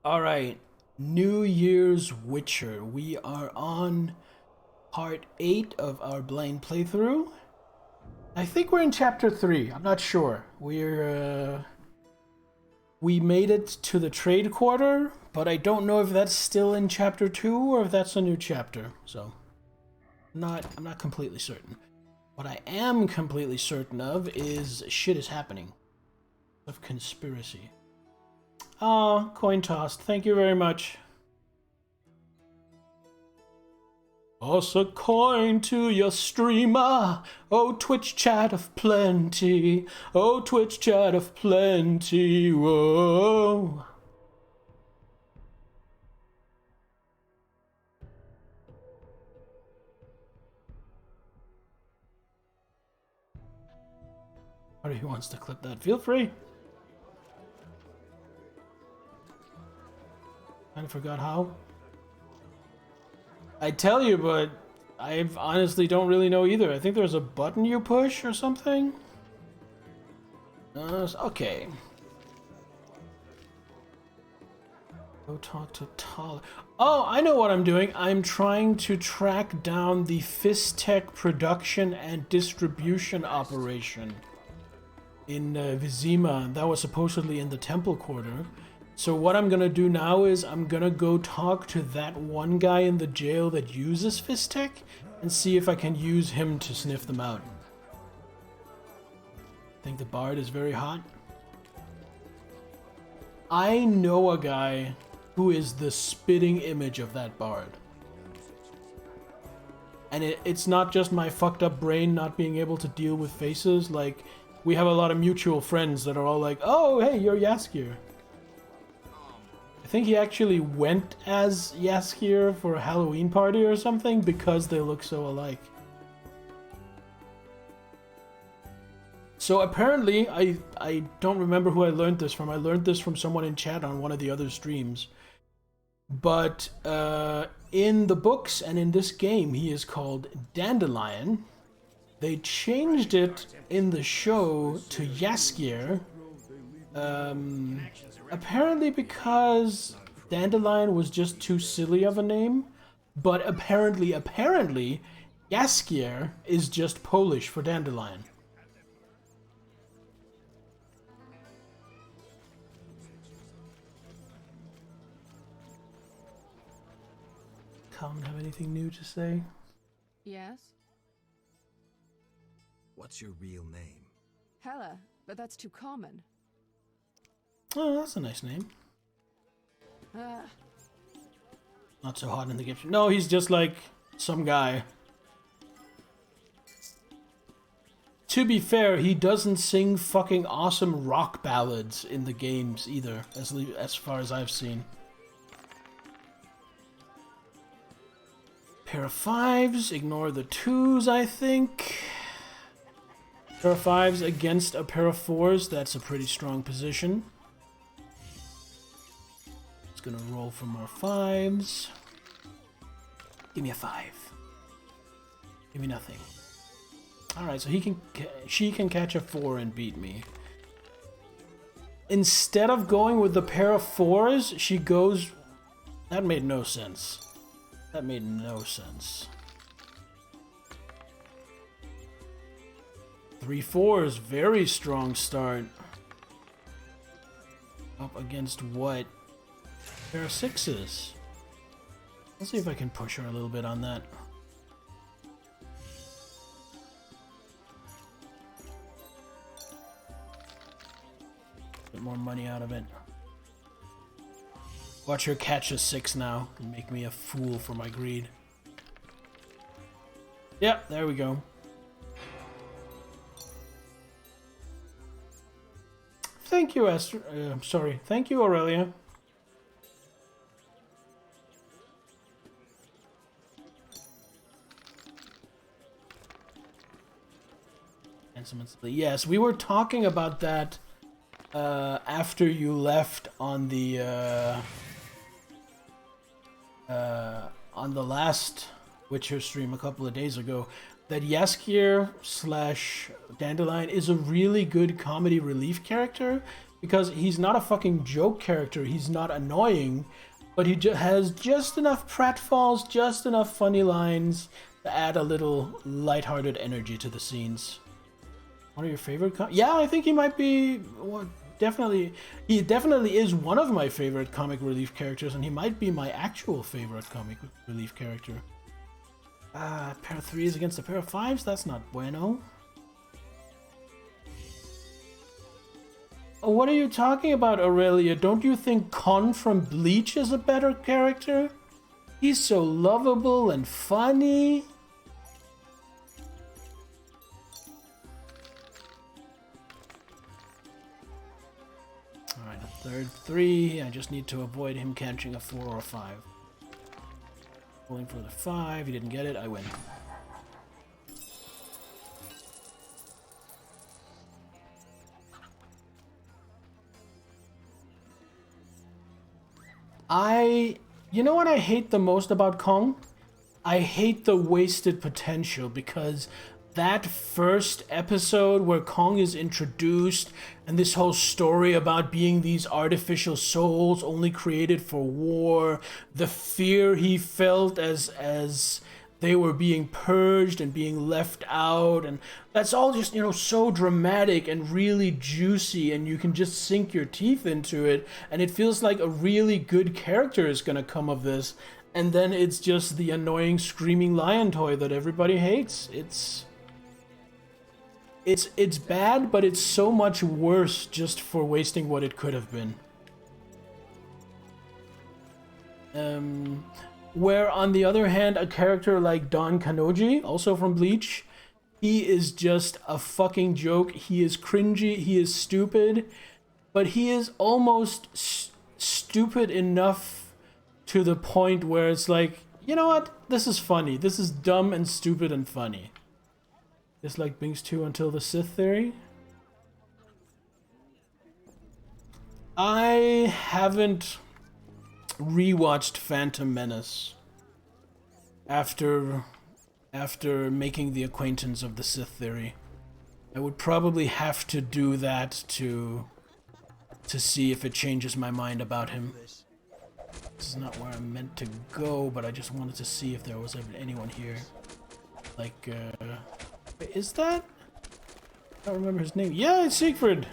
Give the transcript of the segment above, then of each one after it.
All right, New Year's Witcher. We are on part 8 of our blind playthrough. I think we're in chapter 3. I'm not sure. We made it to the trade quarter, but I don't know if that's still in chapter 2 or if that's a new chapter. So, I'm not completely certain. What I am completely certain of is shit is happening. Of conspiracy. Ah, coin tossed. Thank you very much. Toss a coin to your streamer. Oh, Twitch chat of plenty. Oh, Twitch chat of plenty. Whoa. Or who wants to clip that? Feel free. Kinda forgot how. I tell you, but I honestly don't really know either. I think there's a button you push or something. Okay. Go talk to Tal. Oh, I know what I'm doing. I'm trying to track down the Fistech production and distribution operation in Vizima. That was supposedly in the Temple Quarter. So what I'm gonna do now is I'm gonna go talk to that one guy in the jail that uses Fistech and see if I can use him to sniff them out. Think the bard is very hot? I know a guy who is the spitting image of that bard. And it's not just my fucked up brain not being able to deal with faces. Like, we have a lot of mutual friends that are all like, oh, hey, you're Yaskir. I think he actually went as Yaskir for a Halloween party or something because they look so alike. So apparently, I don't remember who I learned this from. I learned this from someone in chat on one of the other streams. But in the books and in this game, he is called Dandelion. They changed it in the show to Yaskir. Apparently because Dandelion was just too silly of a name, but apparently, Yaskier is just Polish for Dandelion. Come, have anything new to say? Yes? What's your real name? Hella, but that's too common. Oh, that's a nice name. Uh, Not so hot in the gift. No, he's just like some guy. To be fair, he doesn't sing fucking awesome rock ballads in the games either, as far as I've seen. Pair of fives, ignore the twos, I think. Pair of fives against a pair of fours, that's a pretty strong position. Gonna roll for more fives. Give me a 5. Give me nothing. Alright, so she can catch a 4 and beat me. Instead of going with the pair of 4s, she goes... That made no sense. That made no sense. 3 4s, very strong start. Up against what? Pair of 6s. Let's see if I can push her a little bit on that. Get more money out of it. Watch her catch a 6 now and make me a fool for my greed. Yep, there we go. Thank you, Esther. Sorry. Thank you, Aurelia. Yes, we were talking about that after you left on the last Witcher stream a couple of days ago. That Yaskir / Dandelion is a really good comedy relief character because he's not a fucking joke character. He's not annoying, but he has just enough pratfalls, just enough funny lines to add a little lighthearted energy to the scenes. One of your favorite? Yeah, I think he might be. Well, definitely, he definitely is one of my favorite comic relief characters, and he might be my actual favorite comic relief character. A pair of 3s against a pair of 5s? That's not bueno. What are you talking about, Aurelia? Don't you think Kon from Bleach is a better character? He's so lovable and funny. Alright, a third 3. I just need to avoid him catching a 4 or a 5. Pulling for the 5. He didn't get it. I win. You know what I hate the most about Kong? I hate the wasted potential, because that first episode where Kong is introduced and this whole story about being these artificial souls only created for war, the fear he felt as they were being purged and being left out, and that's all just, you know, so dramatic and really juicy, and you can just sink your teeth into it, and it feels like a really good character is gonna come of this, and then it's just the annoying screaming lion toy that everybody hates. It's bad, but it's so much worse just for wasting what it could have been. Where, on the other hand, a character like Don Kanoji, also from Bleach, he is just a fucking joke. He is cringy, he is stupid, but he is almost stupid enough to the point where it's like, you know what? This is funny. This is dumb and stupid and funny. Just like Binks 2 Until the Sith theory. I haven't rewatched Phantom Menace after making the acquaintance of the Sith theory. I would probably have to do that to see if it changes my mind about him. This is not where I'm meant to go, but I just wanted to see if there was anyone here. Like, is that? I don't remember his name. Yeah, it's Siegfried.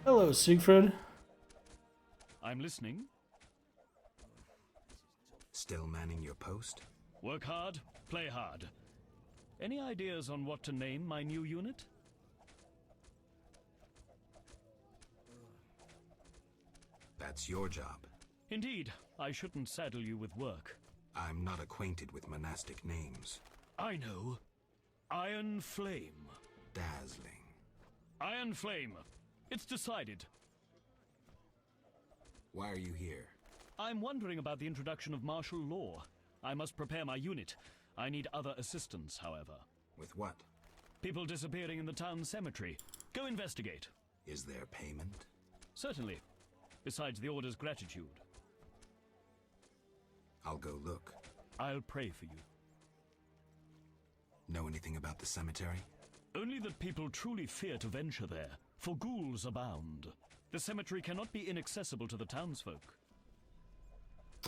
Hello, Siegfried. I'm listening. Still manning your post? Work hard, play hard. Any ideas on what to name my new unit? That's your job. Indeed, I shouldn't saddle you with work. I'm not acquainted with monastic names. I know. Iron Flame. Dazzling. Iron Flame. It's decided. Why are you here? I'm wondering about the introduction of martial law. I must prepare my unit. I need other assistance, however. With what? People disappearing in the town cemetery. Go investigate. Is there payment? Certainly. Besides the order's gratitude. I'll go look. I'll pray for you. Know anything about the cemetery? Only that people truly fear to venture there, for ghouls abound. The cemetery cannot be inaccessible to the townsfolk.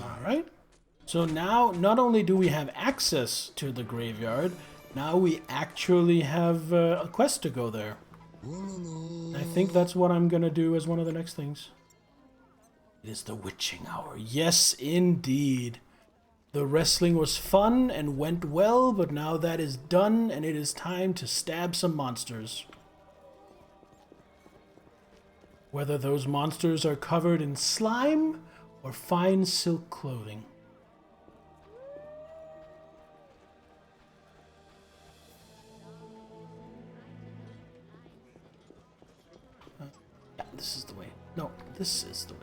Alright. So now, not only do we have access to the graveyard, now we actually have a quest to go there. I think that's what I'm gonna do as one of the next things. It is the witching hour. Yes, indeed. The wrestling was fun and went well, but now that is done, and it is time to stab some monsters. Whether those monsters are covered in slime or fine silk clothing. Yeah, this is the way. No, this is the way.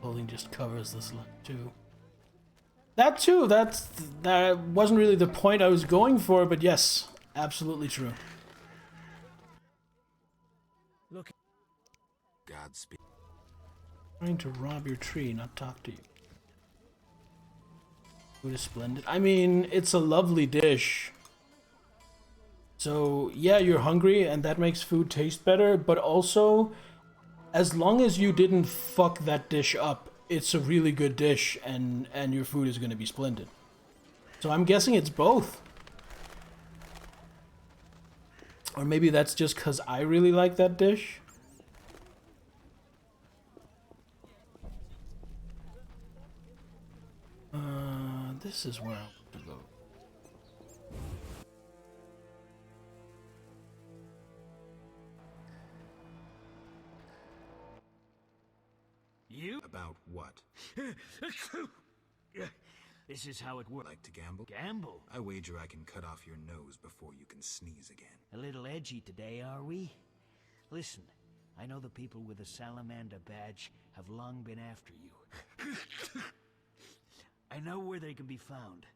Clothing just covers this line too. That too, that wasn't really the point I was going for, but yes, absolutely true. Look. Godspeed. Trying to rob your tree, not talk to you. Food is splendid. I mean, it's a lovely dish. It's So yeah, you're hungry and that makes food taste better, but also as long as you didn't fuck that dish up, it's a really good dish and your food is going to be splendid. So I'm guessing it's both. Or maybe that's just because I really like that dish. This is where I want to go. You? About what? This is how it works. Like to gamble? Gamble? I wager I can cut off your nose before you can sneeze again. A little edgy today, are we? Listen, I know the people with the salamander badge have long been after you. I know where they can be found.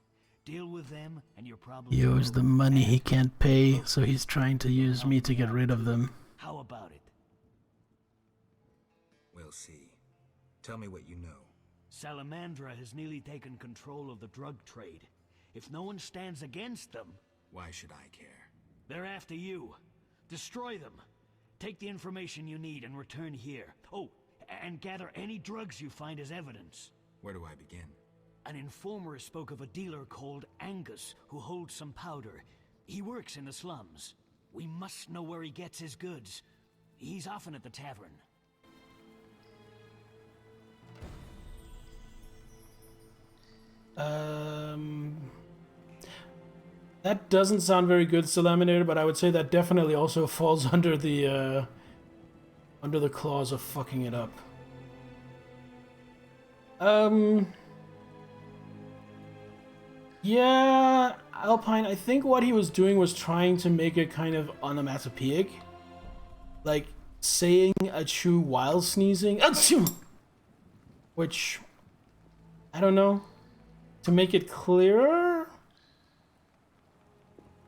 Deal with them, and you're probably... He owes the money he can't pay, so he's trying to use me to get rid of them. How about it? We'll see. Tell me what you know. Salamandra has nearly taken control of the drug trade. If no one stands against them... Why should I care? They're after you. Destroy them. Take the information you need and return here. Oh, and gather any drugs you find as evidence. Where do I begin? An informer spoke of a dealer called Angus who holds some powder. He works in the slums. We must know where he gets his goods. He's often at the tavern. That doesn't sound very good, Salaminator, but I would say that definitely also falls under the clause of fucking it up. Yeah, Alpine, I think what he was doing was trying to make it kind of onomatopoeic. Like, saying achoo while sneezing. Achoo! Which, I don't know. To make it clearer?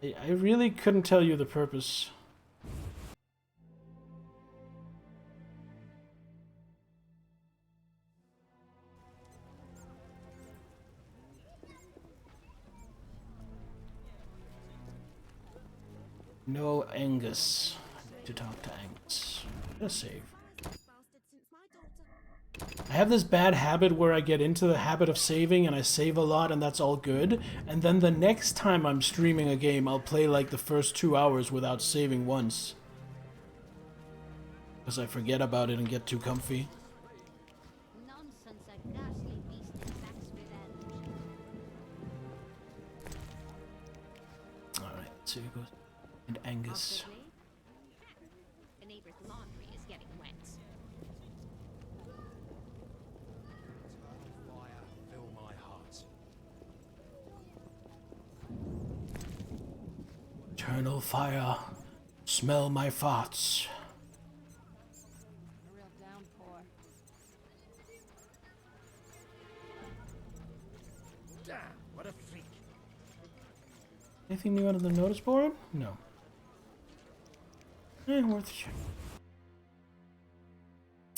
I really couldn't tell you the purpose. No Angus. I need to talk to Angus. Just save. I have this bad habit where I get into the habit of saving and I save a lot and that's all good. And then the next time I'm streaming a game, I'll play like the first 2 hours without saving once. Because I forget about it and get too comfy. Nonsense, a ghastly beast exacts revenge. Alright, let's see who goes. And Angus. Possibly. The neighbor's laundry is getting wet. Fire, fill my heart. Eternal fire, smell my farts. A real downpour. Damn, what a freak. Anything new on the notice board? No. Worth a check.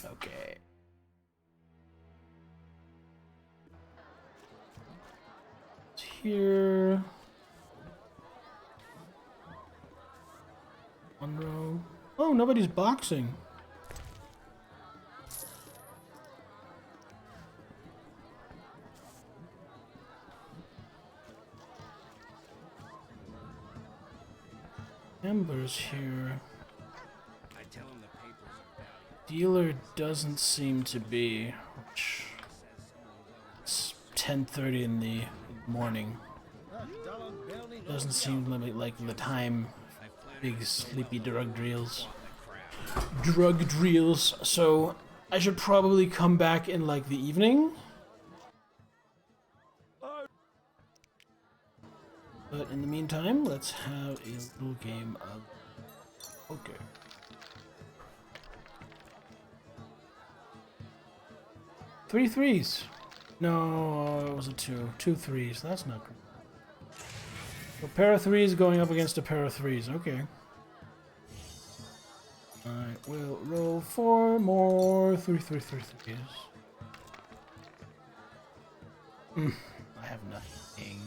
Okay. It's here. One row. Oh, nobody's boxing. Amber's here. I tell him the papers are valuable. Dealer doesn't seem to be. Which it's 10:30 in the morning. Doesn't seem like the time. Big sleepy drug deals. Drug deals. So I should probably come back in like the evening. But in the meantime, let's have a little game of poker. Three threes. No, it was a two. Two threes. That's not good. A pair of threes going up against a pair of threes. Okay. Alright, we'll roll 4 more. Three threes. I have nothing.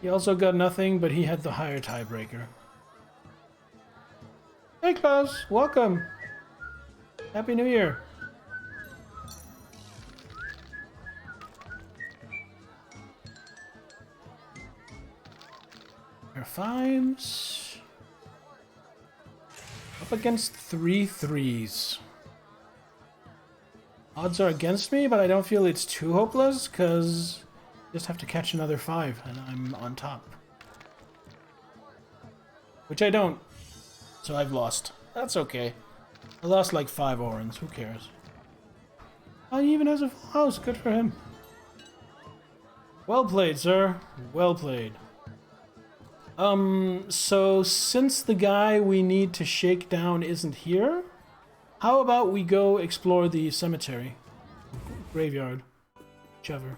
He also got nothing, but he had the higher tiebreaker. Hey Klaus, welcome. Happy New Year. Air fives. Up against 3 threes. Odds are against me, but I don't feel it's too hopeless, because I just have to catch another 5, and I'm on top. Which I don't. So I've lost. That's okay. I lost like 5 orans. Who cares? Oh, he even has a full house. Good for him. Well played, sir. Well played. So since the guy we need to shake down isn't here, how about we go explore the cemetery? Graveyard. Whichever.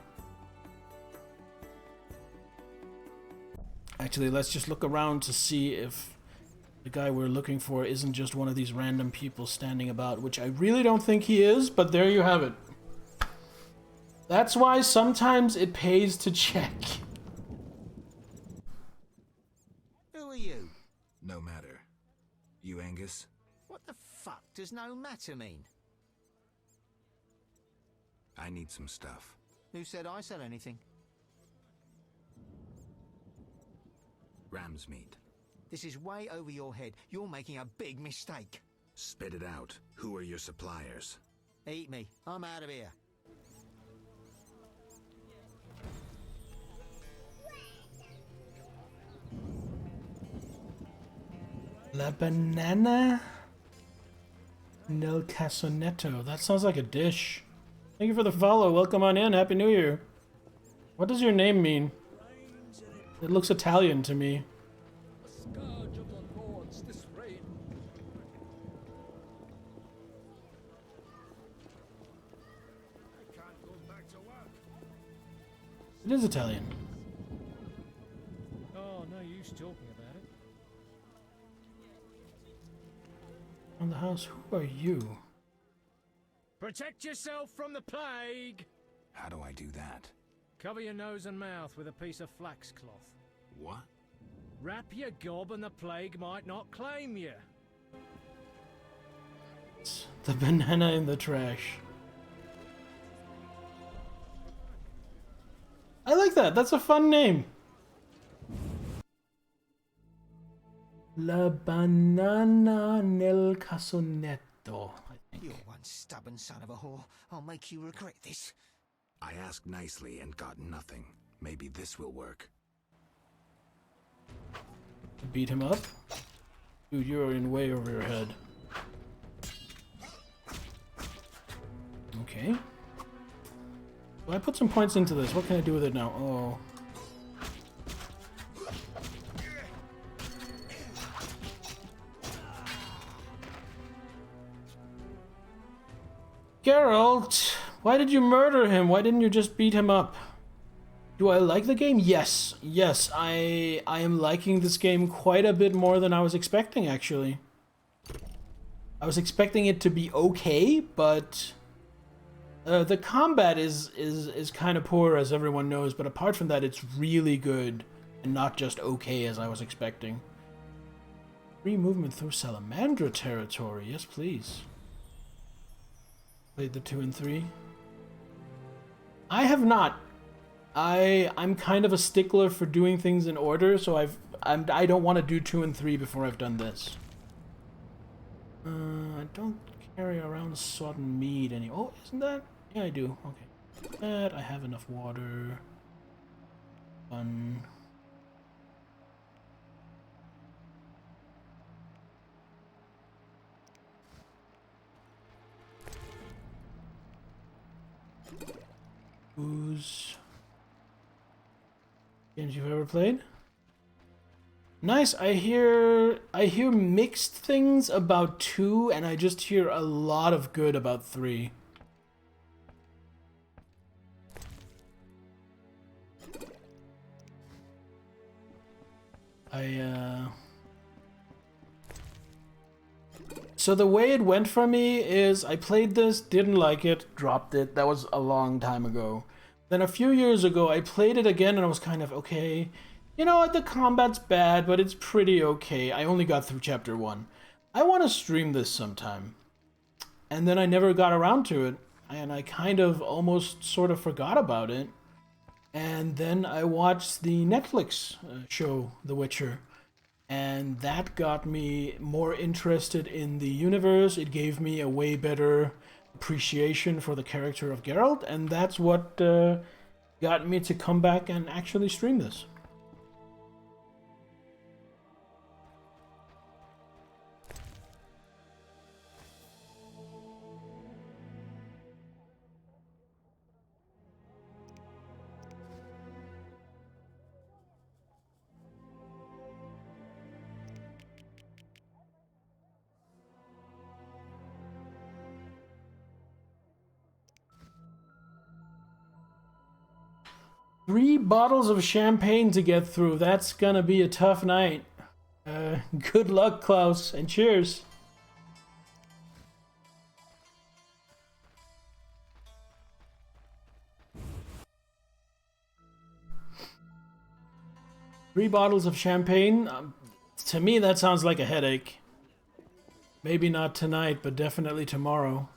Actually, let's just look around to see if the guy we're looking for isn't just one of these random people standing about, which I really don't think he is, but there you have it. That's why sometimes it pays to check. Who are you? No matter. You, Angus? What the fuck does no matter mean? I need some stuff. Who said I sell anything? Ram's meat. This is way over your head. You're making a big mistake. Spit it out. Who are your suppliers? Eat me. I'm out of here. La banana nel casonetto. That sounds like a dish. Thank you for the follow. Welcome on in. Happy New Year. What does your name mean? It looks Italian to me. Scourge of the lords, this rain. I can't go back to work. It is Italian. Oh, no use talking about it. On the house, who are you? Protect yourself from the plague. How do I do that? Cover your nose and mouth with a piece of flax cloth. What? Wrap your gob and the plague might not claim you. It's the banana in the trash. I like that. That's a fun name. La banana nel casonetto, I think. You're one stubborn son of a whore. I'll make you regret this. I asked nicely and got nothing. Maybe this will work. Beat him up? Dude, you're in way over your head. Okay. Well, I put some points into this. What can I do with it now? Oh. Geralt, why did you murder him? Why didn't you just beat him up? Do I like the game? Yes. Yes, I am liking this game quite a bit more than I was expecting, actually. I was expecting it to be okay, but the combat is kind of poor, as everyone knows, but apart from that, it's really good and not just okay as I was expecting. Free movement through Salamandra territory. Yes, please. Played the 2 and 3. I have not. I'm kind of a stickler for doing things in order, so I don't want to do 2 and 3 before I've done this. I don't carry around sodden mead any. Oh, isn't that? Yeah, I do. Okay. That I have enough water. Fun. Booze. Games you've ever played? Nice. I hear mixed things about 2, and I just hear a lot of good about 3. So the way it went for me is I played this, didn't like it, dropped it. That was a long time ago. Then a few years ago, I played it again and I was kind of, okay, You know what, the combat's bad, but it's pretty okay. I only got through chapter 1. I want to stream this sometime. And then I never got around to it. And I kind of almost sort of forgot about it. And then I watched the Netflix show, The Witcher. And that got me more interested in the universe. It gave me a way better appreciation for the character of Geralt. And that's what got me to come back and actually stream this. Three bottles of champagne to get through. That's gonna be a tough night. Good luck, Klaus, and cheers. Three bottles of champagne. To me, that sounds like a headache. Maybe not tonight, but definitely tomorrow.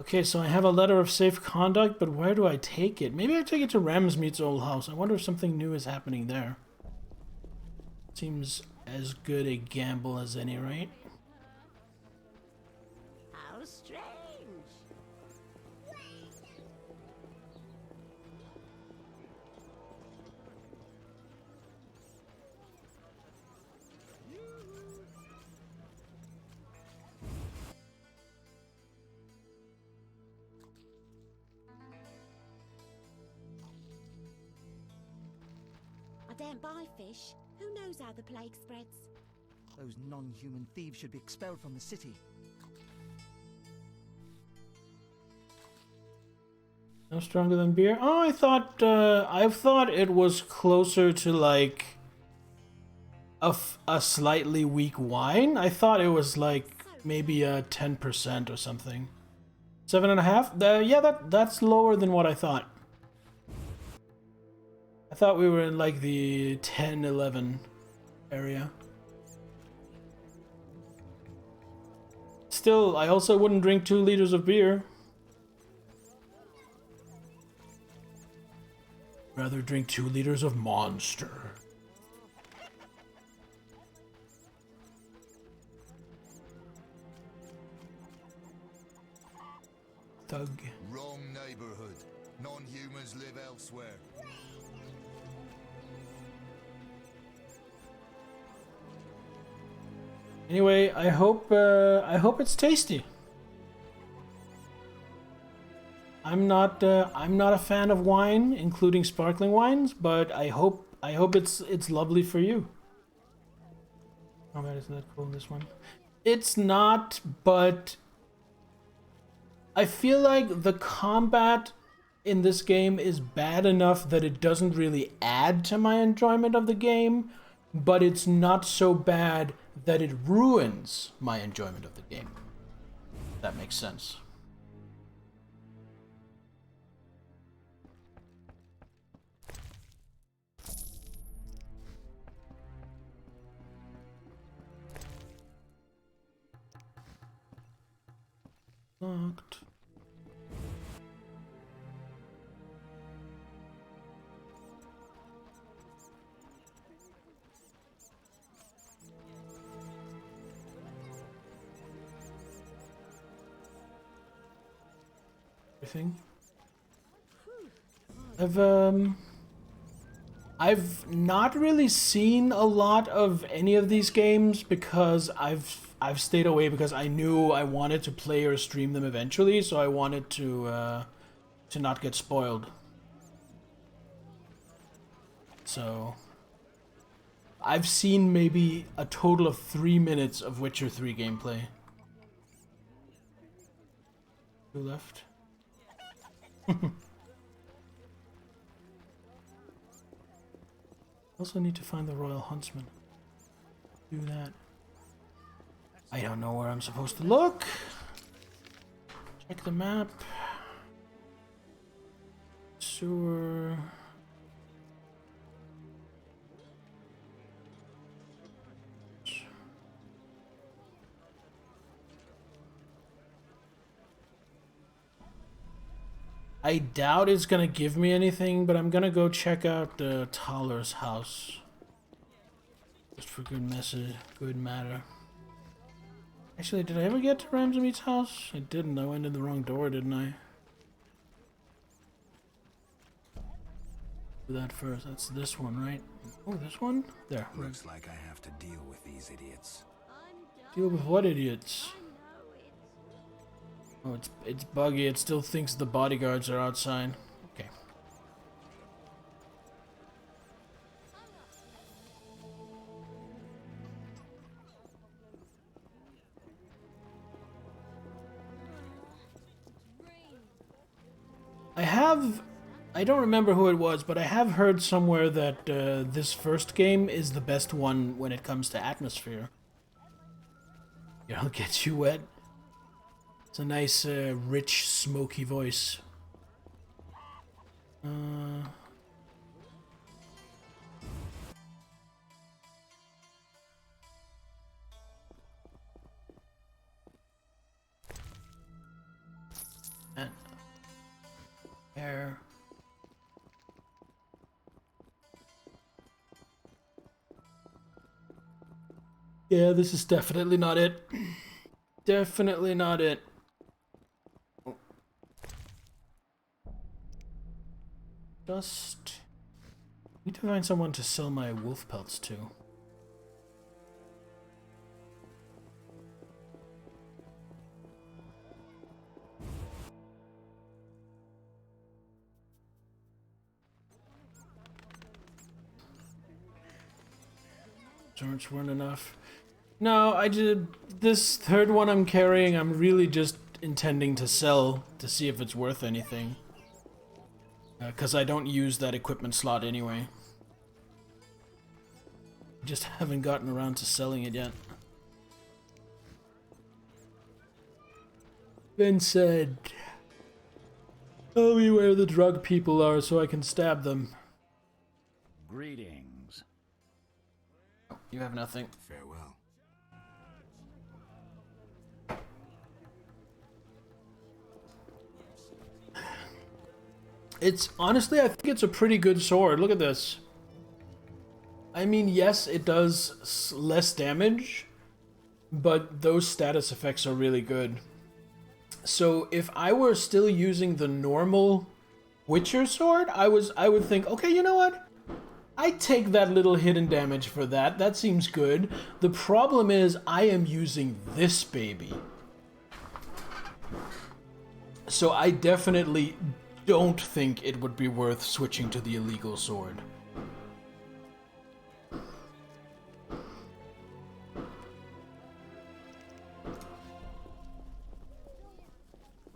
Okay, so I have a letter of safe conduct, but where do I take it? Maybe I take it to Ramsmeet's old house. I wonder if something new is happening there. Seems as good a gamble as any, right? How strange. I daren't buy fish. Who knows how the plague spreads? Those non-human thieves should be expelled from the city. No stronger than beer? Oh, I thought it was closer to like a slightly weak wine. I thought it was like maybe a 10% or something. 7.5? Yeah, that's lower than what I thought. I thought we were in like the 10, 11 area. Still, I also wouldn't drink 2 liters of beer. Rather drink 2 liters of Monster. Thug. Wrong neighborhood. Non-humans live elsewhere. Anyway, I hope it's tasty. I'm not a fan of wine, including sparkling wines, but I hope it's lovely for you. Oh man, isn't that cool, this one? It's not, but I feel like the combat in this game is bad enough that it doesn't really add to my enjoyment of the game, but it's not so bad that it ruins my enjoyment of the game. If that makes sense. Locked. Everything. I've not really seen a lot of any of these games because I've stayed away because I knew I wanted to play or stream them eventually, so I wanted to not get spoiled. So I've seen maybe a total of 3 minutes of Witcher 3 gameplay. 2 left. Also need to find the Royal Huntsman. Do that. I don't know where I'm supposed to look. Check the map. Sewer. I doubt it's gonna give me anything, but I'm gonna go check out the Toller's house. Just for good matter. Actually, did I ever get to Ramsey's house? I didn't. I went in the wrong door, didn't I? Do that first. That's this one, right? Oh, this one? There. Looks like I have to deal with these idiots. Deal with what idiots? Oh, it's buggy. It still thinks the bodyguards are outside. Okay. I don't remember who it was, but I have heard somewhere that this first game is the best one when it comes to atmosphere. It'll get you wet. It's a nice, rich, smoky voice. And air. Yeah, this is definitely not it. Definitely not it. Just need to find someone to sell my wolf pelts to. Swords weren't enough. No, I did this third one I'm carrying. I'm really just intending to sell to see if it's worth anything. Because I don't use that equipment slot anyway. Just haven't gotten around to selling it yet. Ben said, "Tell me where the drug people are so I can stab them." Greetings. You have nothing. Farewell. It's honestly, I think it's a pretty good sword. Look at this. I mean, yes, it does less damage, but those status effects are really good. So if I were still using the normal Witcher sword, I would think, okay, you know what? I take that little hidden damage for that. That seems good. The problem is I am using this baby. So I definitely don't think it would be worth switching to the illegal sword.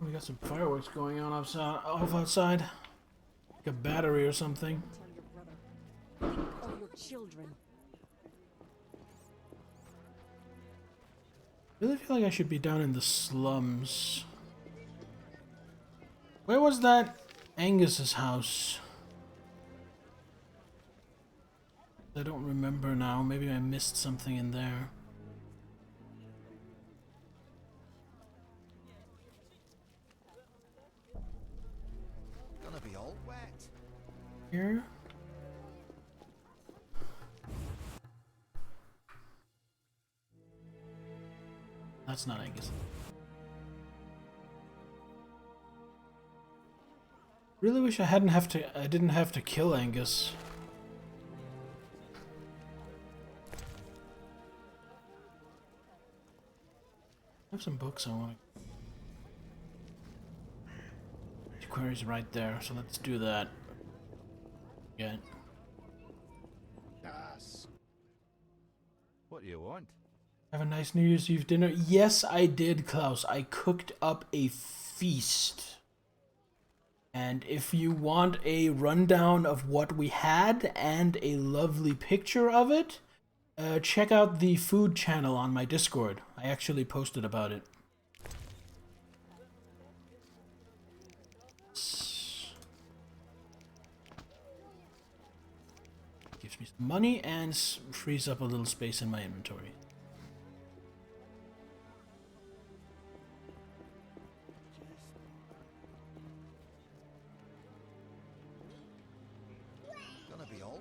We got some fireworks going on off outside. Like a battery or something. Tell your brother. Think of your children. I really feel like I should be down in the slums. Where was that Angus's house? I don't remember now. Maybe I missed something in there. Gonna be all wet. Here? That's not Angus. Really wish I didn't have to kill Angus. I have some books I want to... Query's right there, so let's do that. Yeah. What do you want? Have a nice New Year's Eve dinner. Yes, I did, Klaus. I cooked up a feast. And if you want a rundown of what we had and a lovely picture of it, check out the food channel on my Discord. I actually posted about it. Gives me some money and frees up a little space in my inventory.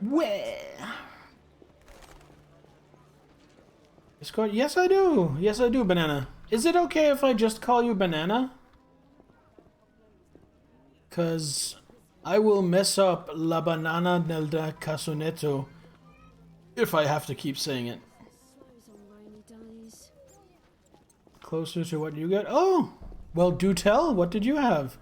Where? Discord? Yes, I do. Yes, I do, Banana. Is it okay if I just call you Banana? Cause I will mess up La Banana del Casoneto if I have to keep saying it. Closer to what you get? Oh! Well, do tell. What did you have?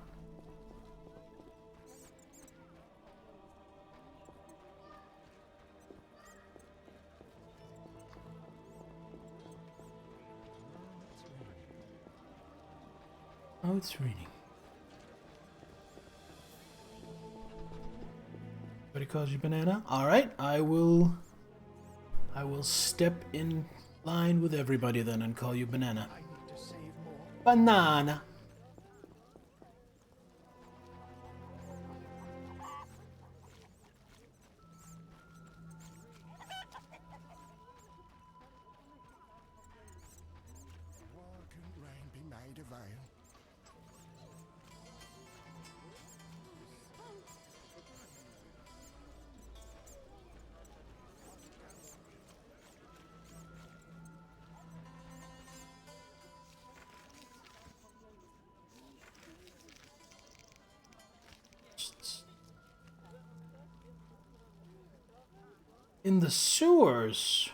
Oh, it's raining. But he calls you Banana? Alright, I will step in line with everybody then and call you Banana. Banana! Why couldn't rain be made of ale? In the sewers?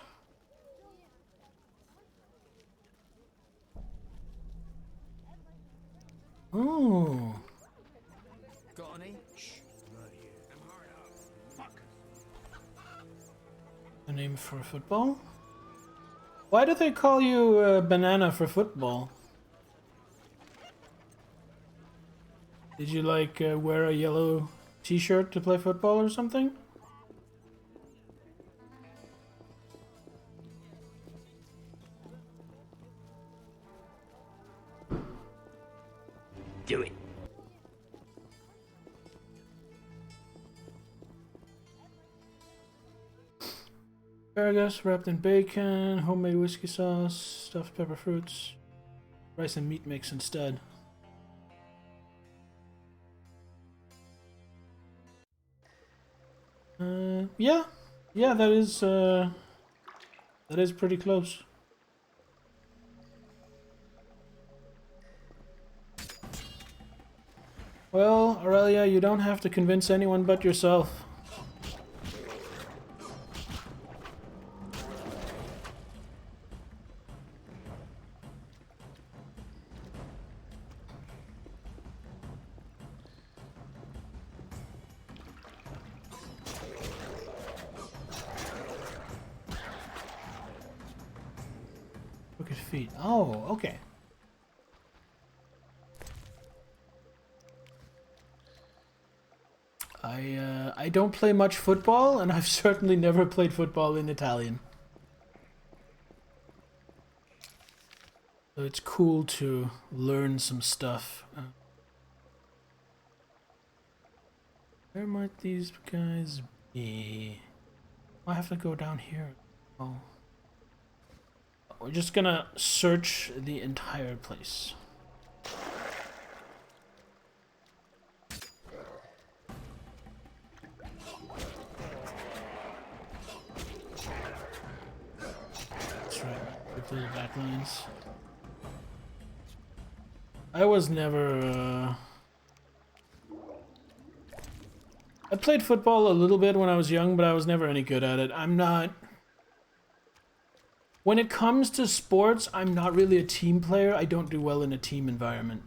Oh. Got any? A name for football? Why do they call you Banana for football? Did you like wear a yellow t-shirt to play football or something? Do it. Asparagus wrapped in bacon, homemade whiskey sauce, stuffed pepper fruits, rice and meat mix instead. Yeah, that is pretty close. Well, Aurelia, you don't have to convince anyone but yourself. Look at feet. Oh, okay. I don't play much football, and I've certainly never played football in Italian. So it's cool to learn some stuff. Where might these guys be? I have to go down here. Oh. We're just gonna search the entire place. That's right. Get through the back lines. I was never, I played football a little bit when I was young, but I was never any good at it. I'm not... When it comes to sports, I'm not really a team player. I don't do well in a team environment.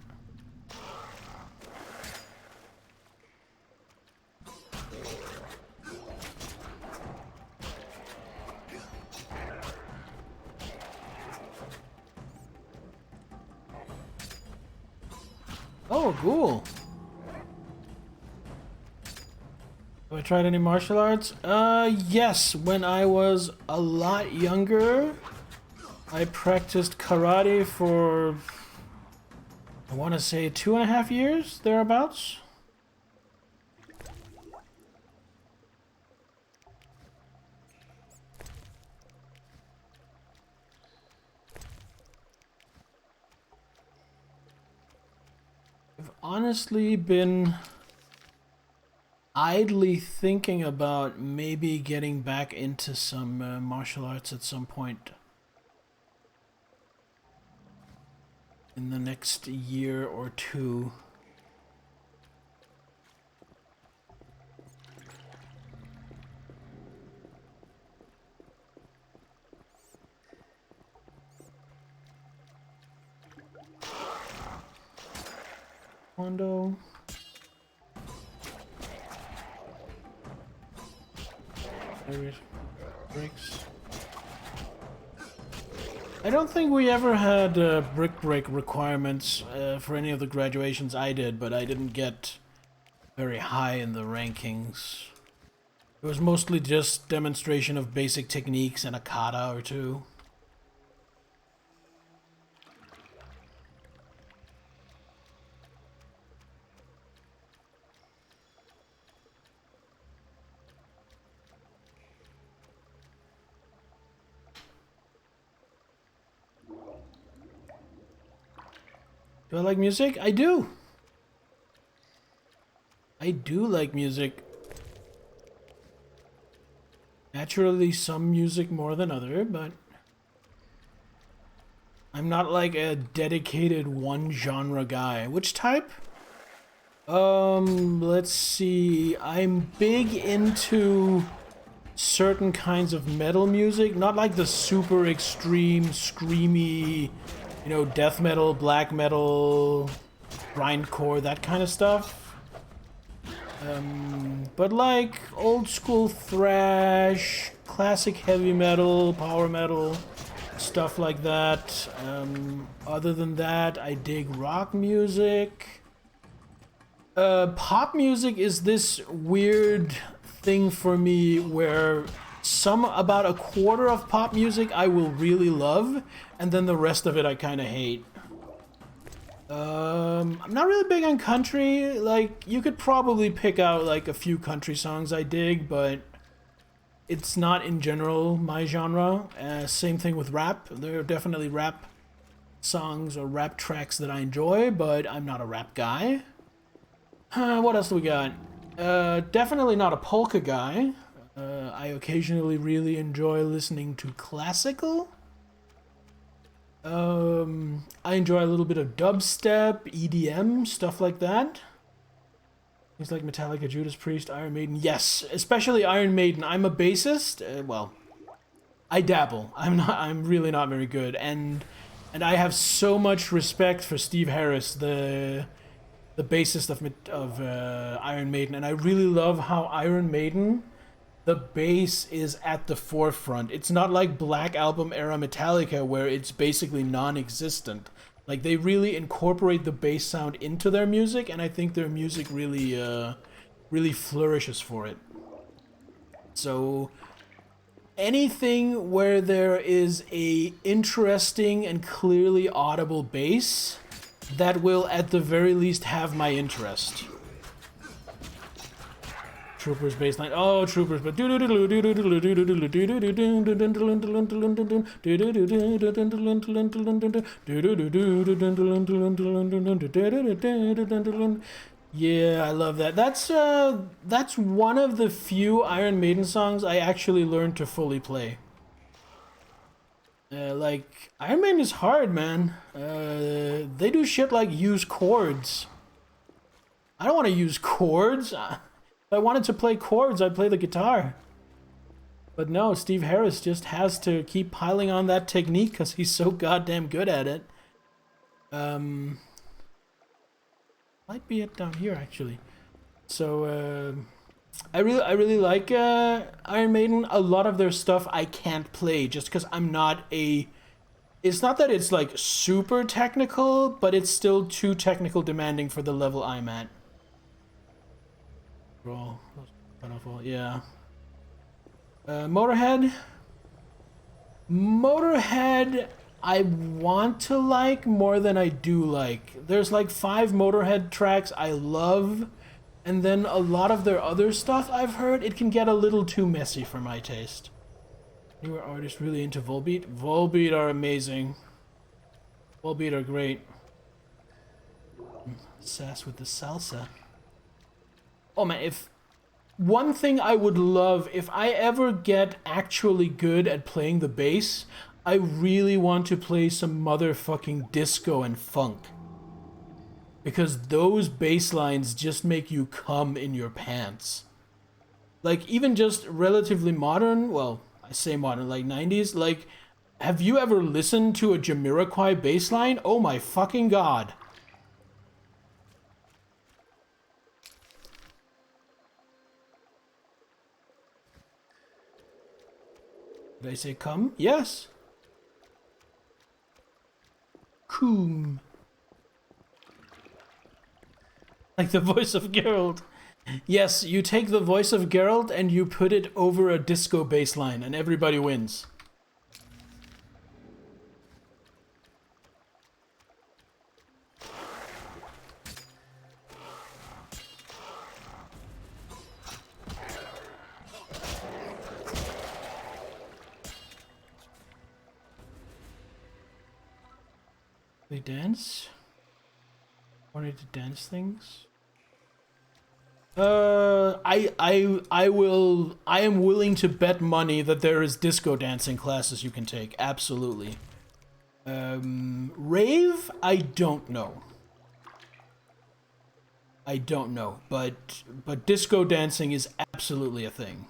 Oh, cool. Have I tried any martial arts? Yes. When I was a lot younger, I practiced karate for, I want to say 2.5 years, thereabouts. I've honestly been idly thinking about maybe getting back into some martial arts at some point in the next year or two. Kondo. Bricks. I don't think we ever had brick break requirements for any of the graduations I did, but I didn't get very high in the rankings. It was mostly just demonstration of basic techniques and a kata or two. Do I like music? I do. I do like music. Naturally, some music more than other, but I'm not like a dedicated one genre guy. Which type? Let's see. I'm big into certain kinds of metal music, not like the super extreme, screamy, you know, death metal, black metal, grindcore, that kind of stuff. But like old school thrash, classic heavy metal, power metal, stuff like that. Other than that, I dig rock music. Pop music is this weird thing for me where about a quarter of pop music I will really love, and then the rest of it I kind of hate. I'm not really big on country. Like, you could probably pick out like a few country songs I dig, but it's not in general my genre. Same thing with rap. There are definitely rap songs or rap tracks that I enjoy, but I'm not a rap guy. What else do we got? Definitely not a polka guy. I occasionally really enjoy listening to classical. I enjoy a little bit of dubstep, EDM, stuff like that. Things like Metallica, Judas Priest, Iron Maiden. Yes, especially Iron Maiden. I'm a bassist. Well, I dabble. I'm really not very good, and I have so much respect for Steve Harris, the bassist of Iron Maiden, and I really love how Iron Maiden, the bass is at the forefront. It's not like Black Album era Metallica where it's basically non-existent. Like, they really incorporate the bass sound into their music, and I think their music really really flourishes for it. So anything where there is a interesting and clearly audible bass, that will at the very least have my interest. Troopers bassline. Oh, Troopers, but yeah, I love that. That's one of the few Iron Maiden songs I actually learned to fully play. Like, Iron Maiden is hard, man. They do shit like use chords. I don't want to use chords. If I wanted to play chords, I'd play the guitar. But no, Steve Harris just has to keep piling on that technique because he's so goddamn good at it. Might be it down here, actually. So, I really like Iron Maiden. A lot of their stuff I can't play just because I'm not a... It's not that it's like super technical, but it's still too technical demanding for the level I'm at. Roll. Yeah. Motorhead. Motorhead, I want to like more than I do like. There's like 5 Motorhead tracks I love, and then a lot of their other stuff I've heard, it can get a little too messy for my taste. Newer artists really into Volbeat? Volbeat are amazing. Volbeat are great. Sass with the salsa. Oh man, if one thing I would love, if I ever get actually good at playing the bass, I really want to play some motherfucking disco and funk. Because those bass lines just make you come in your pants. Like, even just relatively modern, well, I say modern, like 90s, like, have you ever listened to a Jamiroquai bass line? Oh my fucking god. Did I say come? Yes. Coom. Like the voice of Geralt. Yes, you take the voice of Geralt and you put it over a disco bass line and everybody wins. They dance? Wanted to dance things? I am willing to bet money that there is disco dancing classes you can take. Absolutely. Rave? I don't know. I don't know, but disco dancing is absolutely a thing.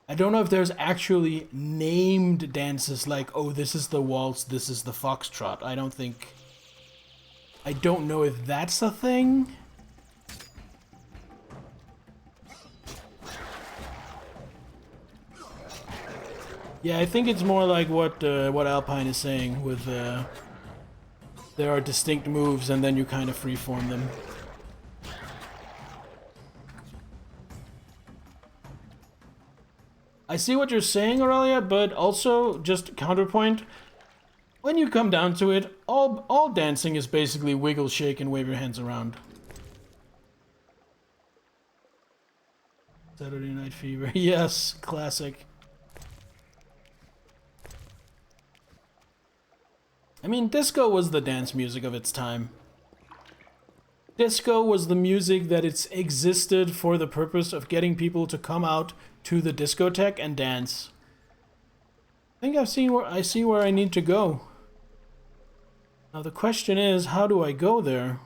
I don't know if there's actually named dances like, oh, this is the waltz, this is the foxtrot. I don't know if that's a thing. Yeah, I think it's more like what Alpine is saying with there are distinct moves and then you kind of freeform them. I see what you're saying, Aurelia, but also, just counterpoint, when you come down to it, all dancing is basically wiggle, shake, and wave your hands around. Saturday Night Fever. Yes, classic. I mean, disco was the dance music of its time. Disco was the music that it's existed for the purpose of getting people to come out to the discotheque and dance. I think I see where I need to go. Now the question is, how do I go there?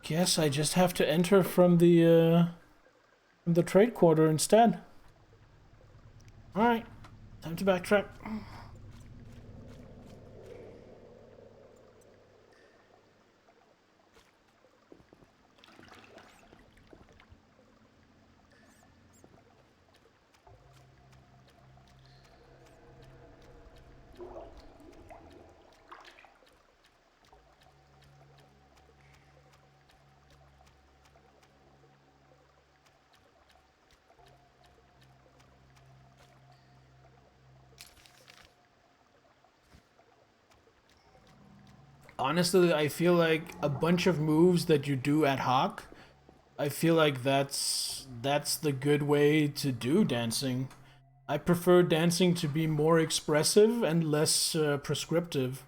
Guess I just have to enter from the trade quarter instead. Alright, time to backtrack. Honestly, I feel like a bunch of moves that you do ad hoc, I feel like that's the good way to do dancing. I prefer dancing to be more expressive and less prescriptive.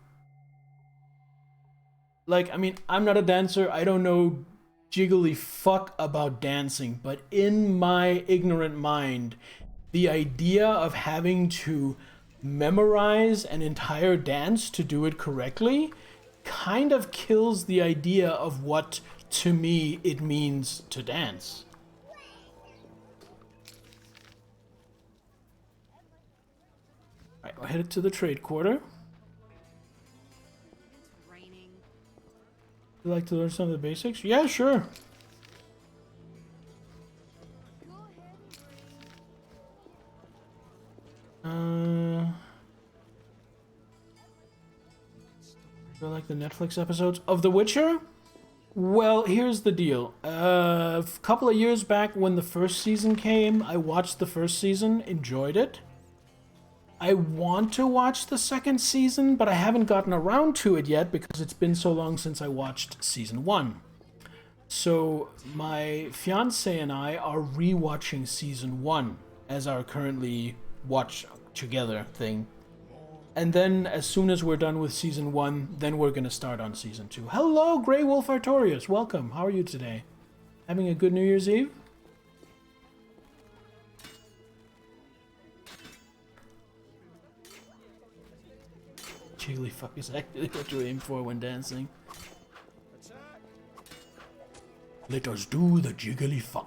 Like, I mean, I'm not a dancer, I don't know jiggly fuck about dancing, but in my ignorant mind, the idea of having to memorize an entire dance to do it correctly kind of kills the idea of what, to me, it means to dance. Alright, we're headed to the trade quarter. It's raining. You like to learn some of the basics? Yeah, sure. You like the Netflix episodes of The Witcher? Well, here's the deal. A couple of years back when the first season came, I watched the first season, enjoyed it. I want to watch the second season, but I haven't gotten around to it yet because it's been so long since I watched season 1. So my fiance and I are rewatching season 1 as our currently watch together thing. And then as soon as we're done with season 1, then we're gonna start on season 2. Hello, Grey Wolf Artorius. Welcome. How are you today? Having a good New Year's Eve? Jigglyfuck is actually what you aim for when dancing. Let us do the Jigglyfuck.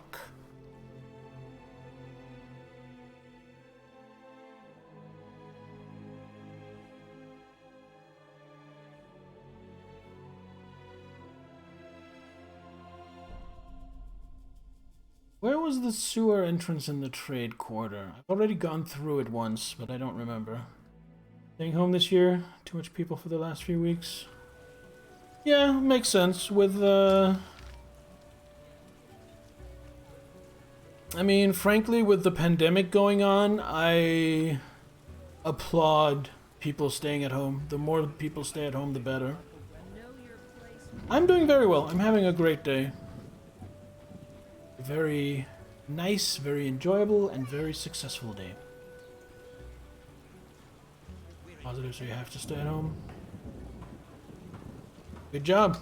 Where was the sewer entrance in the trade quarter? I've already gone through it once, but I don't remember. Staying home this year? Too much people for the last few weeks? Yeah, makes sense with, I mean, frankly, with the pandemic going on, I applaud people staying at home. The more people stay at home, the better. I'm doing very well. I'm having a great day. Very nice, very enjoyable, and very successful day. Positive, so you have to stay at home. Good job.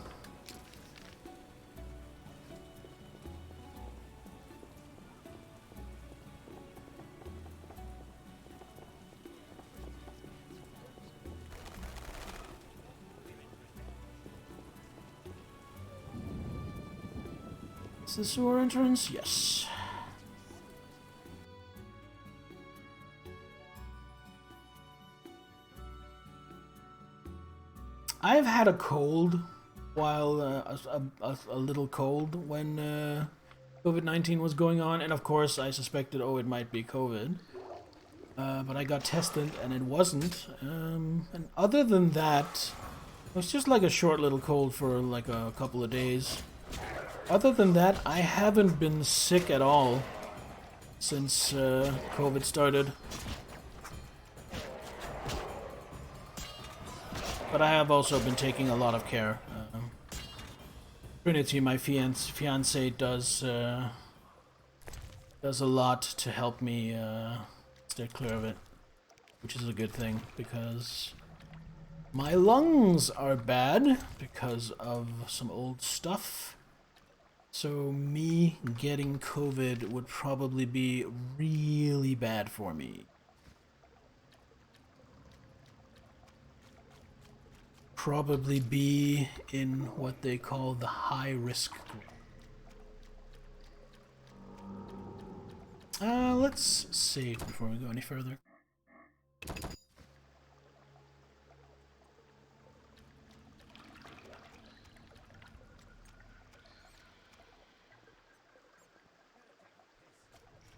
Is this the sewer entrance? Yes. I've had a cold while a little cold when COVID-19 was going on, and of course I suspected, oh, it might be COVID. But I got tested and it wasn't. And other than that, it was just like a short little cold for like a couple of days. Other than that, I haven't been sick at all since COVID started. But I have also been taking a lot of care. Trinity, my fiance, does a lot to help me stay clear of it, which is a good thing because my lungs are bad because of some old stuff. So me getting COVID would probably be really bad for me. Probably be in what they call the high risk group. Let's save before we go any further.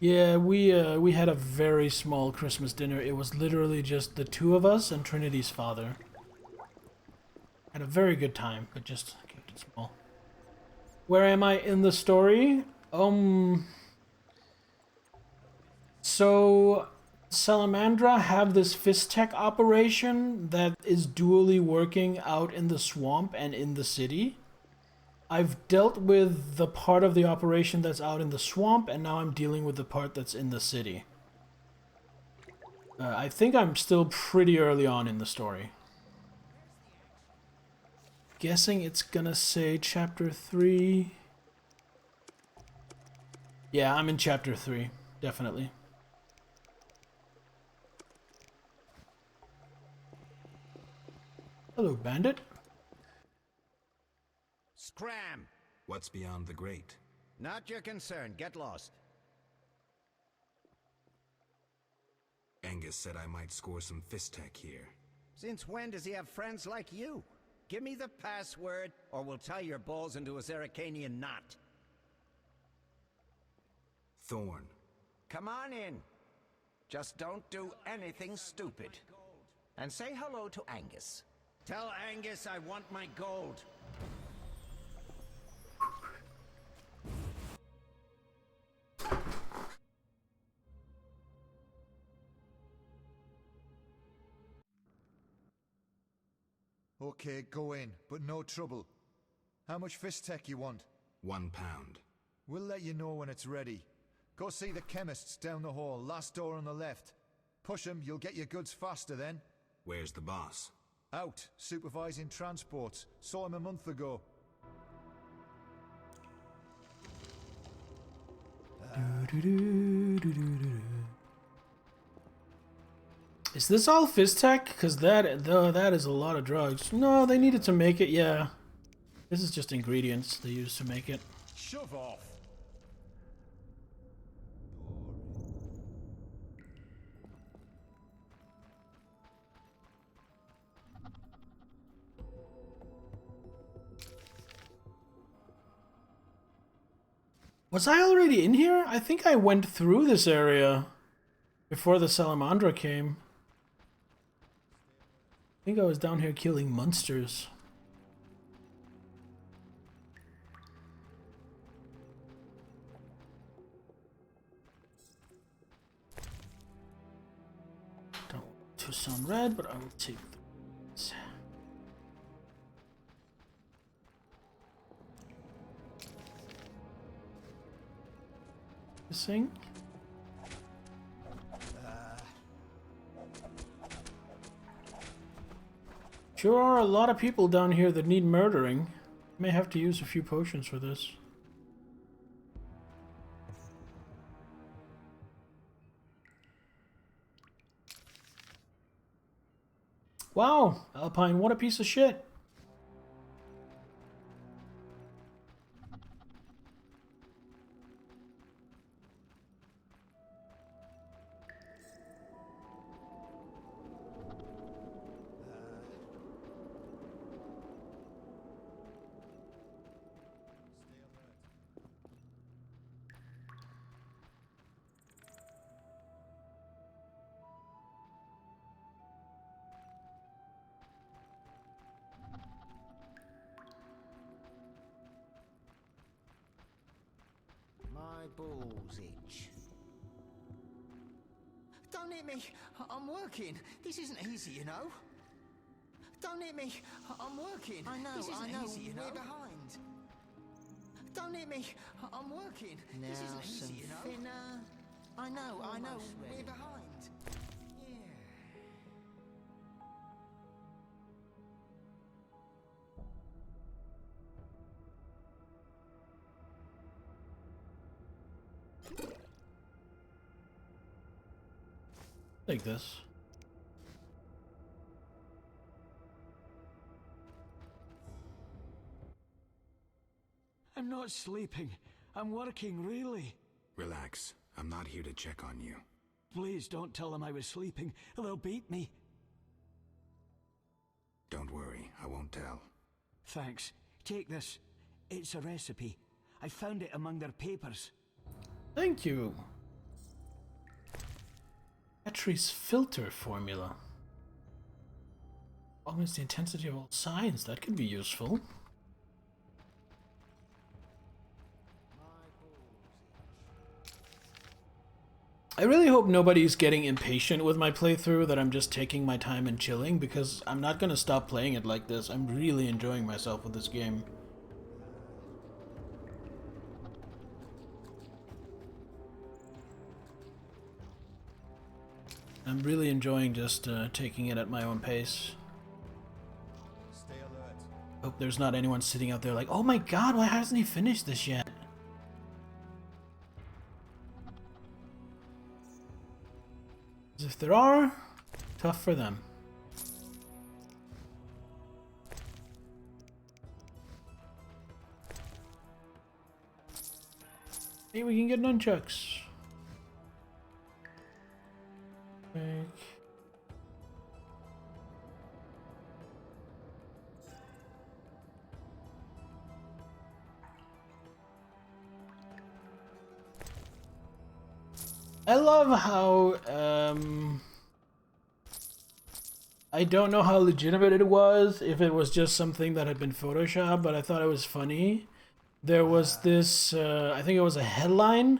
Yeah, we had a very small Christmas dinner. It was literally just the two of us and Trinity's father. Had a very good time, but just kept it small. Where am I in the story? So Salamandra have this Fistech operation that is dually working out in the swamp and in the city. I've dealt with the part of the operation that's out in the swamp, and now I'm dealing with the part that's in the city. I think I'm still pretty early on in the story. Guessing it's gonna say chapter 3. Yeah, I'm in chapter 3, definitely. Hello, bandit. Scram! What's beyond the grate? Not your concern. Get lost. Angus said I might score some Fistech here. Since when does he have friends like you? Give me the password, or we'll tie your balls into a Zeracanian knot. Thorn. Come on in. Just don't do anything stupid. And say hello to Angus. Tell Angus I want my gold. Okay, go in, but no trouble. How much Fistech you want? £1. We'll let you know when it's ready. Go see the chemists down the hall, last door on the left. Push 'em, you'll get your goods faster then. Where's the boss? Out, supervising transports. Saw him a month ago. Is this all Fizztech? Because that is a lot of drugs. No, they needed to make it, yeah. This is just ingredients they used to make it. Shove off. Was I already in here? I think I went through this area before the Salamandra came. I think I was down here killing monsters. Don't want to sound red, but I will take this. Missing. Sure are a lot of people down here that need murdering. May have to use a few potions for this. Wow, Alpine, what a piece of shit. My balls itch. Don't hit me! I'm working! This isn't easy, you know? Don't hit me! I'm working! I know, this isn't easy, you know? We're behind! Don't hit me! I'm working! Now this isn't easy, you know? Thinner. I know, we're behind! Yeah. Take this. I'm not sleeping. I'm working, really. Relax. I'm not here to check on you. Please don't tell them I was sleeping. They'll beat me. Don't worry, I won't tell. Thanks. Take this. It's a recipe. I found it among their papers. Thank you. Petrie's filter formula. Augments the intensity of all signs. That could be useful. I really hope nobody's getting impatient with my playthrough, that I'm just taking my time and chilling, because I'm not gonna stop playing it like this. I'm really enjoying myself with this game. I'm really enjoying just taking it at my own pace. Stay alert. Hope there's not anyone sitting out there like, oh my god, why hasn't he finished this yet? If there are, tough for them. Hey, we can get nunchucks. I love how, I don't know how legitimate it was, if it was just something that had been photoshopped, but I thought it was funny. There was this, I think it was a headline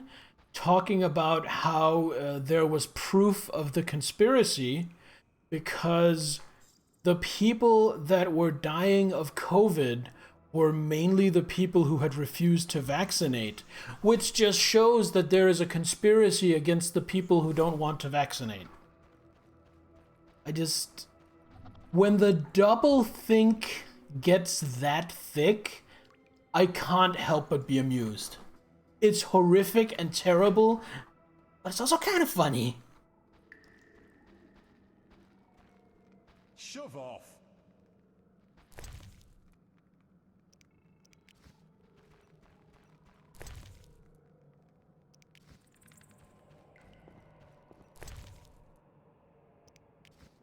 talking about how there was proof of the conspiracy because the people that were dying of COVID were mainly the people who had refused to vaccinate, which just shows that there is a conspiracy against the people who don't want to vaccinate. when the double think gets that thick, I can't help but be amused. It's horrific and terrible, but it's also kind of funny. Shove off.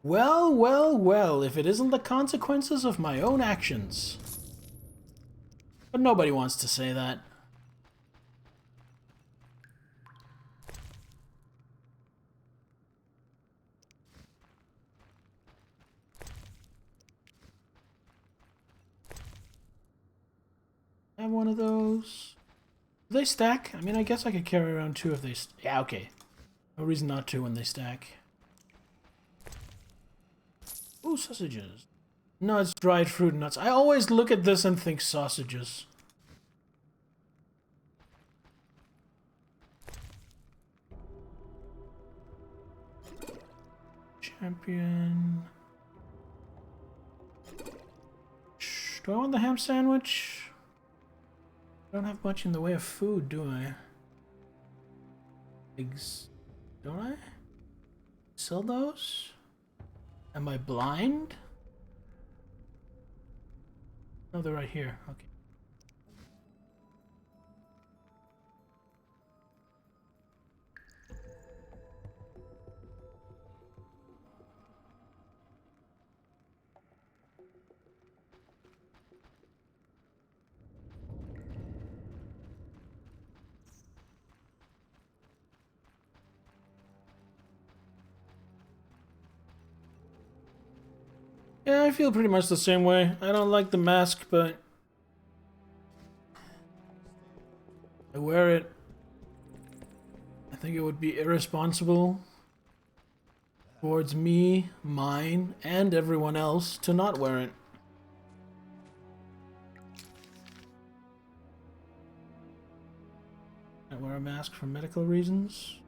Well, well, well, if it isn't the consequences of my own actions. But nobody wants to say that. I have one of those. Do they stack? I mean, I guess I could carry around two if they... Yeah, okay. No reason not to when they stack. Ooh, sausages. No, it's dried fruit and nuts. I always look at this and think sausages. Champion. Do I want the ham sandwich? I don't have much in the way of food, do I? Eggs. Don't I? Sell those? Am I blind? No, they're right here. Okay. Yeah, I feel pretty much the same way. I don't like the mask, but I wear it. I think it would be irresponsible towards me, mine, and everyone else to not wear it. I wear a mask for medical reasons.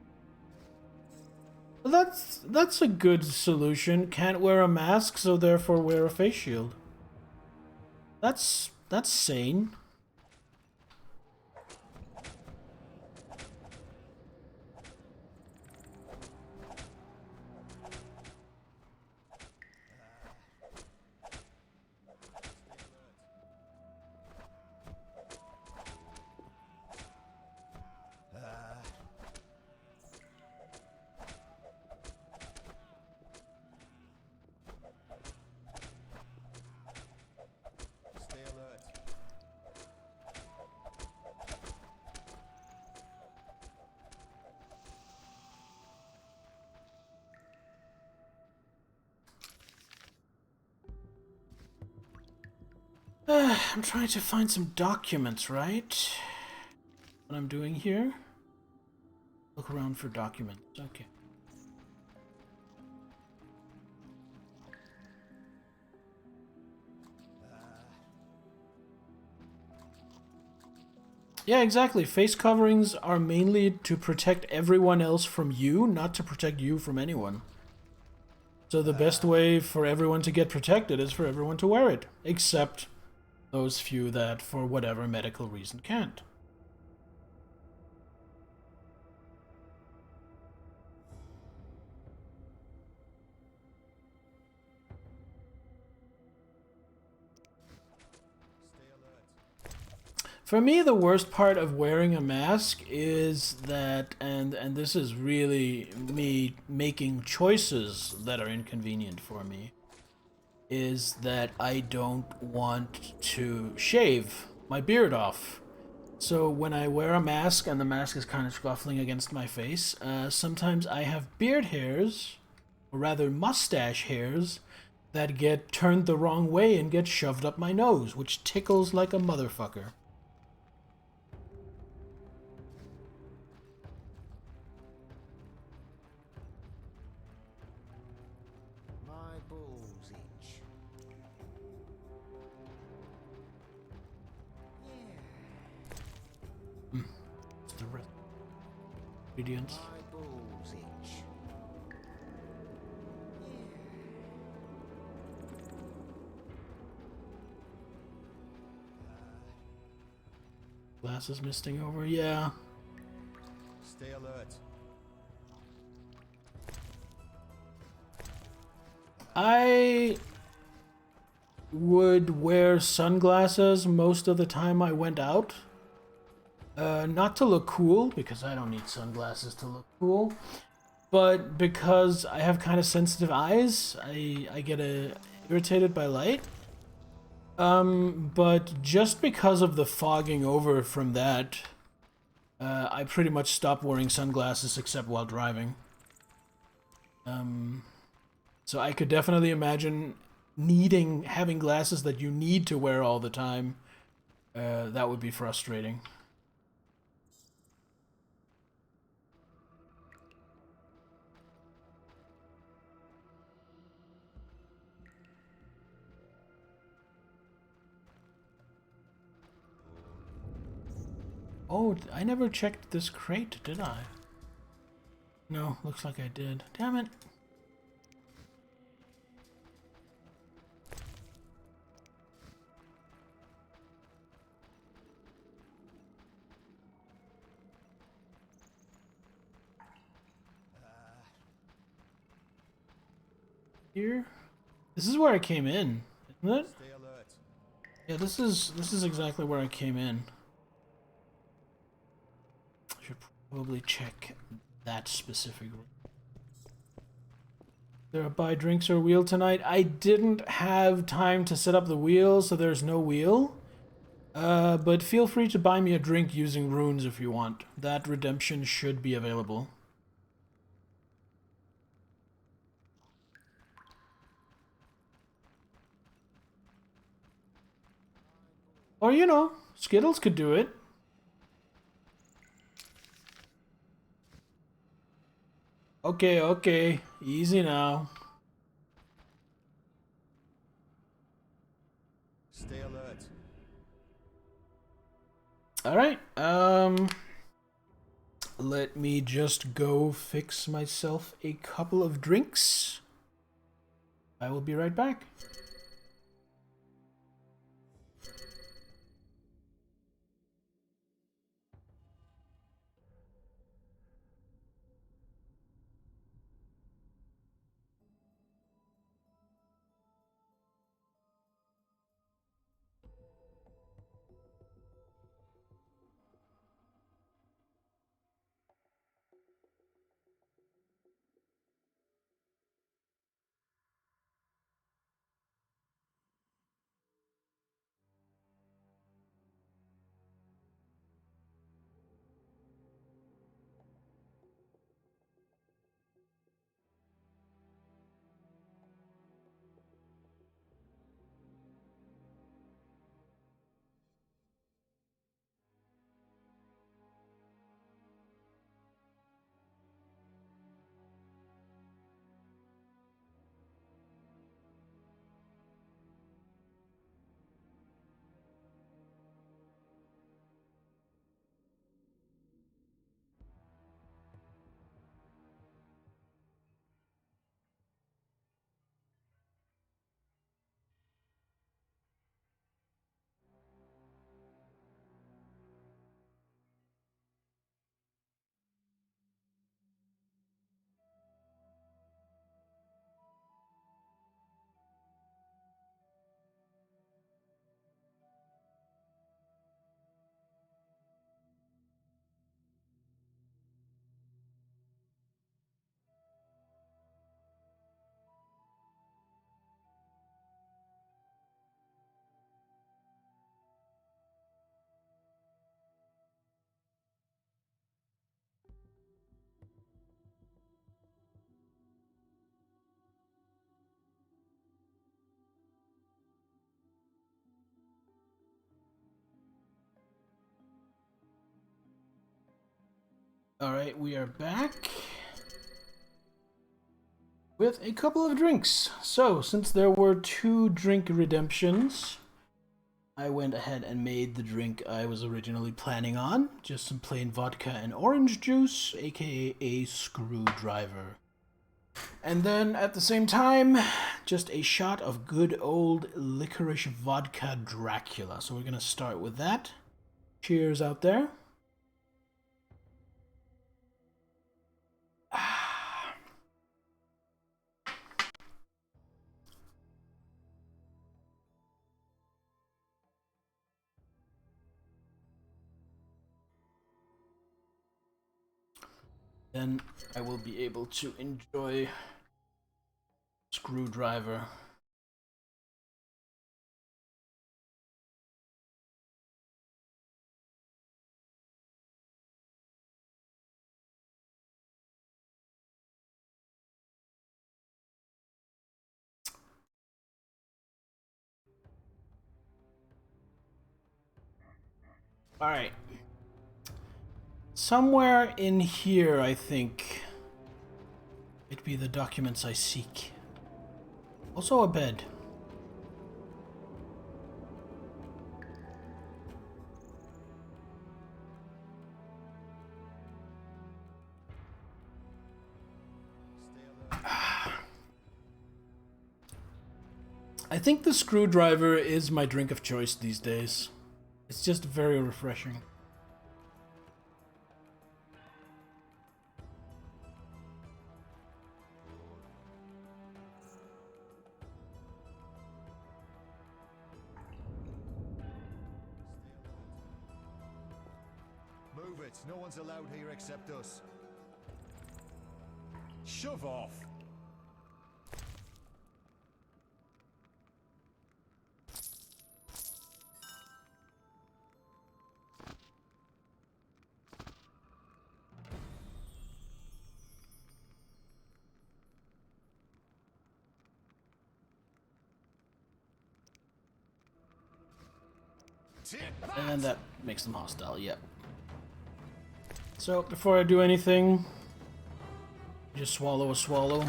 That's a good solution. Can't wear a mask, so therefore wear a face shield. That's sane. I'm trying to find some documents, right? What I'm doing here? Look around for documents. Okay. Yeah, exactly. Face coverings are mainly to protect everyone else from you, not to protect you from anyone. So the best way for everyone to get protected is for everyone to wear it, except those few that, for whatever medical reason, can't. For me, the worst part of wearing a mask is that, and this is really me making choices that are inconvenient for me, is that I don't want to shave my beard off. So when I wear a mask and the mask is kind of scuffling against my face, sometimes I have beard hairs, or rather mustache hairs, that get turned the wrong way and get shoved up my nose, which tickles like a motherfucker. My balls itch. It's the rest. Ingredients. My balls itch. Glasses misting over, yeah. Stay alert. I would wear sunglasses most of the time I went out. Not to look cool, because I don't need sunglasses to look cool, but because I have kind of sensitive eyes, I get irritated by light. But just because of the fogging over from that, I pretty much stopped wearing sunglasses except while driving. So I could definitely imagine having glasses that you need to wear all the time. That would be frustrating. Oh, I never checked this crate, did I? No, looks like I did. Damn it. Here? This is where I came in, isn't it? Stay alert. Yeah, this is exactly where I came in. I should probably check that specific room. There a buy drinks or wheel tonight? I didn't have time to set up the wheel, so there's no wheel. But feel free to buy me a drink using runes if you want. That redemption should be available. Or, you know, Skittles could do it. Okay, okay. Easy now. Stay alert. Alright, let me just go fix myself a couple of drinks. I will be right back. Alright, we are back with a couple of drinks. So, since there were 2 drink redemptions, I went ahead and made the drink I was originally planning on. Just some plain vodka and orange juice, aka a screwdriver. And then, at the same time, just a shot of good old licorice vodka Dracula. So we're gonna start with that. Cheers out there. Then I will be able to enjoy Screwdriver. All right. Somewhere in here, I think, it'd be the documents I seek. Also a bed. I think the screwdriver is my drink of choice these days. It's just very refreshing. Move it. No one's allowed here except us. Shove off. And that makes them hostile, yep. So, before I do anything, just swallow a swallow.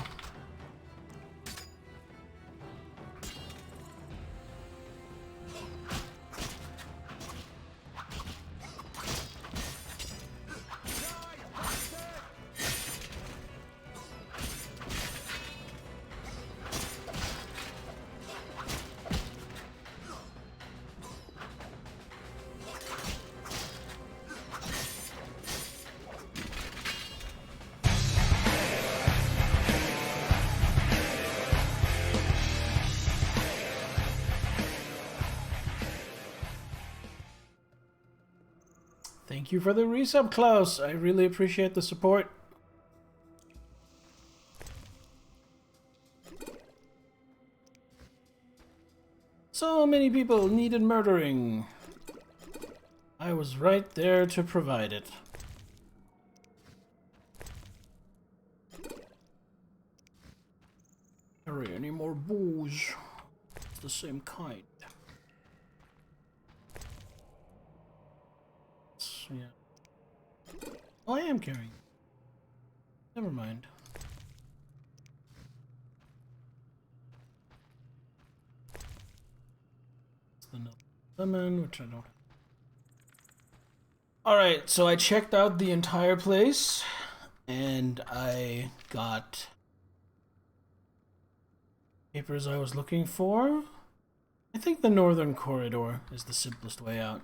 Thank you for the resub, Klaus. I really appreciate the support. So many people needed murdering. I was right there to provide it. Hurry, any more booze? It's the same kind. Yeah. Oh, I am carrying. Never mind. It's the lemon, which I don't have. Alright, so I checked out the entire place, and I got papers I was looking for. I think the northern corridor is the simplest way out.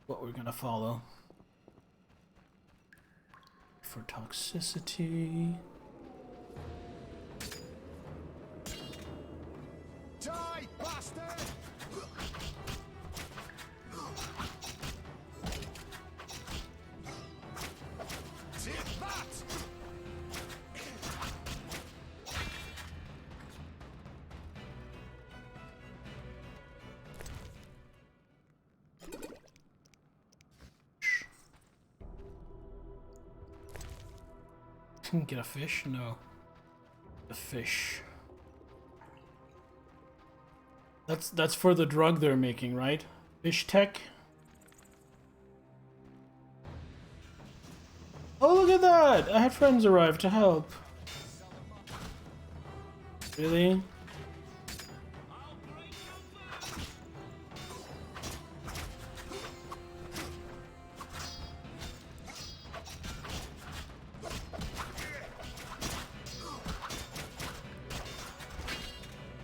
What we're gonna follow. For toxicity. Die, bastard! Take that! Get a fish? No. A fish. That's for the drug they're making, right? Fish tech? Oh, look at that! I had friends arrive to help. Really?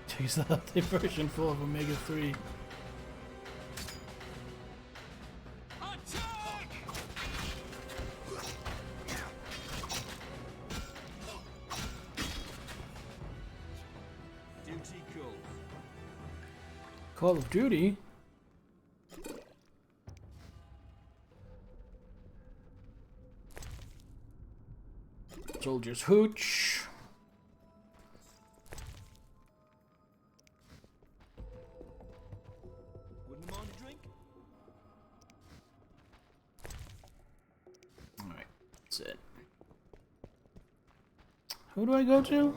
Takes the healthy version full of omega-3. Call of Duty. Soldier's Hooch. Wouldn't mind a drink? Alright, that's it. Who do I go to?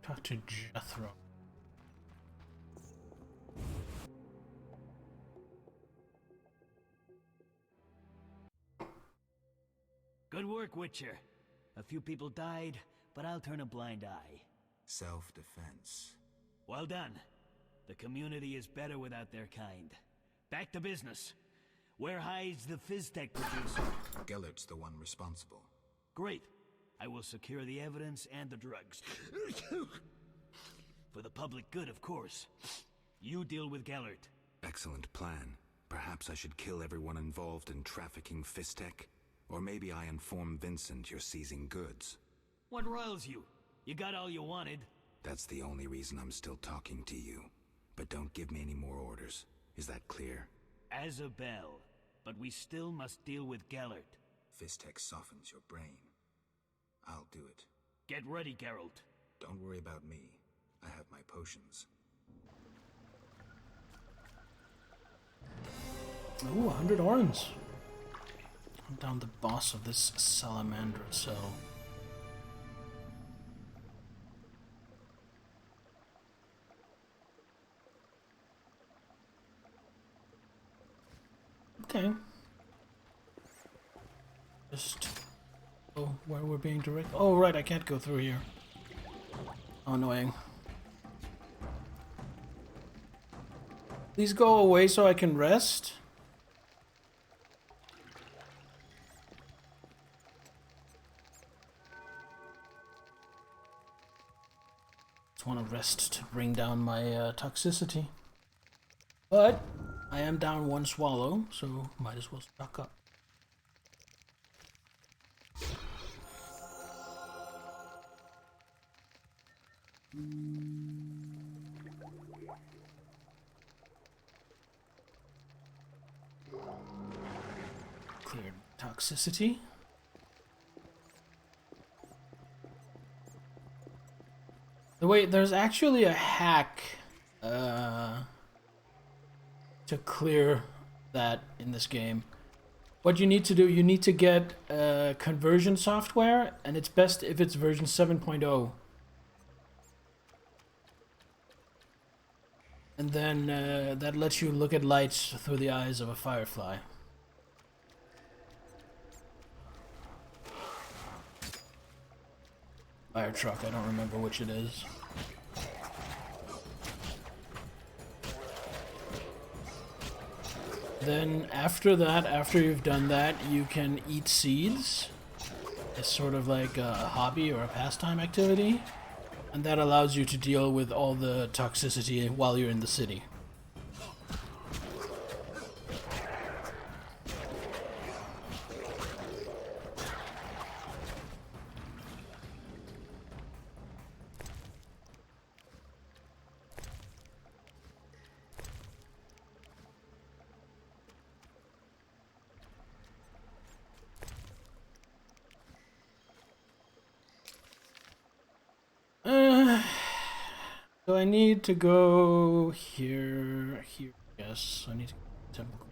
Talk to Jethro. Good work, Witcher. A few people died, but I'll turn a blind eye. Self-defense. Well done. The community is better without their kind. Back to business. Where hides the Fizztech producer? Gellert's the one responsible. Great. I will secure the evidence and the drugs. For the public good, of course. You deal with Gellert. Excellent plan. Perhaps I should kill everyone involved in trafficking Fizztech? Or maybe I inform Vincent you're seizing goods. What riles you? You got all you wanted. That's the only reason I'm still talking to you. But don't give me any more orders. Is that clear? As a bell. But we still must deal with Gellert. Fizztech softens your brain. I'll do it. Get ready, Geralt. Don't worry about me. I have my potions. Ooh, 100 orens. I'm down the boss of this salamander cell. Okay. Just... Oh, where we're being direct. Oh, right, I can't go through here. Oh, annoying. Please go away so I can rest. Just want to rest to bring down my toxicity. But I am down one swallow, so might as well stock up. Cleared toxicity. Wait, there's actually a hack to clear that in this game. What you need to do, you need to get conversion software, and it's best if it's version 7.0. And then that lets you look at lights through the eyes of a firefly. Fire truck, I don't remember which it is. Then after that, after you've done that, you can eat seeds. It's sort of like a hobby or a pastime activity. And that allows you to deal with all the toxicity while you're in the city. So I need to go here, yes, I need to go to temple.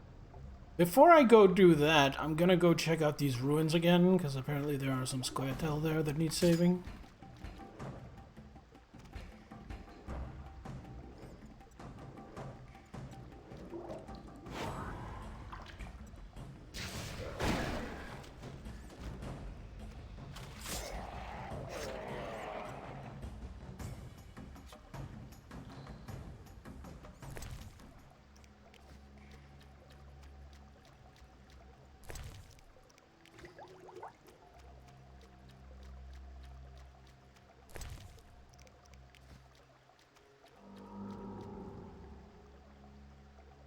Before I go do that, I'm gonna go check out these ruins again, because apparently there are some Squirtle there that need saving.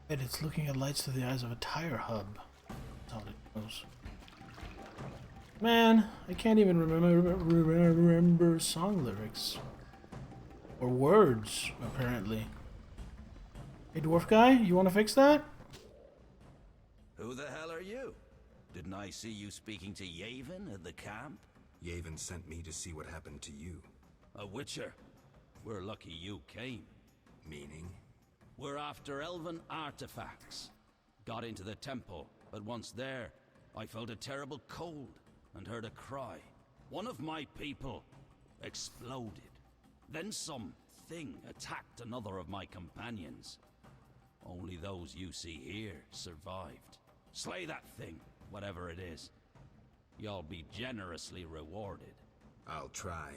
And it's looking at lights through the eyes of a tire hub. That's how it goes. Man, I can't even remember song lyrics. Or words, apparently. Hey, dwarf guy, you want to fix that? Who the hell are you? Didn't I see you speaking to Yavin at the camp? Yavin sent me to see what happened to you. A witcher. We're lucky you came. Meaning? We're after elven artifacts. Got into the temple, but once there, I felt a terrible cold and heard a cry. One of my people exploded. Then some thing attacked another of my companions. Only those you see here survived. Slay that thing, whatever it is. You'll be generously rewarded. I'll try.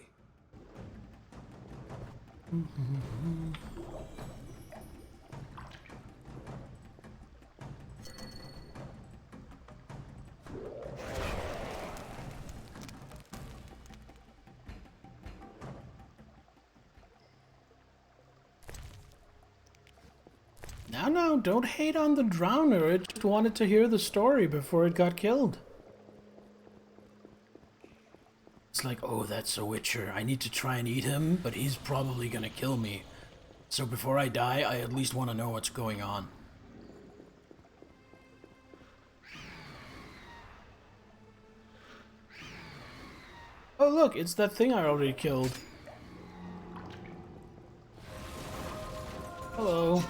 Now, don't hate on the drowner. It just wanted to hear the story before it got killed. It's like, oh, that's a witcher. I need to try and eat him, but he's probably gonna kill me. So before I die, I at least want to know what's going on. Oh look, it's that thing I already killed. Hello.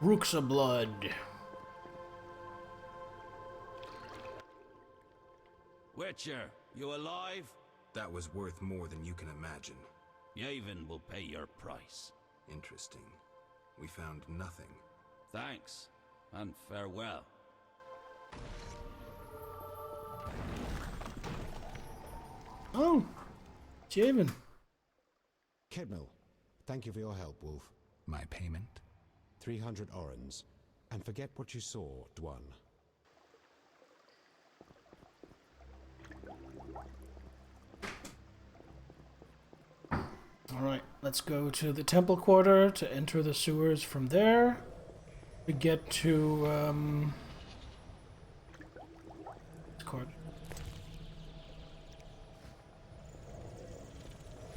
Rooksa blood. Witcher, you alive? That was worth more than you can imagine. Yavin will pay your price. Interesting. We found nothing. Thanks, and farewell. Oh, Javen. Kedmil, thank you for your help, Wolf. My payment? 300 orens. And forget what you saw, Dwan. Alright, let's go to the temple quarter to enter the sewers from there. We get to,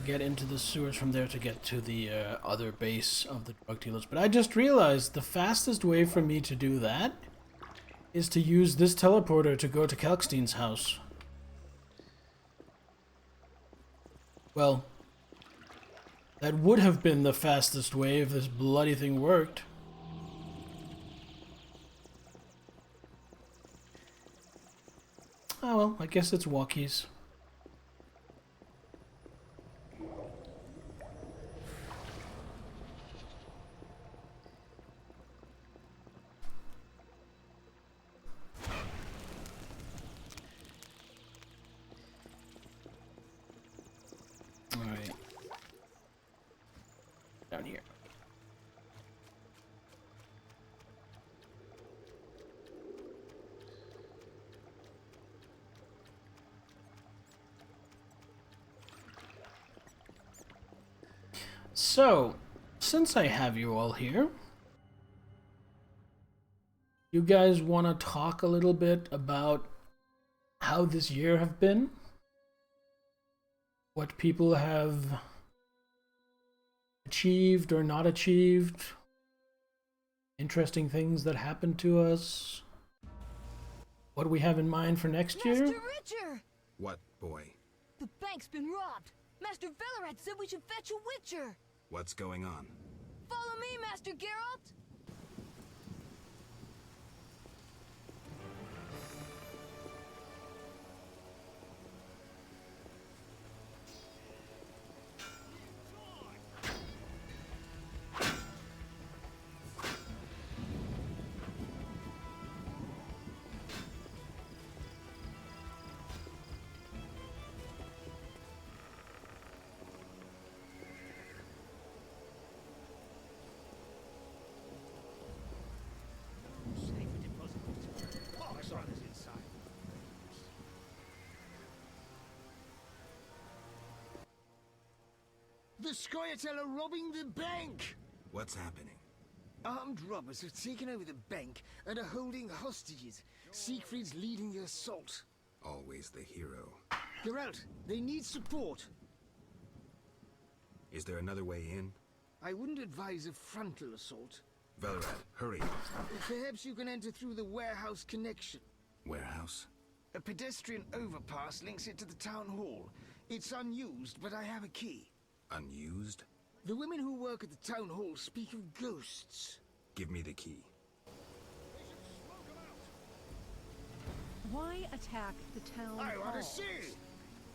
get into the sewers from there to get to the other base of the drug dealers. But I just realized the fastest way for me to do that is to use this teleporter to go to Kalkstein's house. Well, that would have been the fastest way if this bloody thing worked. Oh well, I guess it's walkies. Alright. Down here. So, since I have you all here, you guys want to talk a little bit about how this year have been? What people have achieved or not achieved? Interesting things that happened to us? What do we have in mind for next year? Master Richard! What, boy? The bank's been robbed. Master Vellerad said we should fetch a witcher. What's going on? Follow me, Master Geralt. the Scoia'tael are robbing the bank! What's happening? Armed robbers have taken over the bank and are holding hostages. Siegfried's leading the assault. Always the hero. Geralt, they need support. Is there another way in? I wouldn't advise a frontal assault. Velrad, hurry. Perhaps you can enter through the warehouse connection. Warehouse? A pedestrian overpass links it to the town hall. It's unused, but I have a key. Unused? The women who work at the town hall speak of ghosts. Give me the key. Why attack the town I want hall? to see!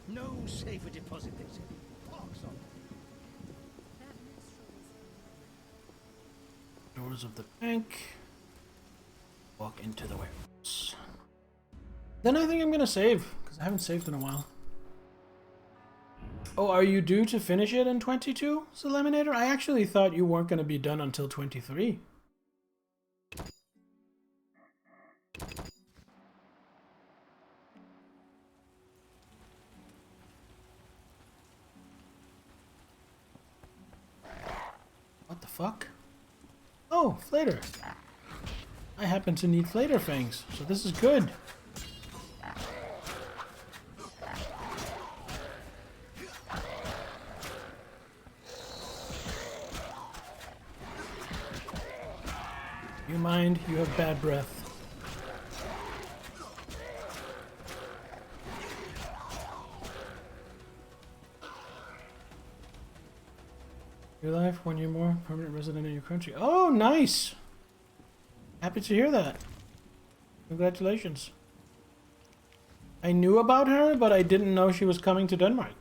No safer deposit, they said. Doors of the bank. Walk into the warehouse. Then I think I'm gonna save, because I haven't saved in a while. Oh, are you due to finish it in 22, Eliminator? I actually thought you weren't gonna be done until 23. What the fuck? Oh, Flater. I happen to need Flater Fangs, so this is good. You mind? You have bad breath. Your life, 1 year more, permanent resident in your country. Oh, nice! Happy to hear that. Congratulations. I knew about her, but I didn't know she was coming to Denmark.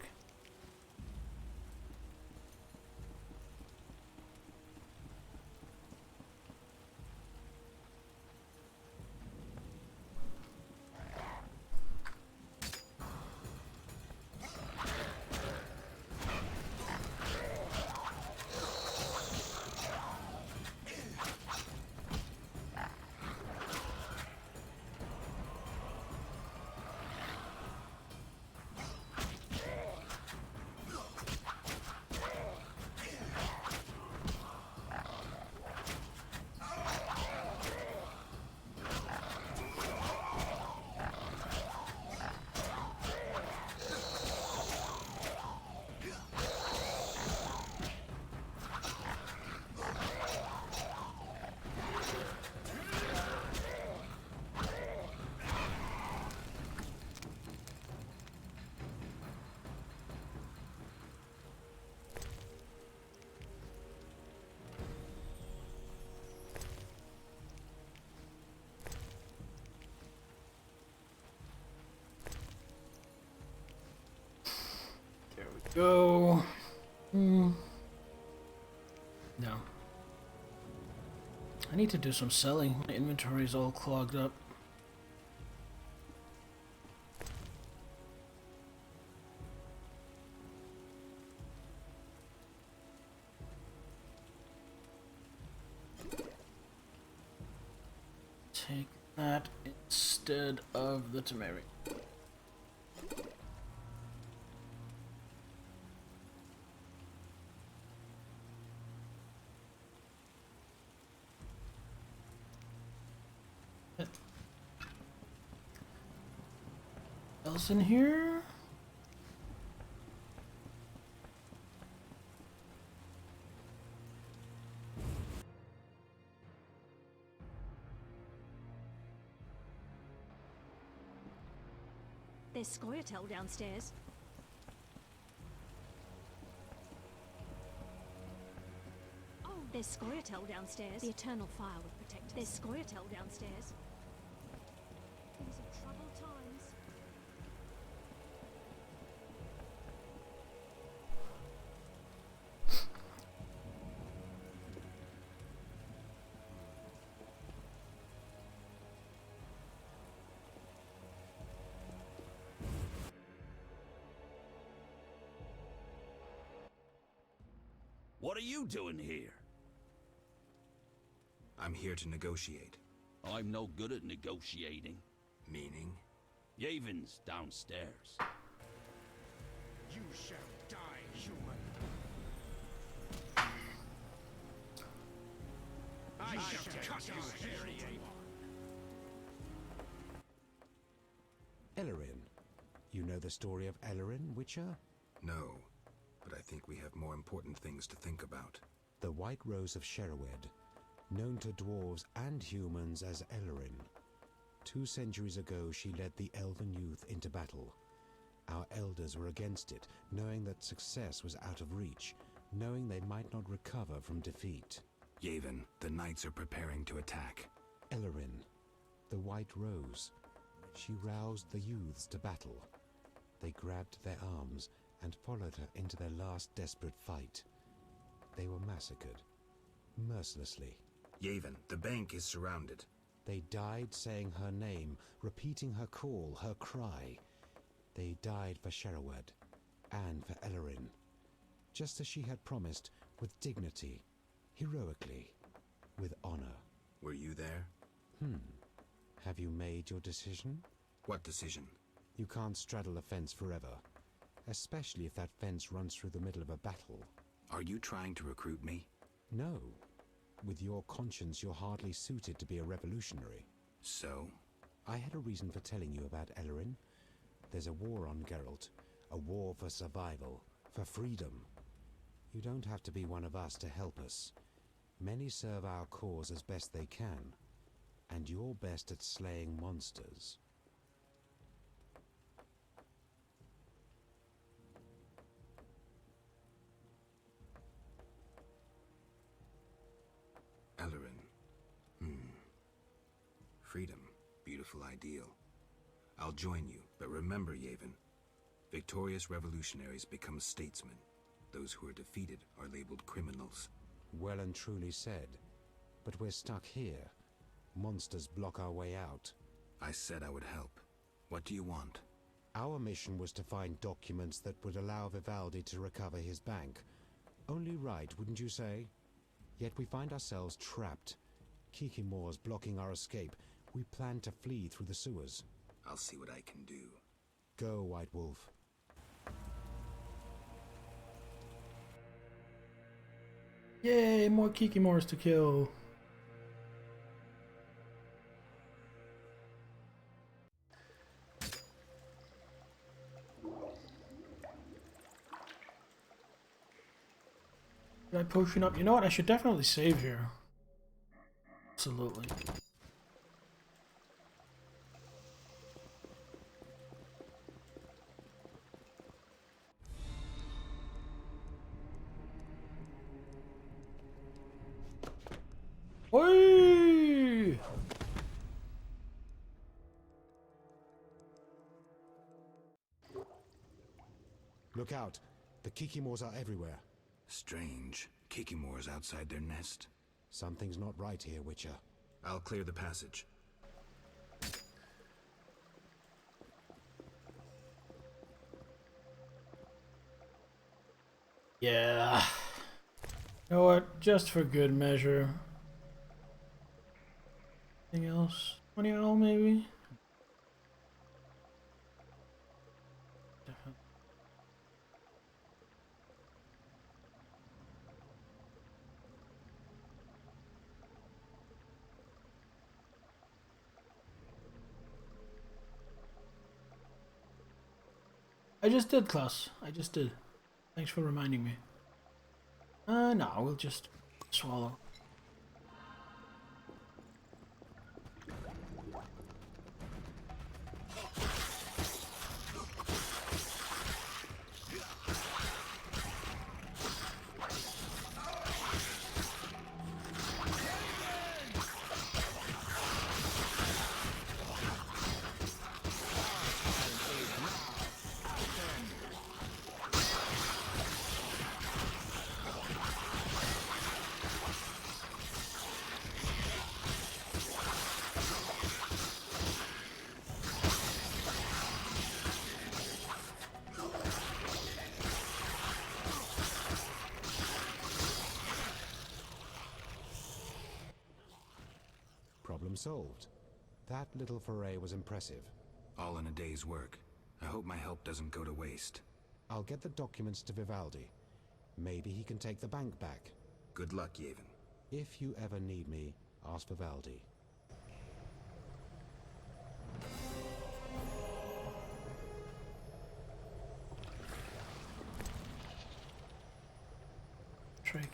Go. No. I need to do some selling. My inventory is all clogged up. Take that instead of the turmeric. Else in here? There's Scoia'tael downstairs. Oh, there's Scoia'tael downstairs. The Eternal Fire would protect us. There's Scoia'tael downstairs. These are troubled times. What are you doing here? I'm here to negotiate. I'm no good at negotiating. Meaning? Yavon's downstairs. You shall die, human. I shall cut you very Ellerin. You know the story of Ellerin, Witcher? No, but I think we have more important things to think about. The White Rose of Sherwood, known to dwarves and humans as Ellerin. 2 centuries ago, she led the elven youth into battle. Our elders were against it, knowing that success was out of reach, knowing they might not recover from defeat. Yavin, the knights are preparing to attack. Ellerin, the White Rose. She roused the youths to battle. They grabbed their arms and followed her into their last desperate fight. They were massacred, mercilessly. Yavin, the bank is surrounded. They died saying her name, repeating her call, her cry. They died for Sherwood and for Ellerin, just as she had promised, with dignity, heroically, with honor. Were you there? Have you made your decision? What decision? You can't straddle a fence forever, especially if that fence runs through the middle of a battle. Are you trying to recruit me? No. With your conscience, you're hardly suited to be a revolutionary. So? I had a reason for telling you about Ellerin. There's a war on Geralt, a war for survival, for freedom. You don't have to be one of us to help us. Many serve our cause as best they can, and you're best at slaying monsters. Ellerin. Freedom. Beautiful ideal. I'll join you, but remember, Yavin, victorious revolutionaries become statesmen. Those who are defeated are labeled criminals. Well and truly said. But we're stuck here. Monsters block our way out. I said I would help. What do you want? Our mission was to find documents that would allow Vivaldi to recover his bank. Only right, wouldn't you say? Yet we find ourselves trapped. Kikimore's blocking our escape. We plan to flee through the sewers. I'll see what I can do. Go, White Wolf. Yay, more Kikimores to kill. Did I potion up? You know what? I should definitely save here. Absolutely. Oi! Look out. The Kikimores are everywhere. Strange. Kikimore's outside their nest. Something's not right here, Witcher. I'll clear the passage. Yeah. You know what? Just for good measure. Anything else? 20 owl maybe? Definitely. I just did, Klaus. I just did. Thanks for reminding me. No, we'll just swallow. Problem solved. That little foray was impressive. All in a day's work. I hope my help doesn't go to waste. I'll get the documents to Vivaldi. Maybe he can take the bank back. Good luck, Yavin. If you ever need me, ask for Valdi. Tricky.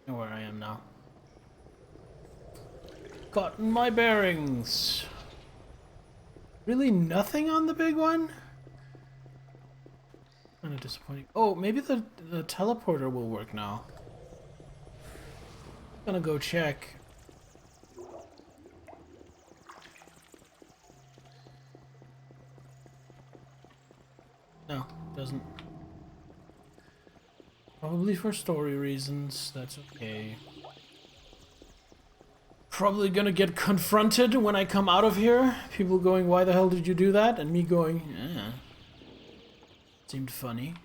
Know where I am now. Gotten my bearings. Really nothing on the big one? Kind of disappointing. Oh, maybe the teleporter will work now. Gonna go check. No, doesn't. Probably for story reasons, that's okay. Probably gonna get confronted when I come out of here. People going, why the hell did you do that? And me going, eh. Seemed funny.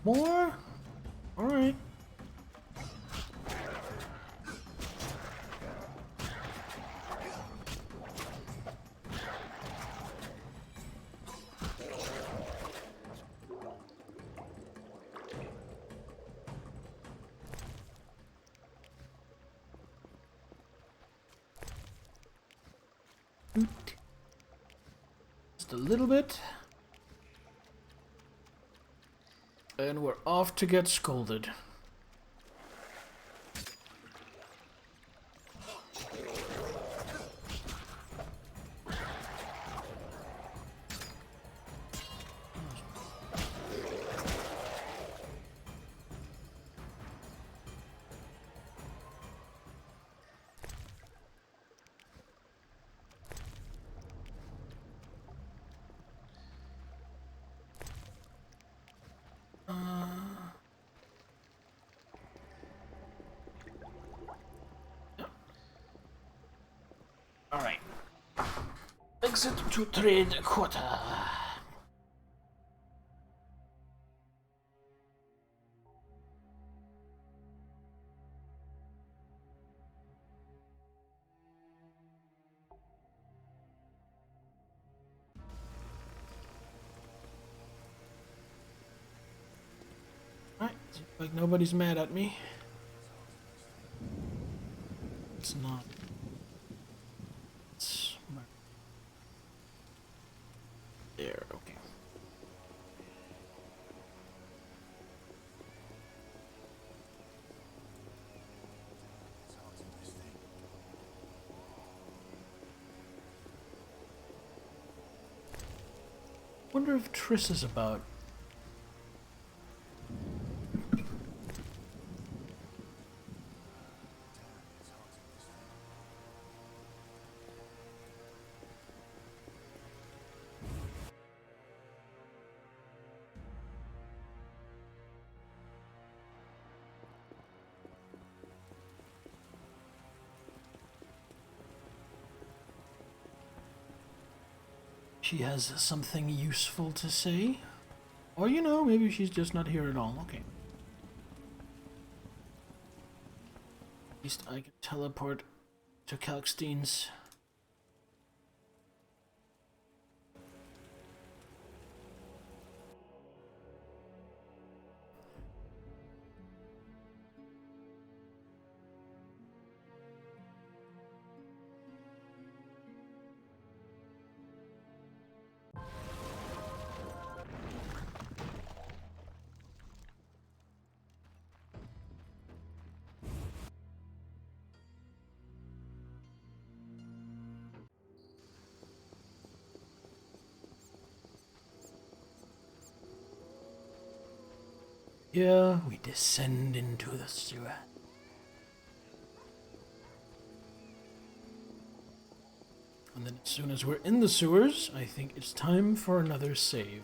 More? Alright. Just a little bit. And we're off to get scolded. Alright. Exit to trade quota. Alright, seems like nobody's mad at me. It's not. There, okay. Wonder if Triss is about. She has something useful to say. Or, you know, maybe she's just not here at all. Okay. At least I can teleport to Kalkstein's. Here we descend into the sewer. And then as soon as we're in the sewers, I think it's time for another save.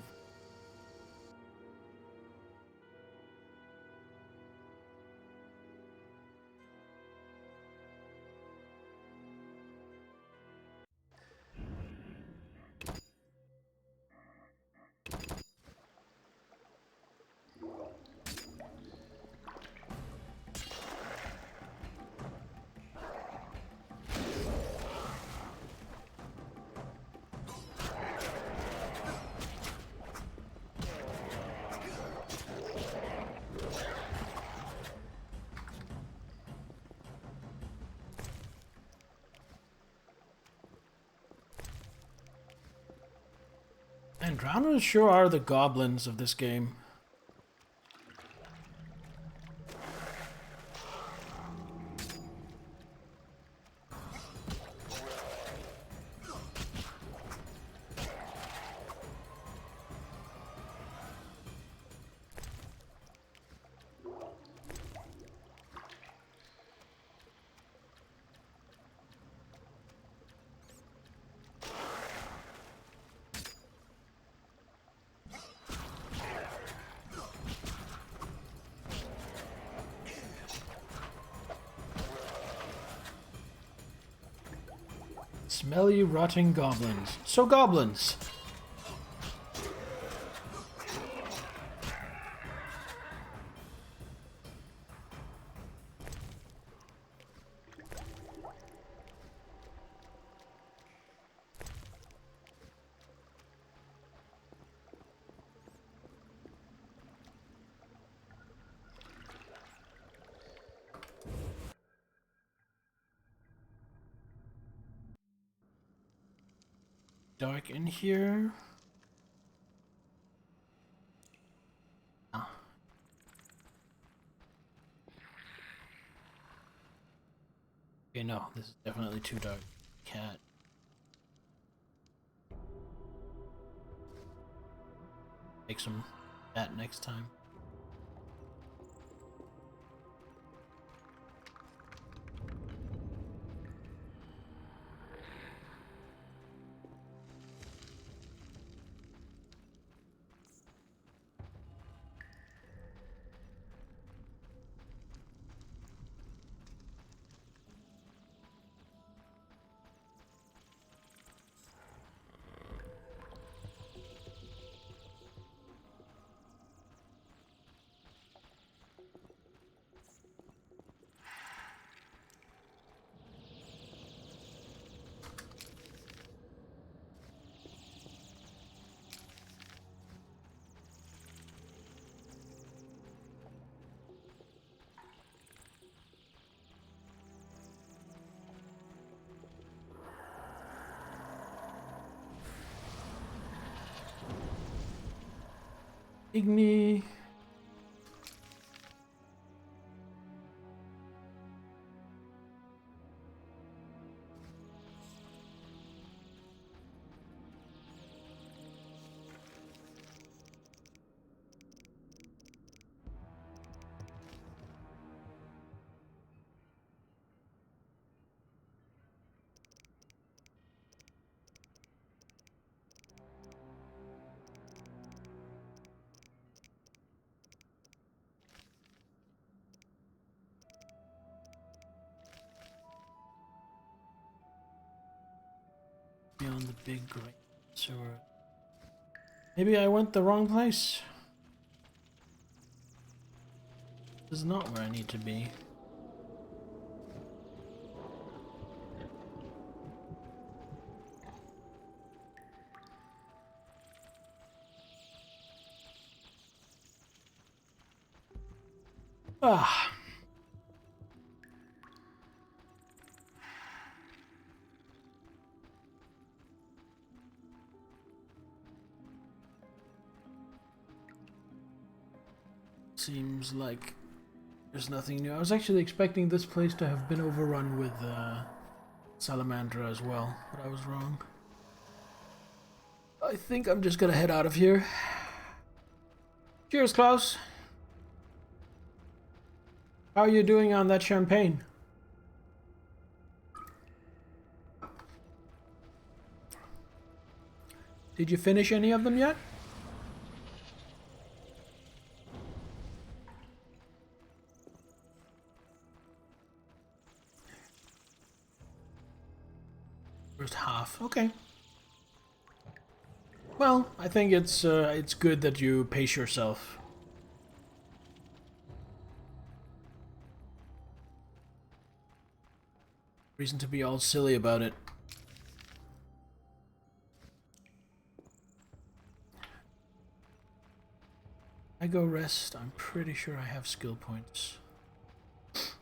And drowners sure are the goblins of this game. Smelly, rotting goblins. So goblins! Dark in here. Ah. Okay, no, this is definitely too dark. Cat. Make some cat next time. Igni. Beyond the big great sewer. Maybe I went the wrong place. This is not where I need to be. Ah. Seems like there's nothing new. I was actually expecting this place to have been overrun with Salamandra as well, but I was wrong. I think I'm just gonna head out of here. Cheers, Klaus. How are you doing on that champagne? Did you finish any of them yet? First half, okay. Well, I think it's good that you pace yourself. Reason to be all silly about it. I go rest. I'm pretty sure I have skill points. Just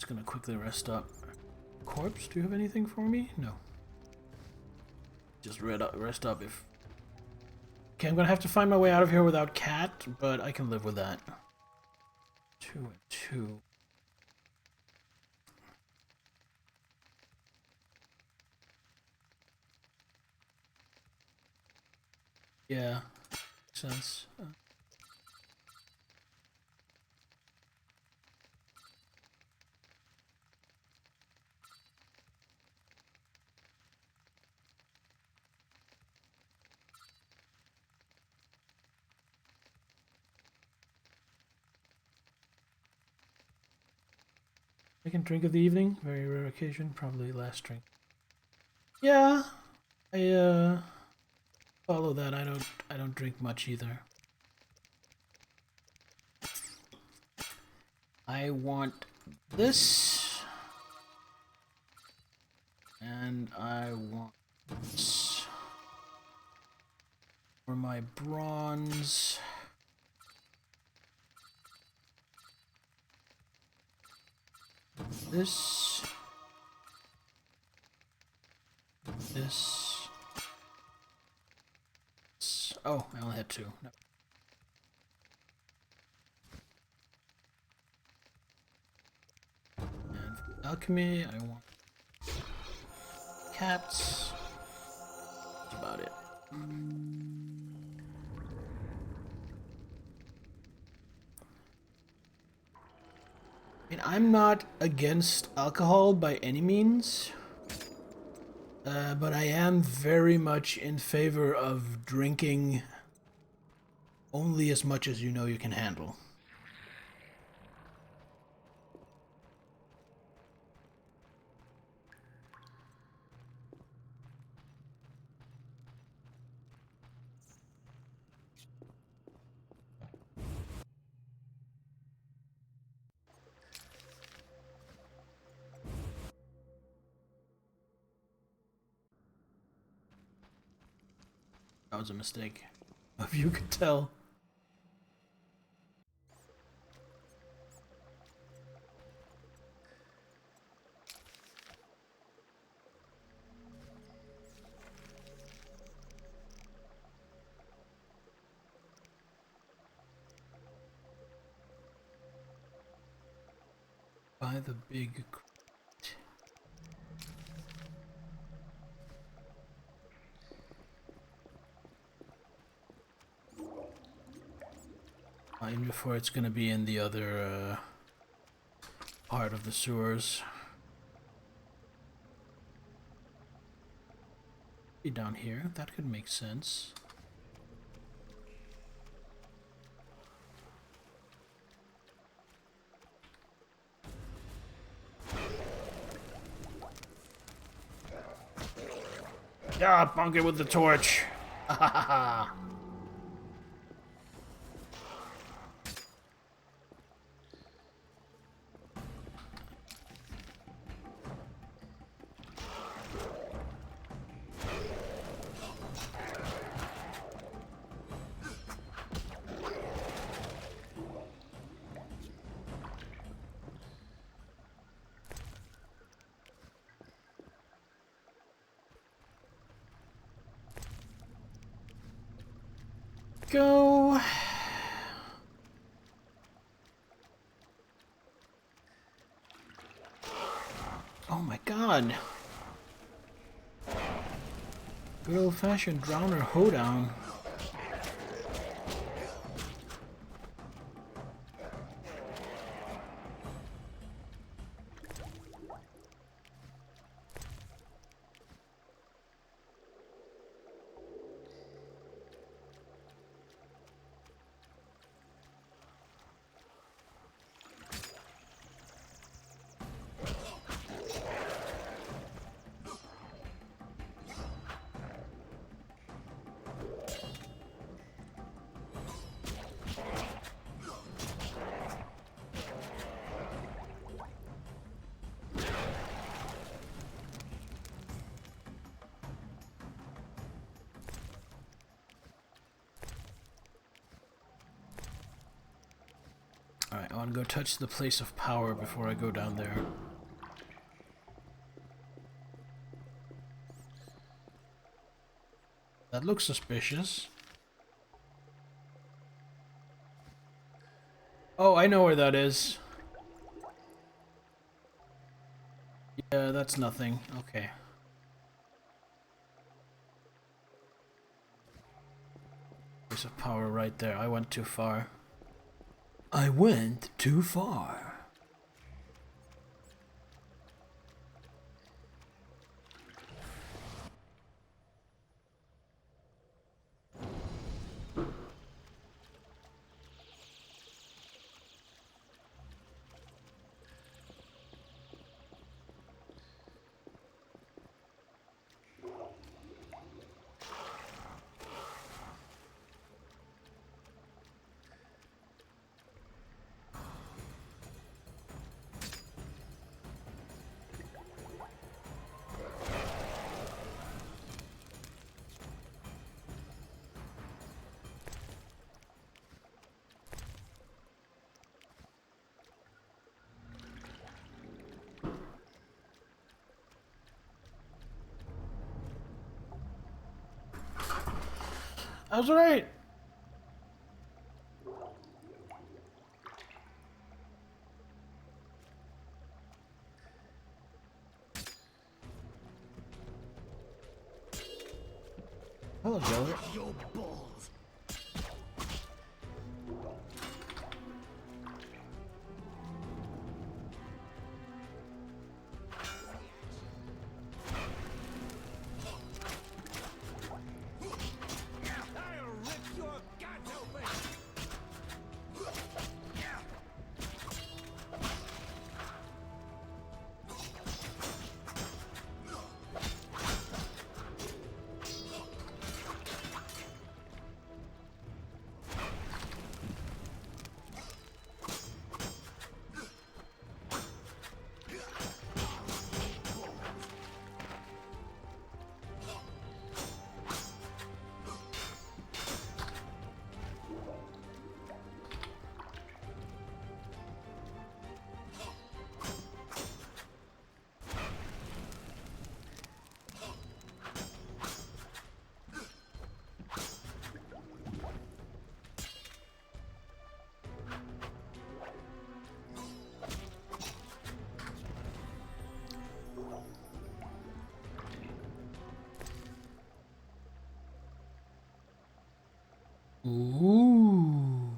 gonna quickly rest up. Corpse, do you have anything for me? No. just rest up if... Okay, I'm gonna have to find my way out of here without Cat, but I can live with that. 2 and 2. Yeah, makes sense. Second drink of the evening, very rare occasion, probably last drink. Yeah, I follow that. I don't drink much either. I want this, and I want this for my bronze. This. Oh, I only had 2. No. And for alchemy, I want cats. That's about it. And I'm not against alcohol by any means, but I am very much in favor of drinking only as much as you know you can handle. That was a mistake. If you could tell. By the big... Even before it's gonna be in the other part of the sewers. Be down here, that could make sense. Yeah, bonk it with the torch. Ha ha ha. Go. Oh my god. Good old-fashioned drowner hoedown. Alright, I want to go touch the place of power before I go down there. That looks suspicious. Oh, I know where that is. Yeah, that's nothing. Okay. There's a power right there. I went too far. I went too far. I was right. Hello, Gilbert. Your balls. Ooh.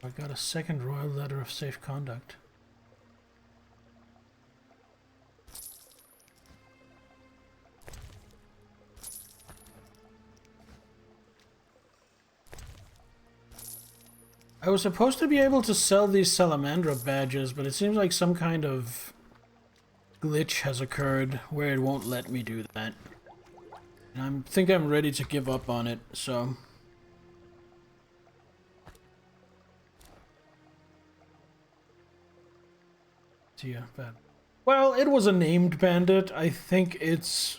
I got a second royal letter of safe conduct. I was supposed to be able to sell these Salamandra badges, but it seems like some kind of glitch has occurred where it won't let me do that. And I think I'm ready to give up on it, so... Yeah, bad. Well, it was a named bandit. I think it's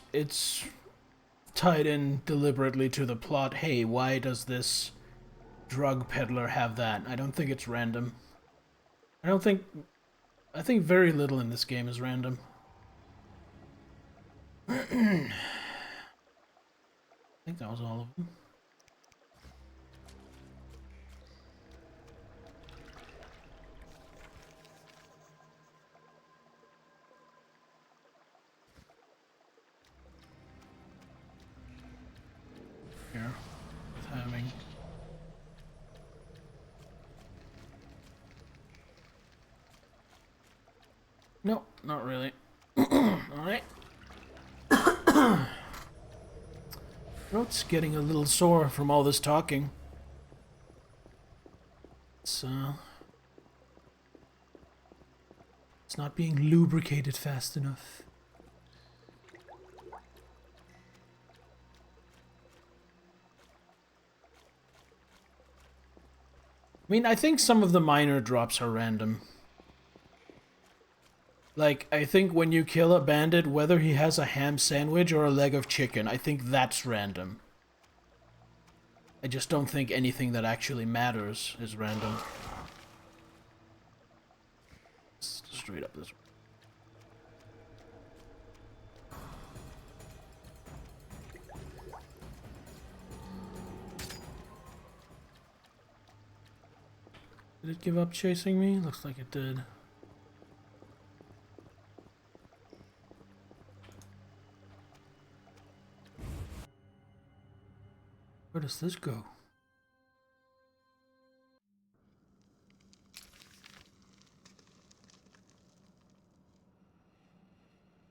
tied in deliberately to the plot. Hey, why does this drug peddler have that? I don't think it's random. I think very little in this game is random. I think that was all of them. Here, with having... No, not really. Alright. Throat's getting a little sore from all this talking. It's not being lubricated fast enough. I mean, I think some of the minor drops are random. Like, I think when you kill a bandit, whether he has a ham sandwich or a leg of chicken, I think that's random. I just don't think anything that actually matters is random. Straight up this way. Did it give up chasing me? Looks like it did. Where does this go?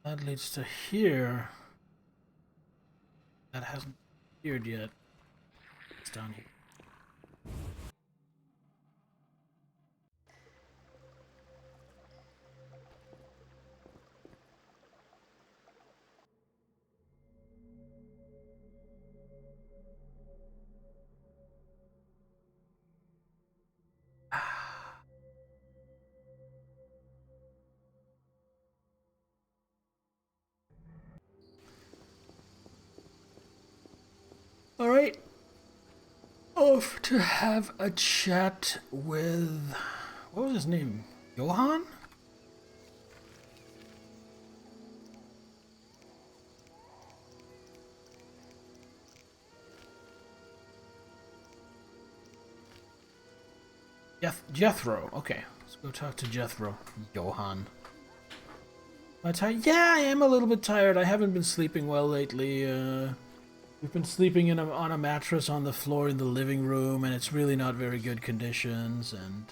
That leads to here. That hasn't appeared yet. It's down here. Alright. Off to have a chat with... What was his name? Johan? Jethro. Okay, let's go talk to Jethro. Johan. Am I tired? Yeah, I am a little bit tired. I haven't been sleeping well lately. We've been sleeping on a mattress on the floor in the living room, and it's really not very good conditions. And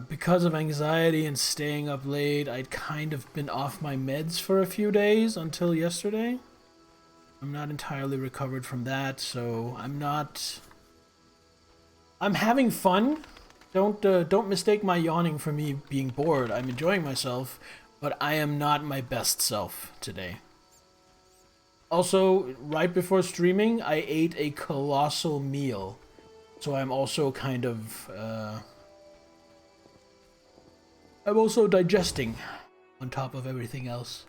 because of anxiety and staying up late, I'd kind of been off my meds for a few days until yesterday. I'm not entirely recovered from that, so I'm having fun. Don't mistake my yawning for me being bored. I'm enjoying myself, but I am not my best self today. Also, right before streaming, I ate a colossal meal. So I'm also kind of, I'm also digesting on top of everything else.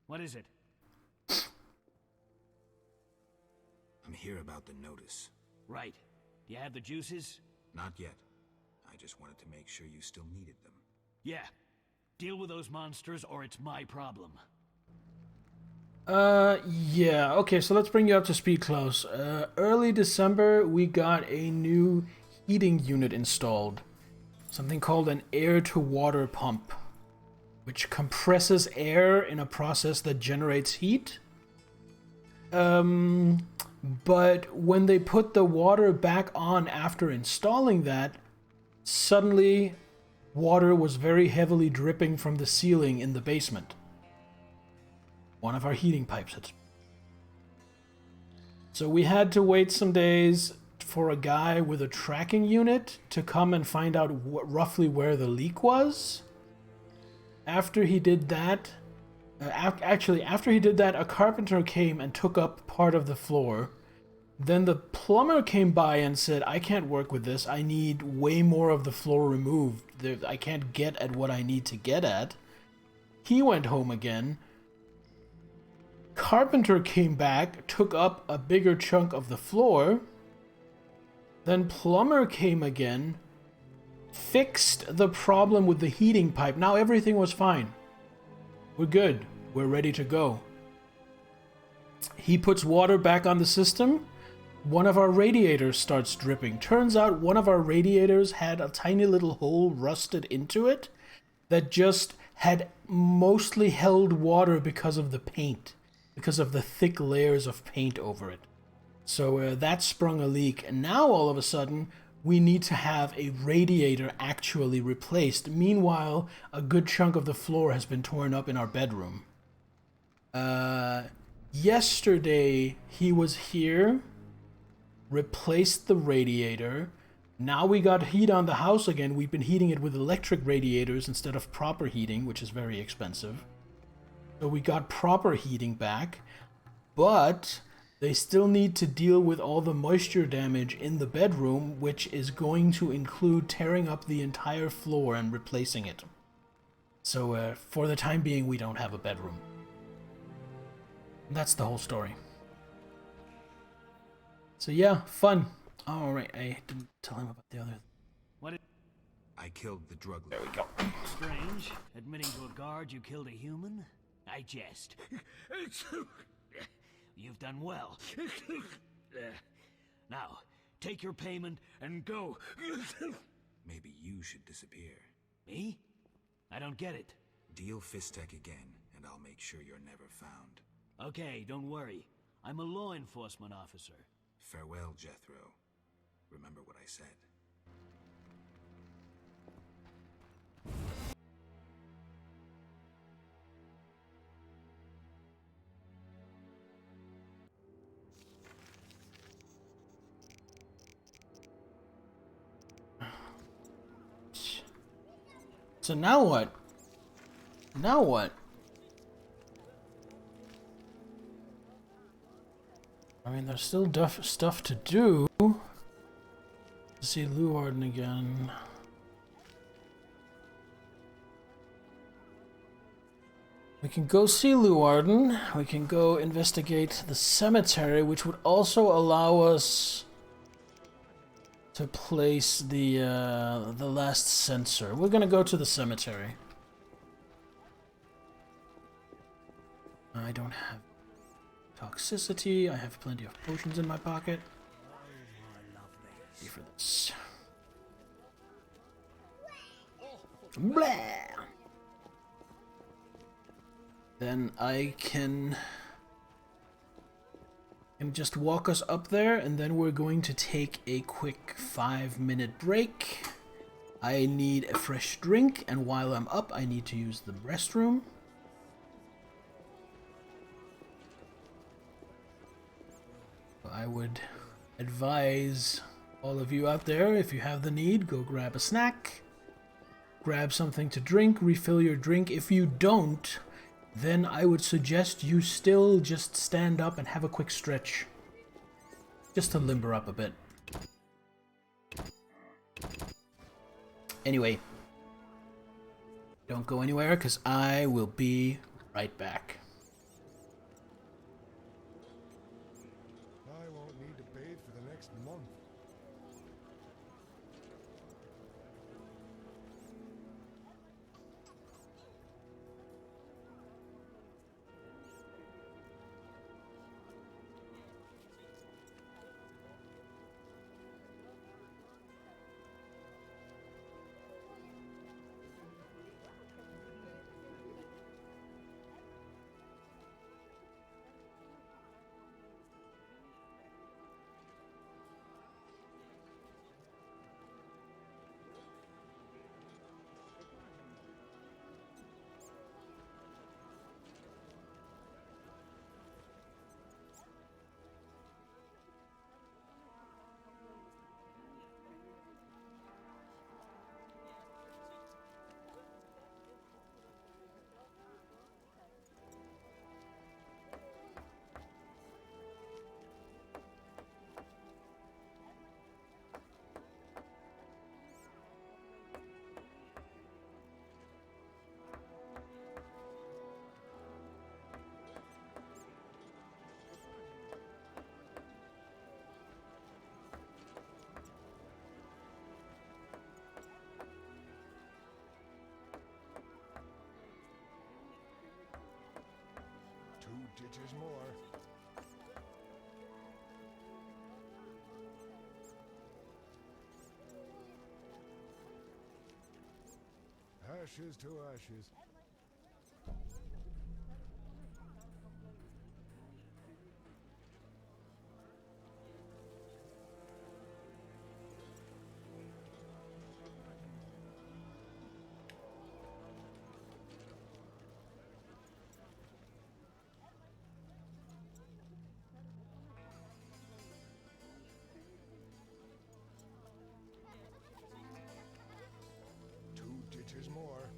What is it? I'm here about the notice. Right. Do you have the juices? Not yet. I just wanted to make sure you still needed them. Yeah. Deal with those monsters or it's my problem. Yeah. Okay, so let's bring you up to speed, Klaus. Early December, we got a new heating unit installed. Something called an air-to-water pump, which compresses air in a process that generates heat. But when they put the water back on after installing that, suddenly water was very heavily dripping from the ceiling in the basement. One of our heating pipes had... So we had to wait some days for a guy with a tracking unit to come and find out roughly where the leak was. After he did that... after he did that, a carpenter came and took up part of the floor. Then the plumber came by and said, I can't work with this. I need way more of the floor removed. I can't get at what I need to get at. He went home again. Carpenter came back, took up a bigger chunk of the floor. Then plumber came again, fixed the problem with the heating pipe. Now everything was fine. We're good. We're ready to go. He puts water back on the system. One of our radiators starts dripping. Turns out one of our radiators had a tiny little hole rusted into it that just had mostly held water because of the paint, because of the thick layers of paint over it. So that sprung a leak, and now all of a sudden we need to have a radiator actually replaced. Meanwhile, a good chunk of the floor has been torn up in our bedroom. Yesterday he was here, replaced the radiator. Now we got heat on the house again. We've been heating it with electric radiators instead of proper heating, which is very expensive. So we got proper heating back. But They still need to deal with all the moisture damage in the bedroom, which is going to include tearing up the entire floor and replacing it. So for the time being, we don't have a bedroom. That's the whole story. So yeah, fun. All right, I didn't tell him about the other. What? I killed the drug lord. There we go. Strange. Admitting to a guard you killed a human? I jest. You've done well. Now, take your payment and go. Maybe you should disappear. Me? I don't get it. Deal Fistek again, and I'll make sure you're never found. Okay, don't worry. I'm a law enforcement officer. Farewell, Jethro. Remember what I said. So now what? Now what? I mean, there's still stuff to do. See Leuwarden again. We can go see Leuwarden. We can go investigate the cemetery, which would also allow us to place the last sensor. We're gonna go to the cemetery. I don't have toxicity. I have plenty of potions in my pocket. Ready for this. Blah. Then I can just walk us up there, and then we're going to take a quick 5-minute break. I need a fresh drink, and while I'm up, I need to use the restroom. I would advise all of you out there, if you have the need, go grab a snack, grab something to drink, refill your drink. If you don't, then I would suggest you still just stand up and have a quick stretch, just to limber up a bit. Anyway, don't go anywhere, because I will be right back. I won't need to bathe for the next month. Ditches more. Ashes to ashes. Ditches more.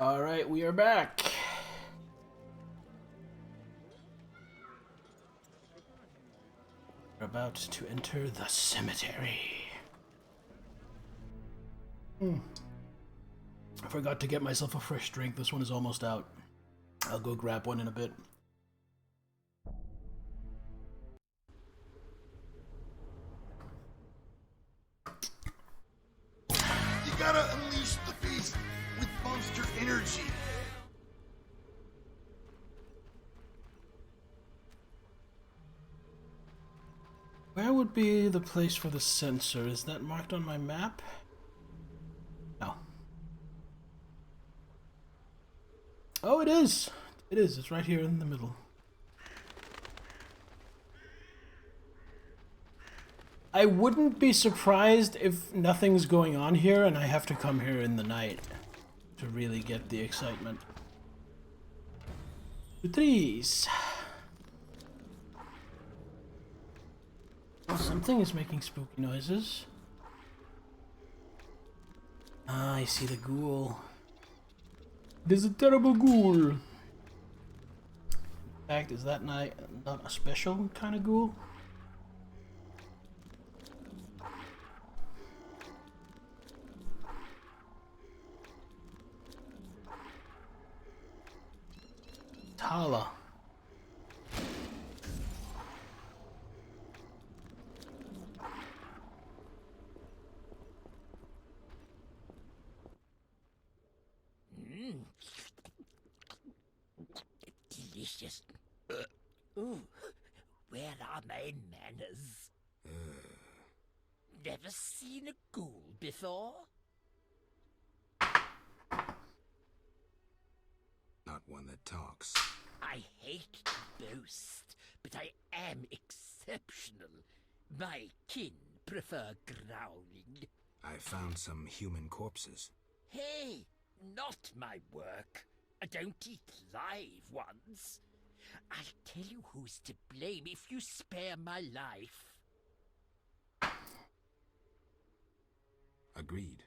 Alright, we are back. We're about to enter the cemetery. I forgot to get myself a fresh drink. This one is almost out. I'll go grab one in a bit. You gotta unleash the beast with monster energy. Where would be the place for the sensor? Is that marked on my map? No. Oh, it is! It is. It's right here in the middle. I wouldn't be surprised if nothing's going on here and I have to come here in the night to really get the excitement. The trees. Oh, something is making spooky noises. Ah, I see the ghoul. There's a terrible ghoul. In fact, is that not a special kind of ghoul? Tala. Delicious. Ooh, where are my manners? Never seen a ghoul before? Not one that talks. I hate to boast, but I am exceptional. My kin prefer growling. I found some human corpses. Hey, not my work. I don't eat live ones. I'll tell you who's to blame if you spare my life. Agreed.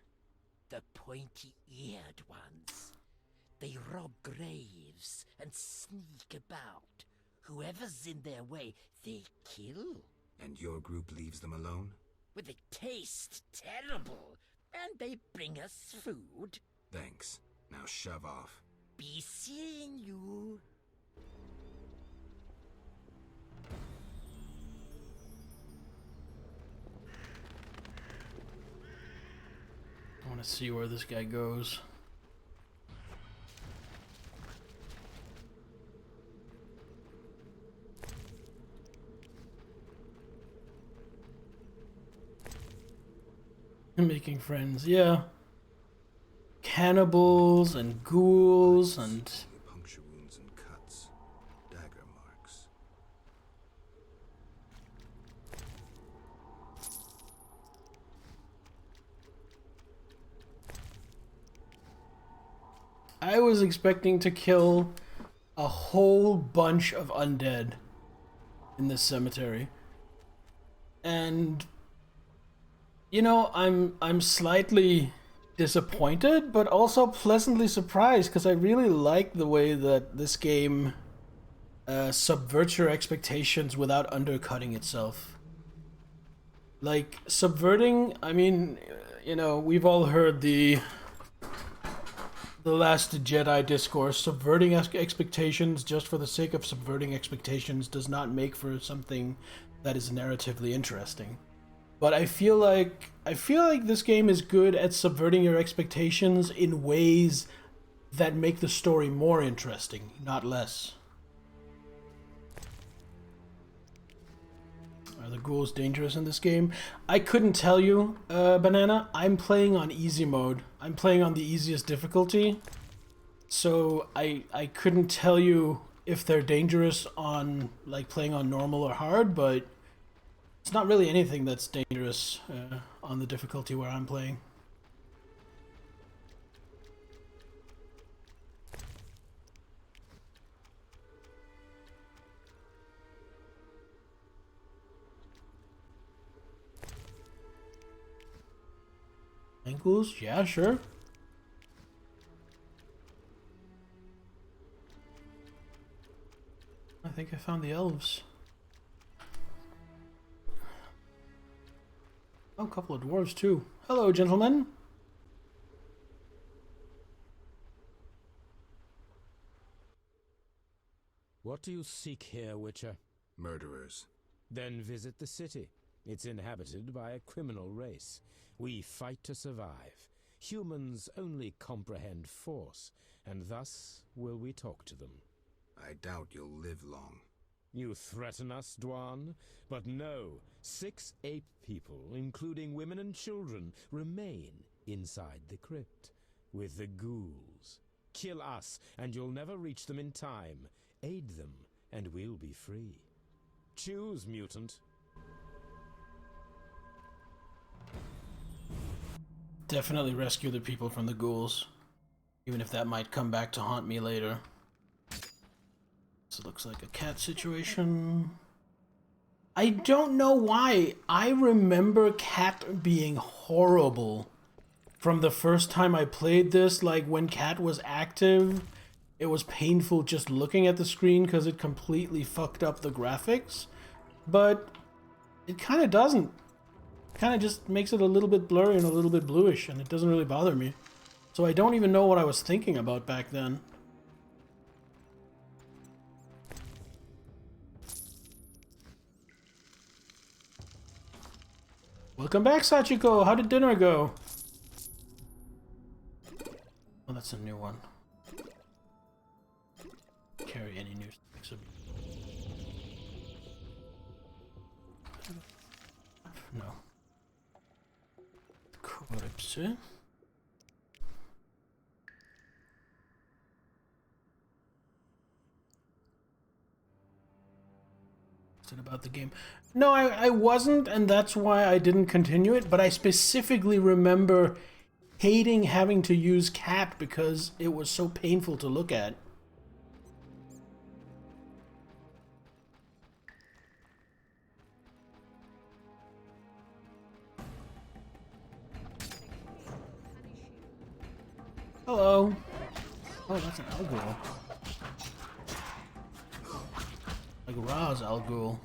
The pointy-eared ones. They rob graves and sneak about. Whoever's in their way, they kill. And your group leaves them alone? Well, they taste terrible, and they bring us food. Thanks. Now shove off. Be seeing you. I want to see where this guy goes. Making friends, yeah. Cannibals and ghouls and... Puncture wounds and cuts. Dagger marks. I was expecting to kill a whole bunch of undead in this cemetery. And you know, I'm slightly disappointed, but also pleasantly surprised because I really like the way that this game subverts your expectations without undercutting itself. Like, subverting, I mean, you know, we've all heard the Last Jedi discourse. Subverting expectations just for the sake of subverting expectations does not make for something that is narratively interesting. But I feel like this game is good at subverting your expectations in ways that make the story more interesting, not less. Are the ghouls dangerous in this game? I couldn't tell you, Banana. I'm playing on easy mode. I'm playing on the easiest difficulty. So I couldn't tell you if they're dangerous on, like, playing on normal or hard, but it's not really anything that's dangerous on the difficulty where I'm playing. Ankles? Yeah, sure. think I found the elves. Oh, a couple of dwarves too. Hello, gentlemen. What do you seek here, Witcher? Murderers. Then visit the city. It's inhabited by a criminal race. We fight to survive. Humans only comprehend force, and thus will we talk to them. I doubt you'll live long. You threaten us, Dwan? But no, 6 ape people, including women and children, remain inside the crypt with the ghouls. Kill us, and you'll never reach them in time. Aid them, and we'll be free. Choose, mutant. Definitely rescue the people from the ghouls, even if that might come back to haunt me later. This looks like a cat situation. I don't know why. I remember cat being horrible from the first time I played this. Like, when cat was active, it was painful just looking at the screen because it completely fucked up the graphics. But it kind of doesn't. Kind of just makes it a little bit blurry and a little bit bluish, and it doesn't really bother me. So I don't even know what I was thinking about back then. Welcome back, Sachiko. How did dinner go? Oh, that's a new one. Carry any new sticks. No. Corpse. Is it about the game? No, I wasn't, and that's why I didn't continue it, but I specifically remember hating having to use cat because it was so painful to look at. Hello. Oh, that's an Algul. Like Ra's Algul.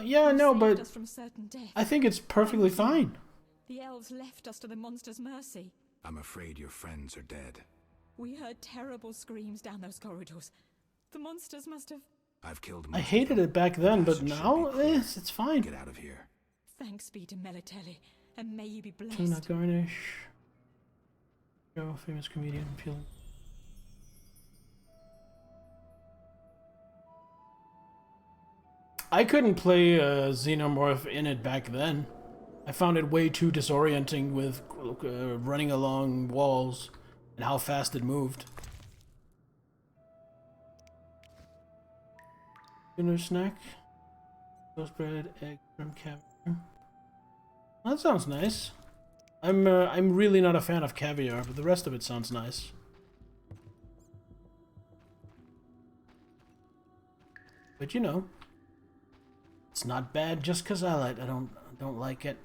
Yeah, no, but us from certain death. I think it's perfectly fine. The elves left us to the monster's mercy. I'm afraid your friends are dead. We heard terrible screams down those corridors. The monsters must have... I've killed I hated it back then, but now it's fine. Get out of here. Thanks be to Melitelli, and may you be blessed. Tuna garnish. Joe, famous comedian, appealing. I couldn't play Xenomorph in it back then. I found it way too disorienting with running along walls and how fast it moved. Dinner snack. Toast bread, egg, shrimp, caviar. That sounds nice. I'm really not a fan of caviar, but the rest of it sounds nice. But you know, it's not bad just because I don't like it.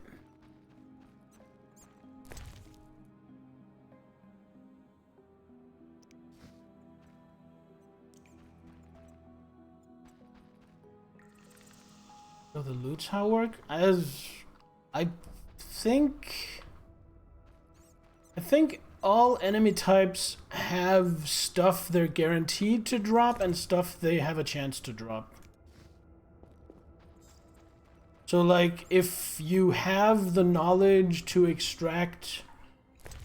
So the loots how work? I think all enemy types have stuff they're guaranteed to drop and stuff they have a chance to drop. So like if you have the knowledge to extract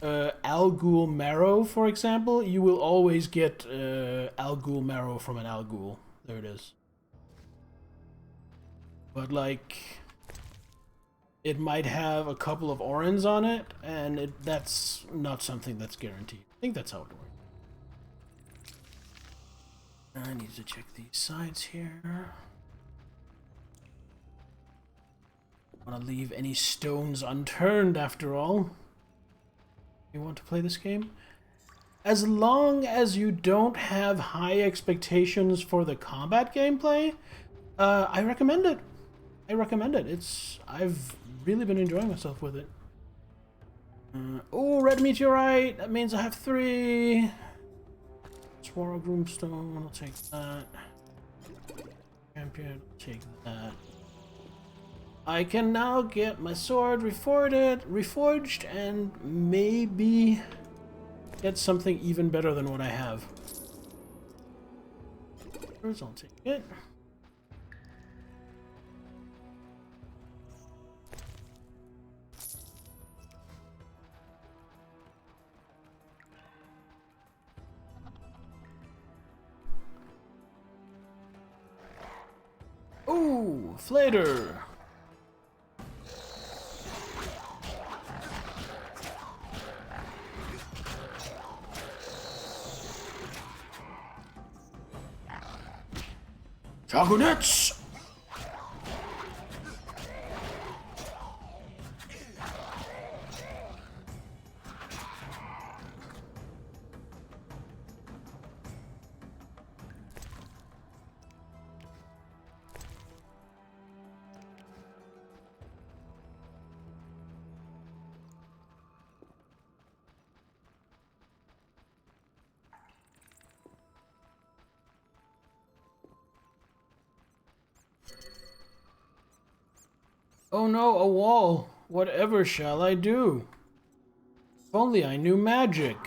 Algul marrow, for example, you will always get Algul marrow from an Algul. There it is. But like, it might have a couple of orans on it, and that's not something that's guaranteed. I think that's how it works. I need to check these sides here. I want to leave any stones unturned after all. You want to play this game? as long as you don't have high expectations for the combat gameplay, I recommend it. I recommend it. I've really been enjoying myself with it. Oh, red meteorite. That means I have 3. Swirl Groomstone. I'll take that. Champion. I'll take that. I can now get my sword reforged, and maybe get something even better than what I have. First, I'll take it. Ooh, Flater! Dragonets! Oh no, a wall. Whatever shall I do? If only I knew magic.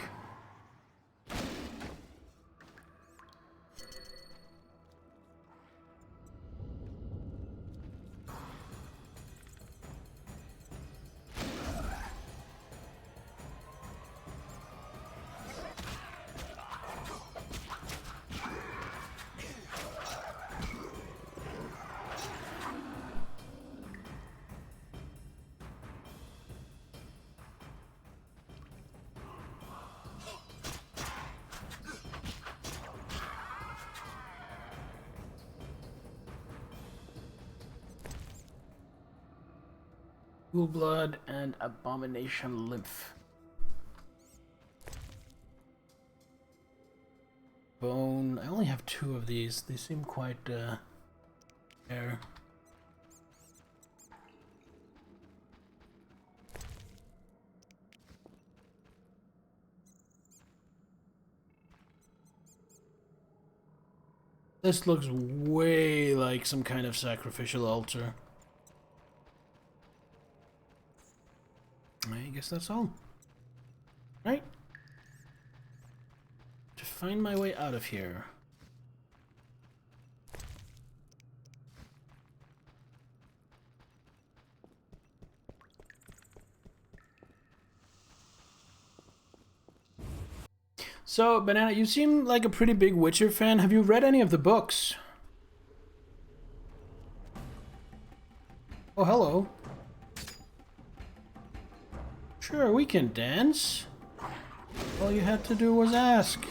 Cool Blood and Abomination Lymph. Bone. I only have 2 of these. They seem quite rare. This looks way like some kind of sacrificial altar. I guess that's all. Right? To find my way out of here. So, Banana, you seem like a pretty big Witcher fan. Have you read any of the books? Oh, hello. Sure, we can dance. All you had to do was ask.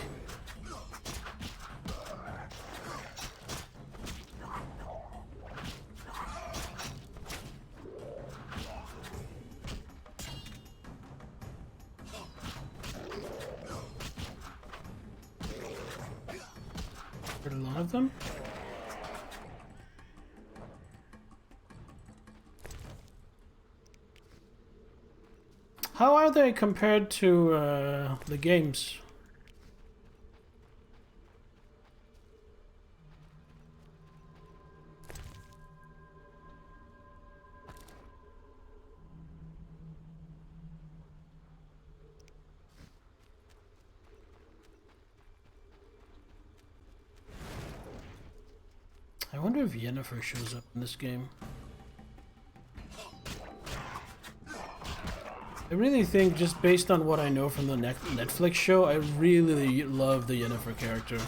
Heard a lot of them. How are they compared to the games? I wonder if Yennefer shows up in this game. I really think, just based on what I know from the Netflix show, I really love the Yennefer character.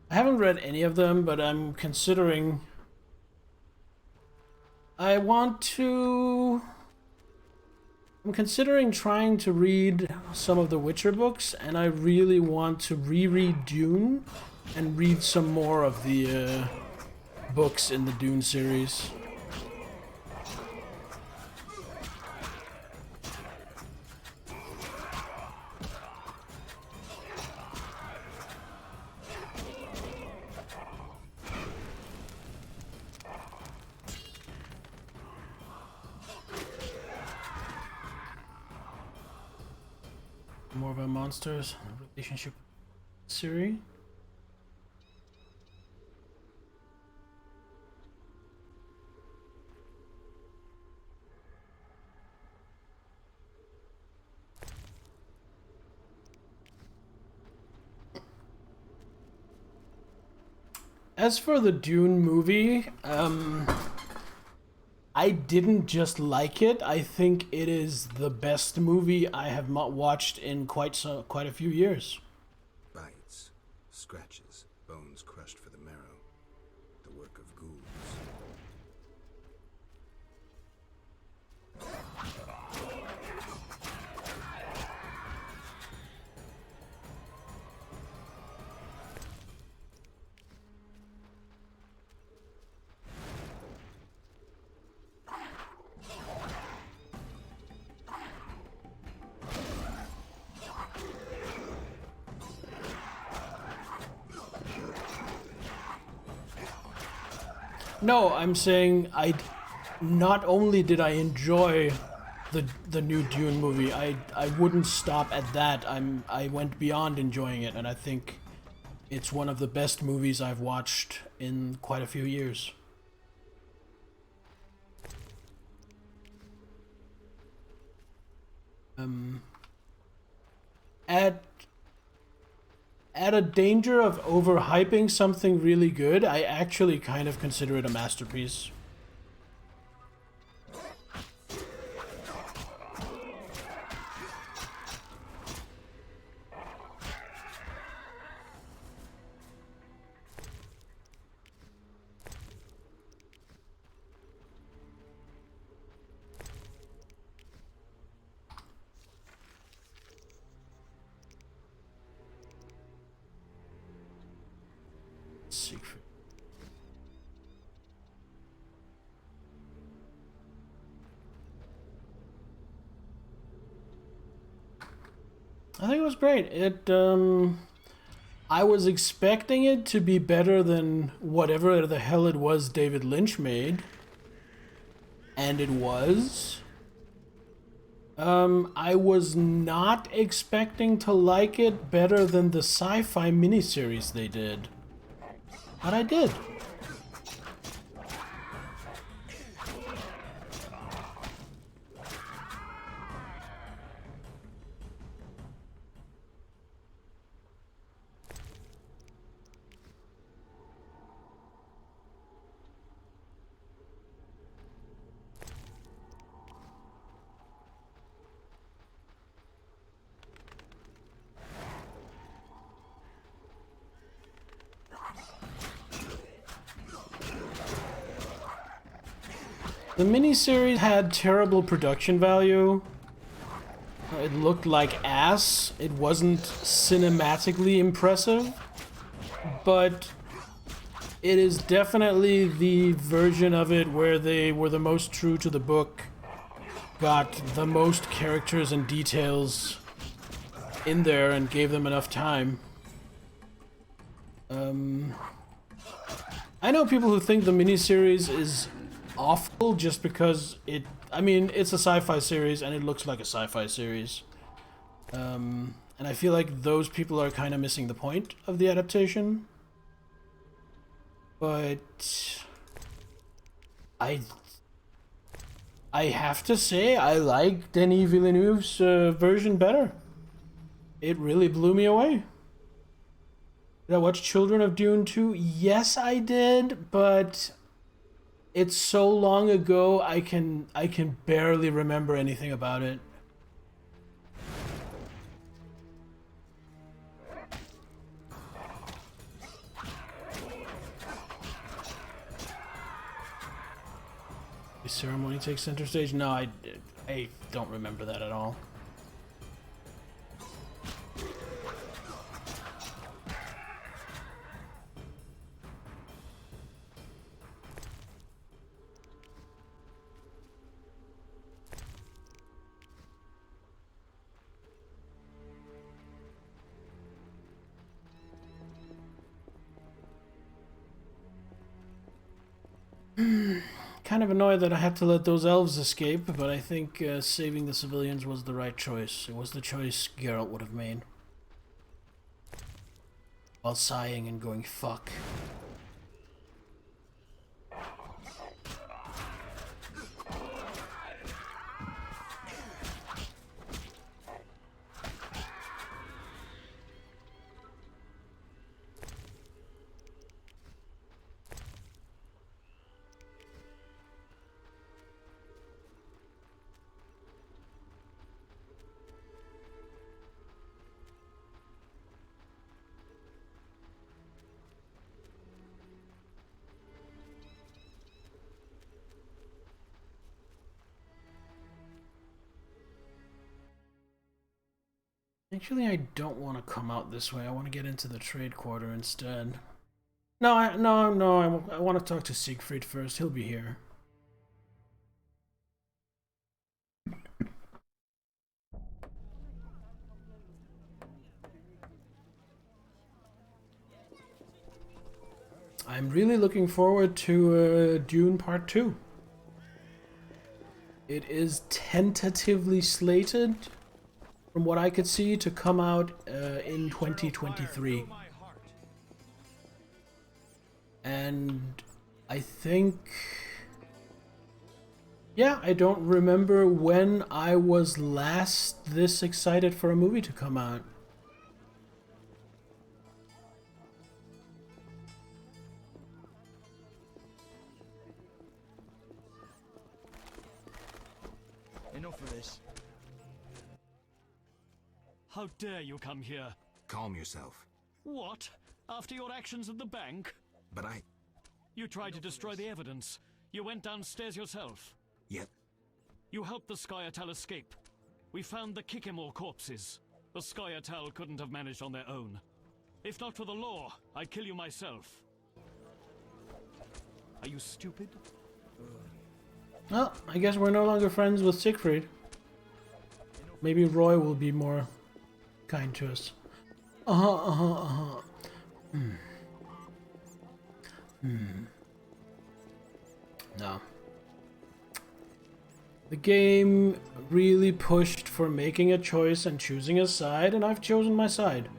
I haven't read any of them, but I'm considering... I want to I'm considering trying to read some of the Witcher books, and I really want to reread Dune and read some more of the books in the Dune series. More about monsters, relationship, Siri. As for the Dune movie, I didn't just like it. I think it is the best movie I have watched in quite a few years. Bites, scratches, bones crushed for the marrow. The work of ghouls. No, I'm saying not only did I enjoy the new Dune movie, I wouldn't stop at that. I went beyond enjoying it, and I think it's one of the best movies I've watched in quite a few years. At a danger of overhyping something really good, I actually kind of consider it a masterpiece. Secret. I think it was great. I was expecting it to be better than whatever the hell it was David Lynch made. And it was. I was not expecting to like it better than the sci-fi miniseries they did. But I did. The miniseries had terrible production value. It looked like ass. It wasn't cinematically impressive. But it is definitely the version of it where they were the most true to the book. Got the most characters and details in there and gave them enough time. I know people who think the miniseries is awful just because it's a sci-fi series and it looks like a sci-fi series. And I feel like those people are kind of missing the point of the adaptation. But I have to say I like Denis Villeneuve's version better. It really blew me away. Did I watch Children of Dune 2? Yes, I did, but it's so long ago I can barely remember anything about it. The ceremony takes center stage? No, I I don't remember that at all. Kind of annoyed that I had to let those elves escape, but I think saving the civilians was the right choice. It was the choice Geralt would have made. While sighing and going fuck. Actually, I don't want to come out this way. I want to get into the trade quarter instead. No, I want to talk to Siegfried first. He'll be here. I'm really looking forward to Dune Part 2. It is tentatively slated, from what I could see, to come out in 2023. And I think... yeah, I don't remember when I was last this excited for a movie to come out. Enough of this. How dare you come here? Calm yourself. What? After your actions at the bank? But I... You tried to destroy the evidence. You went downstairs yourself. Yet... You helped the Skyatal escape. We found the Kikimor corpses. The Skyatal couldn't have managed on their own. If not for the law, I'd kill you myself. Are you stupid? Well, I guess we're no longer friends with Siegfried. Maybe Roy will be more kind to us. No. The game really pushed for making a choice and choosing a side, and I've chosen my side.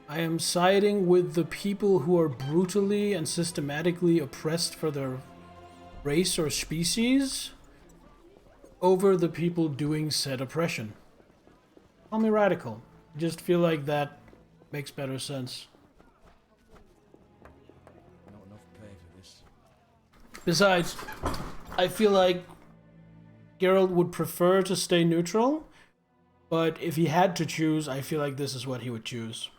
I am siding with the people who are brutally and systematically oppressed for their race or species over the people doing said oppression. Call me radical. I just feel like that makes better sense. Not enough pay for this. Besides, I feel like Geralt would prefer to stay neutral, but if he had to choose, I feel like this is what he would choose.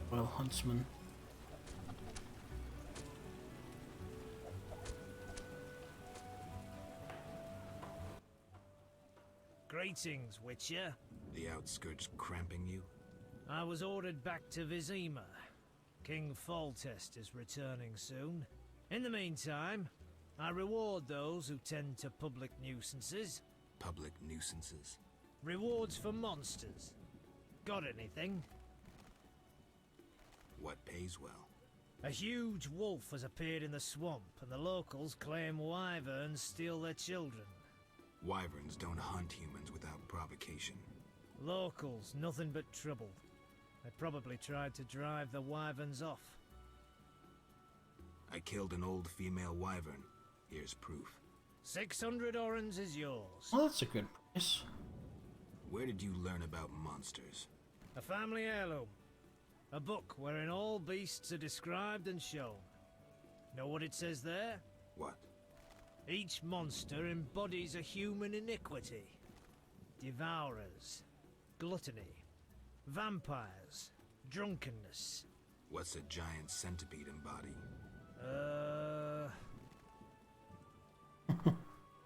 Well, Huntsman. Greetings, Witcher. The outskirts cramping you? I was ordered back to Vizima. King Foltest is returning soon. In the meantime, I reward those who tend to public nuisances. Public nuisances? Rewards for monsters. Got anything? What pays well? A huge wolf has appeared in the swamp, and the locals claim wyverns steal their children. Wyverns don't hunt humans without provocation. Locals, nothing but trouble. They probably tried to drive the wyverns off. I killed an old female wyvern. Here's proof. 600 orens is yours. Well, that's a good price. Where did you learn about monsters? A family heirloom. A book wherein all beasts are described and shown. Know what it says there? What? Each monster embodies a human iniquity. Devourers, gluttony, vampires, drunkenness. What's a giant centipede embody?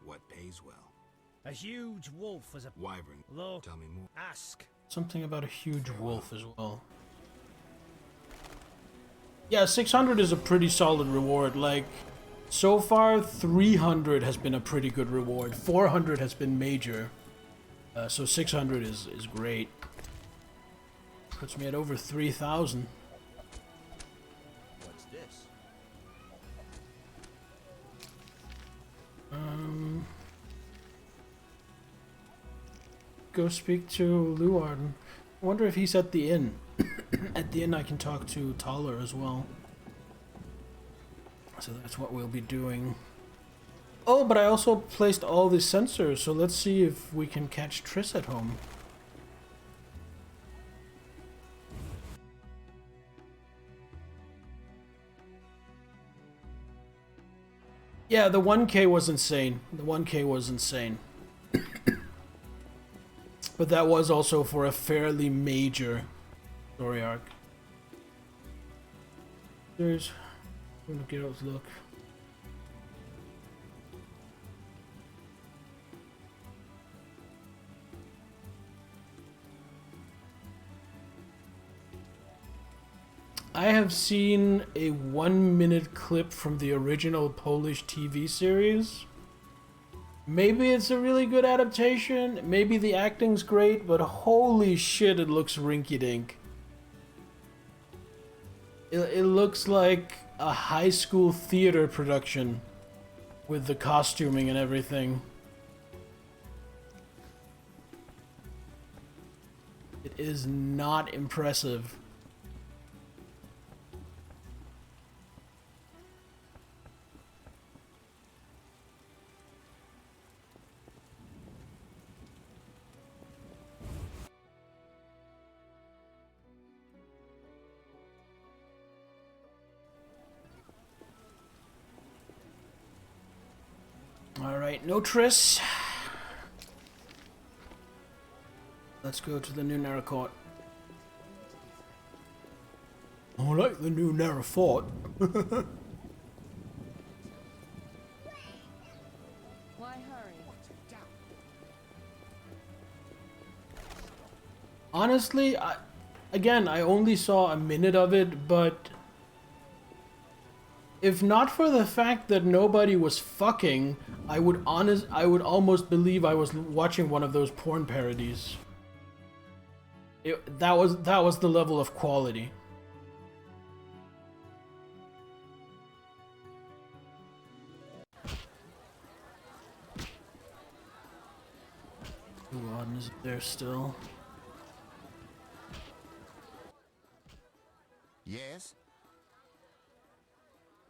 What pays well? A huge wolf as a wyvern. Look, tell me more. Ask. Something about a huge wolf as well. Yeah, 600 is a pretty solid reward. Like, so far, 300 has been a pretty good reward. 400 has been major. So 600 is great. Puts me at over 3,000. What's this? Go speak to Luarden. I wonder if he's at the inn. At the inn I can talk to Taller as well. So that's what we'll be doing. Oh, but I also placed all the sensors, so let's see if we can catch Triss at home. Yeah, the 1K was insane. The 1K was insane. But that was also for a fairly major story arc. I'm gonna get out look. I have seen a 1-minute clip from the original Polish TV series. Maybe it's a really good adaptation, maybe the acting's great, but holy shit, it looks rinky-dink. It looks like a high school theater production with the costuming and everything. It is not impressive. Alright, no Triss. Let's go to the new Narracort. I like the new Narrafort. Why hurry? Honestly, again, I only saw a minute of it, but if not for the fact that nobody was fucking, I would almost believe I was watching one of those porn parodies. That was the level of quality. Luarden is there still. Yes?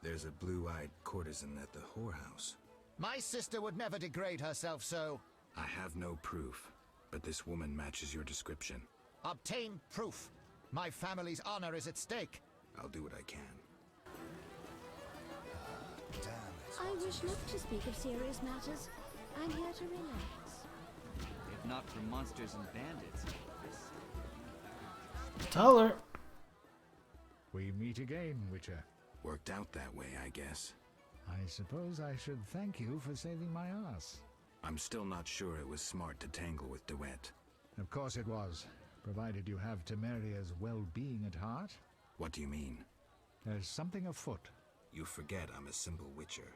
There's a blue-eyed courtesan at the whorehouse. My sister would never degrade herself so. I have no proof, but this woman matches your description. Obtain proof. My family's honor is at stake. I'll do what I can. I wish not to speak of serious matters. I'm here to relax. If not for monsters and bandits. Tell her. We meet again, Witcher. Worked out that way, I guess. I suppose I should thank you for saving my ass. I'm still not sure it was smart to tangle with DeWitt. Of course it was, provided you have Temeria's well-being at heart. What do you mean? There's something afoot. You forget I'm a simple witcher.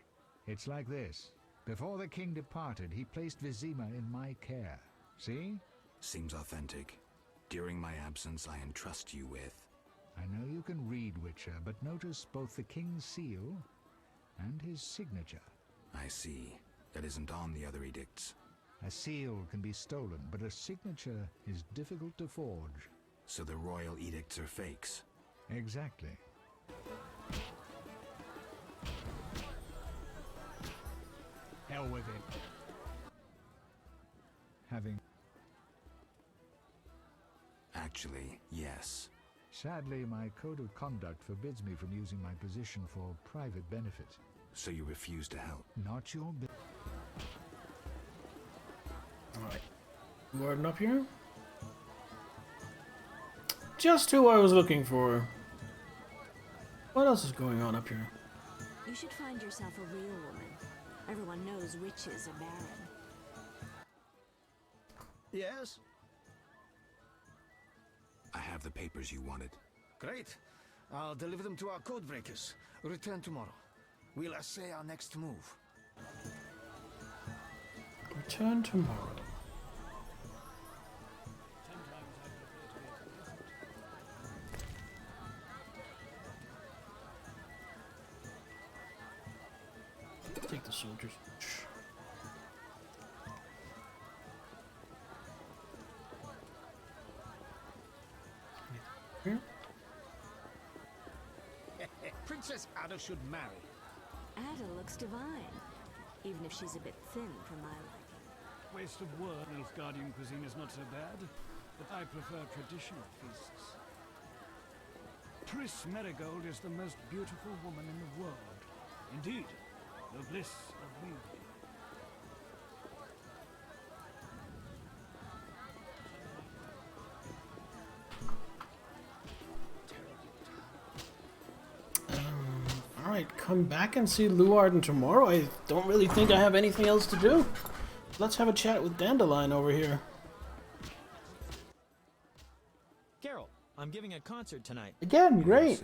It's like this. Before the king departed, he placed Vizima in my care. See? Seems authentic. During my absence, I entrust you with... I know you can read, Witcher, but notice both the king's seal and his signature. I see. That isn't on the other edicts. A seal can be stolen, but a signature is difficult to forge. So the royal edicts are fakes? Exactly. Hell with it. Having... Actually, yes. Sadly, my code of conduct forbids me from using my position for private benefit. So you refuse to help? Not your business. Alright. Warden up here? Just who I was looking for. What else is going on up here? You should find yourself a real woman. Everyone knows witches are barren. Yes? I have the papers you wanted. Great. I'll deliver them to our code breakers. Return tomorrow. We'll assay our next move. Return tomorrow. Take the soldiers. Here? Princess Ada should marry. Ada looks divine, even if she's a bit thin for my liking. Waste of word. Nilfgaardian cuisine is not so bad, but I prefer traditional feasts. Triss Merigold is the most beautiful woman in the world. Indeed, the bliss of beauty. Alright, come back and see Luarden tomorrow. I don't really think I have anything else to do. Let's have a chat with Dandelion over here. Carol, I'm giving a concert tonight. Again, great.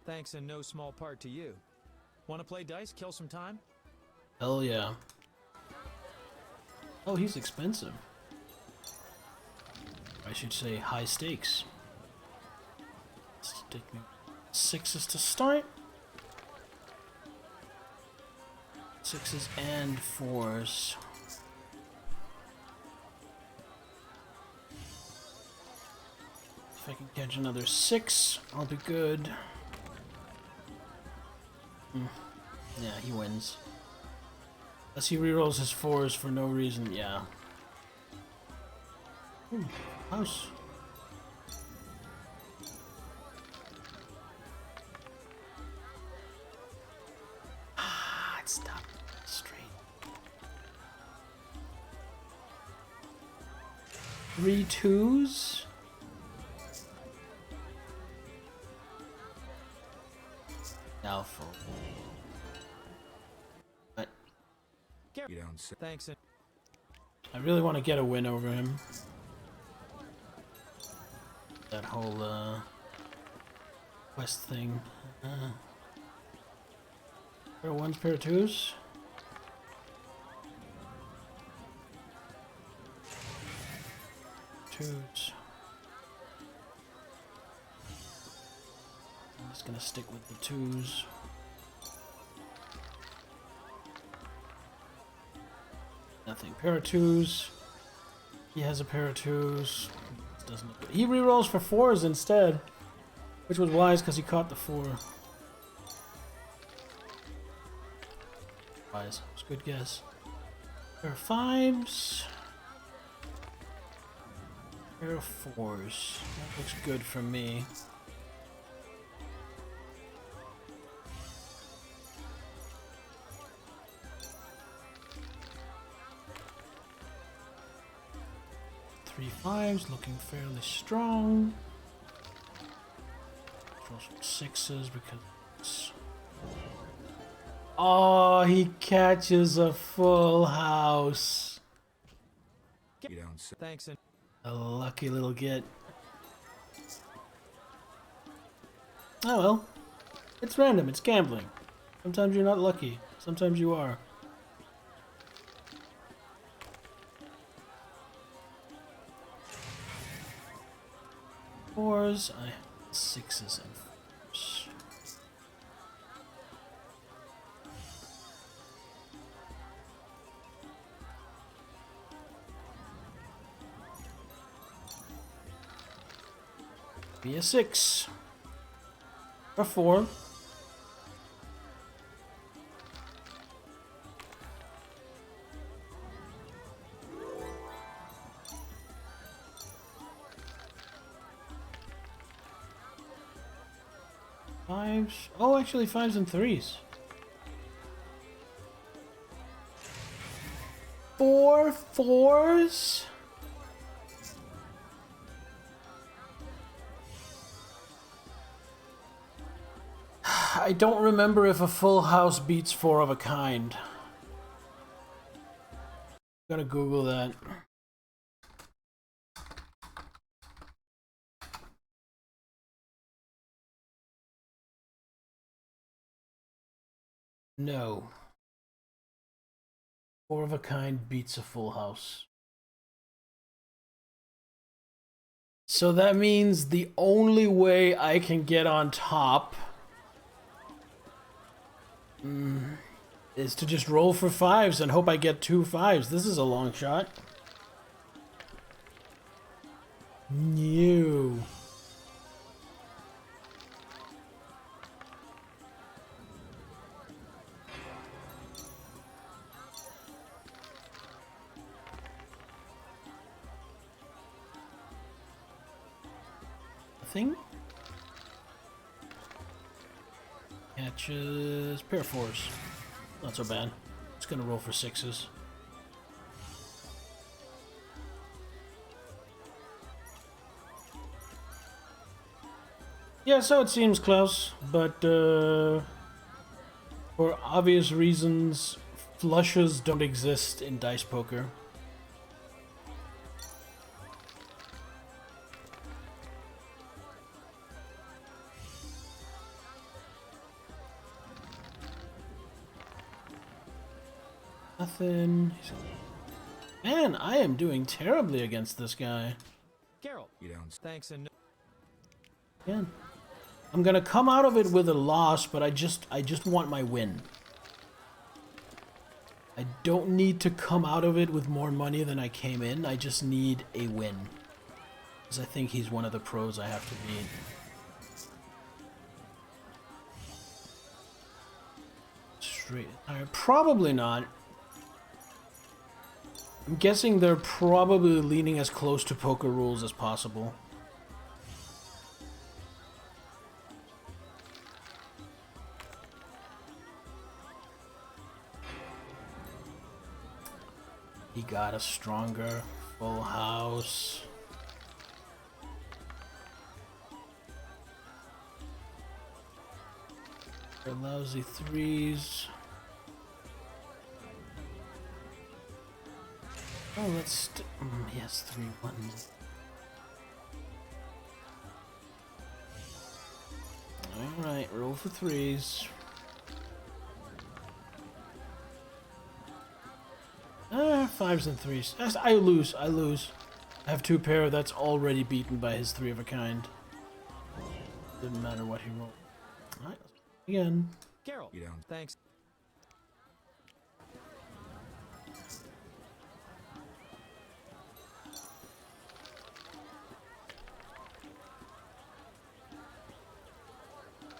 Thanks in no small part to you. Want to play dice, kill some time? Hell yeah. Oh, he's expensive. I should say high stakes. Let's take me 6s to start. 6s and 4s. If I can catch another 6, I'll be good. Yeah, he wins. Unless he rerolls his 4s for no reason, yeah. Ooh, house. It's not straight. 3 2s. Doubtful. But you don't say. Thanks. I really want to get a win over him. That whole quest thing. Pair of 1s, pair of 2s. Twos. I'm just gonna stick with the 2s. Nothing. Pair of 2s. He has a pair of 2s. Doesn't look good. He rerolls for 4s instead, which was wise because he caught the 4. Wise. It's a good guess. Pair of 5s. Pair of 4s. That looks good for me. Three 5s, looking fairly strong. Throw some 6s because. Oh, he catches a full house. You don't say. Thanks. A lucky little git. Oh well. It's random, it's gambling. Sometimes you're not lucky, sometimes you are. Fours, I have 6s and 4s. Be a 6. Or 4. Fives. Oh, actually, fives and threes. 4 fours. I don't remember if a full house beats 4 of a kind. Gotta Google that. No. 4 of a kind beats a full house. So that means the only way I can get on top is to just roll for fives and hope I get 2 fives. This is a long shot. No. Thing. Catches pair of 4s. Not so bad. It's gonna roll for 6s. Yeah, so it seems close, but for obvious reasons, flushes don't exist in dice poker. Nothing. Man, I am doing terribly against this guy. Geralt. You don't. Thanks and Yeah. I'm gonna come out of it with a loss, but I just want my win. I don't need to come out of it with more money than I came in. I just need a win. Because I think he's one of the pros I have to beat. Straight. Probably not. I'm guessing they're probably leaning as close to poker rules as possible. He got a stronger full house. They're lousy 3s. Oh, let's... yes, 3 1s. Alright, roll for 3s. Fives and 3s. I lose. I have 2 pair. That's already beaten by his 3 of a kind. Didn't matter what he rolled. Alright, again. Geralt. You don't. Thanks.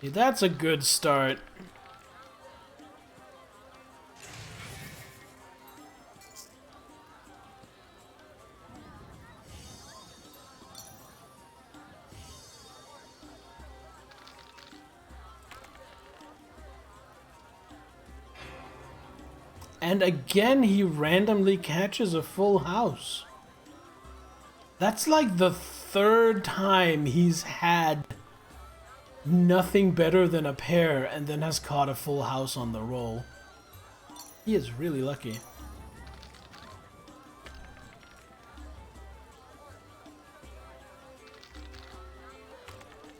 Yeah, that's a good start. And again, he randomly catches a full house. That's like the 3rd time he's had nothing better than a pair and then has caught a full house on the roll. He is really lucky.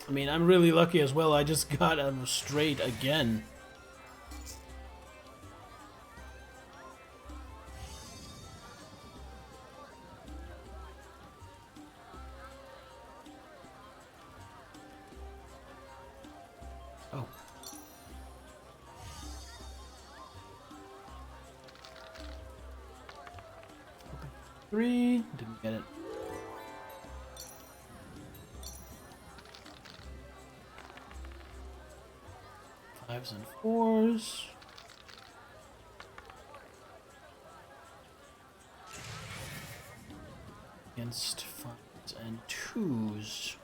I mean, I'm really lucky as well. I just got a straight again. Oh. Three. Didn't get it. Fives and 4s. Against 5s and 2s.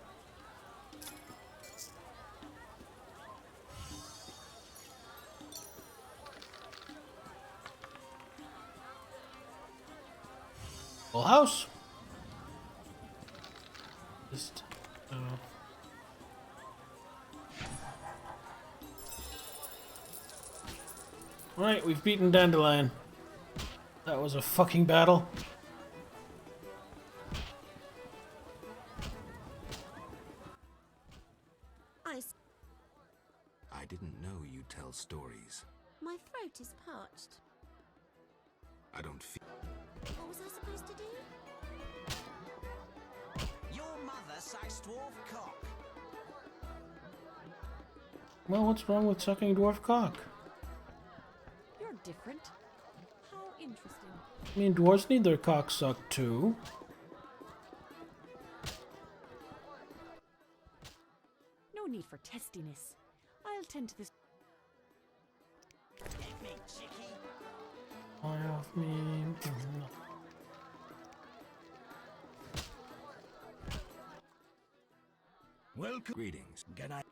Full house. Just. Right, we've beaten Dandelion. That was a fucking battle. I didn't know you tell stories. My throat is parched. I don't feel. What was I supposed to do? Your mother sucks dwarf cock. Well, what's wrong with sucking dwarf cock? You're different. How interesting. I mean, dwarves need their cock sucked too. No need for testiness. I'll tend to this. Get me, chickie. Fly off me. Welcome. Greetings. Good night.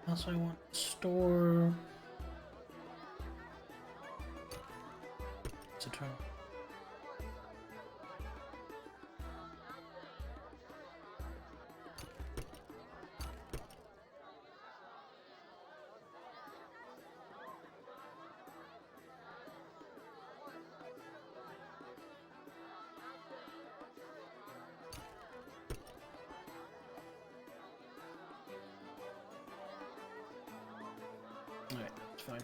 Else I want store. It's a turn. Alright, it's fine.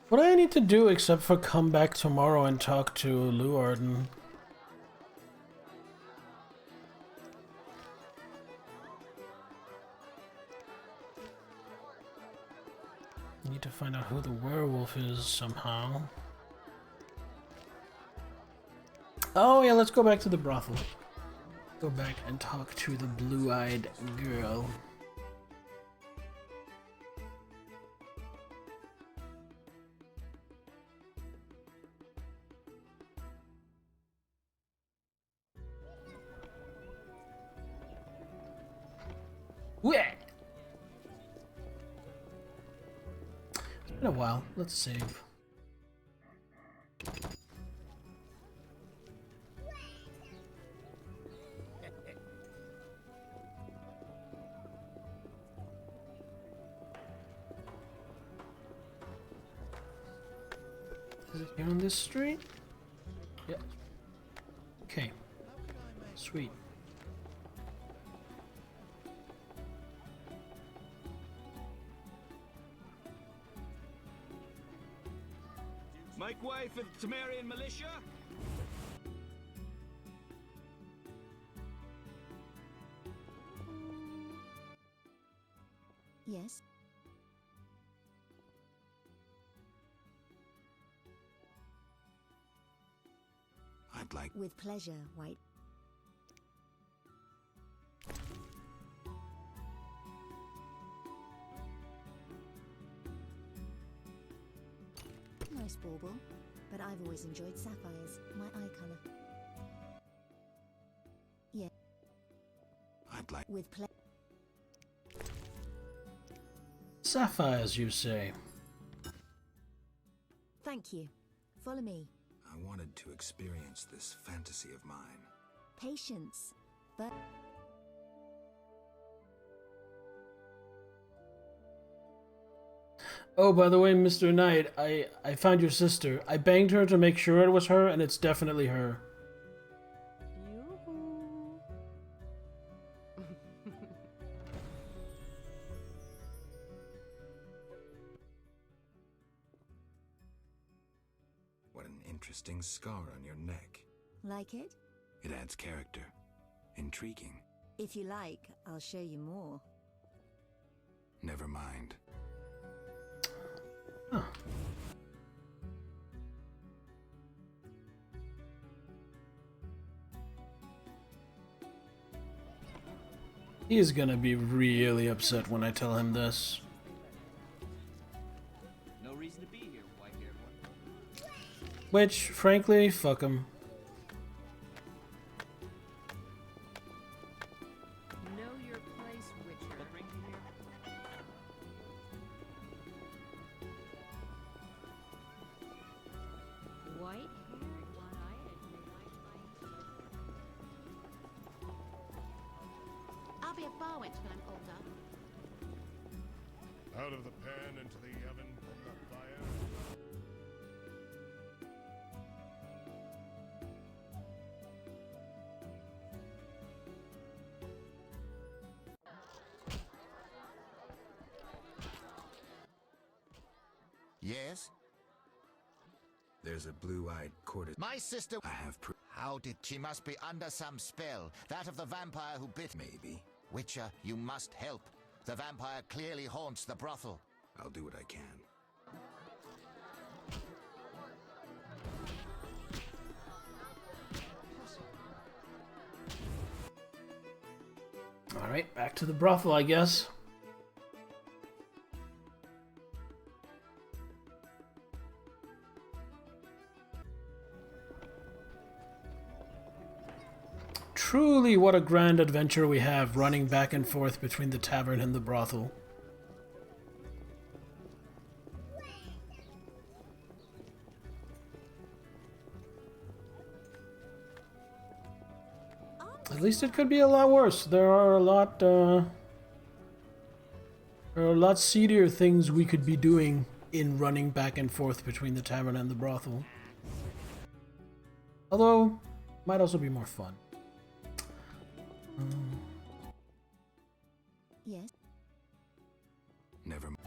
What do I need to do except for come back tomorrow and talk to Luarden? I need to find out who the werewolf is somehow. Oh yeah, let's go back to the brothel. Go back and talk to the blue-eyed girl. It's been a while. Let's save. Is it here on this street? Yep. Okay. Sweet. Make way for the Temerian militia. Yes. I'd like. With pleasure, White. Nice bauble, but I've always enjoyed sapphires, my eye color. Yeah. I'd like. With pleasure. Sapphires, you say? Thank you. Follow me. I wanted to experience this fantasy of mine. Patience. But oh, by the way, Mr. Knight, I found your sister. I banged her to make sure it was her, and it's definitely her. What an interesting scar on your neck. like it? It adds character. Intriguing. If you like, I'll show you more. Never mind. Huh. He's gonna be really upset when I tell him this. No reason to be here, white-haired one. Which, frankly, fuck them. Know your place, Witcher. White-haired, one-eyed, I'll be a bar wench when I'm older. Out of the pan into the oven from the fire. Yes? There's a blue-eyed courtesan. My sister... I have How did... She must be under some spell. That of the vampire who bit... Maybe. Witcher, you must help. The vampire clearly haunts the brothel. I'll do what I can. Alright, back to the brothel, I guess. Truly, what a grand adventure we have running back and forth between the tavern and the brothel. At least it could be a lot worse. There are a lot seedier things we could be doing in running back and forth between the tavern and the brothel. Although, might also be more fun. Yes. Never mind.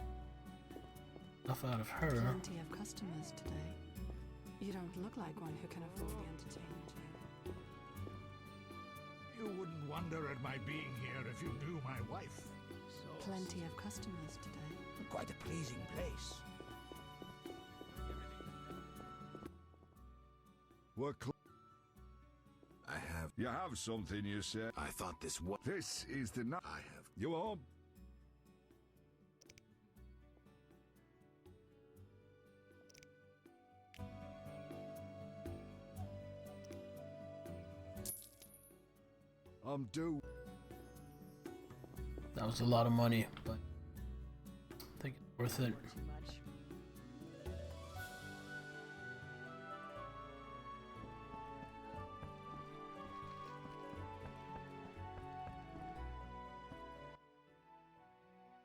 Enough out of her. Plenty of customers today. You don't look like one who can afford the entertainment. You wouldn't wonder at my being here if you knew my wife. Plenty of customers today. Quite a pleasing place. We're I have... You have something, you said? I thought this was... This is the night. I have... You are... I'm due. That was a lot of money, but I think it's worth it.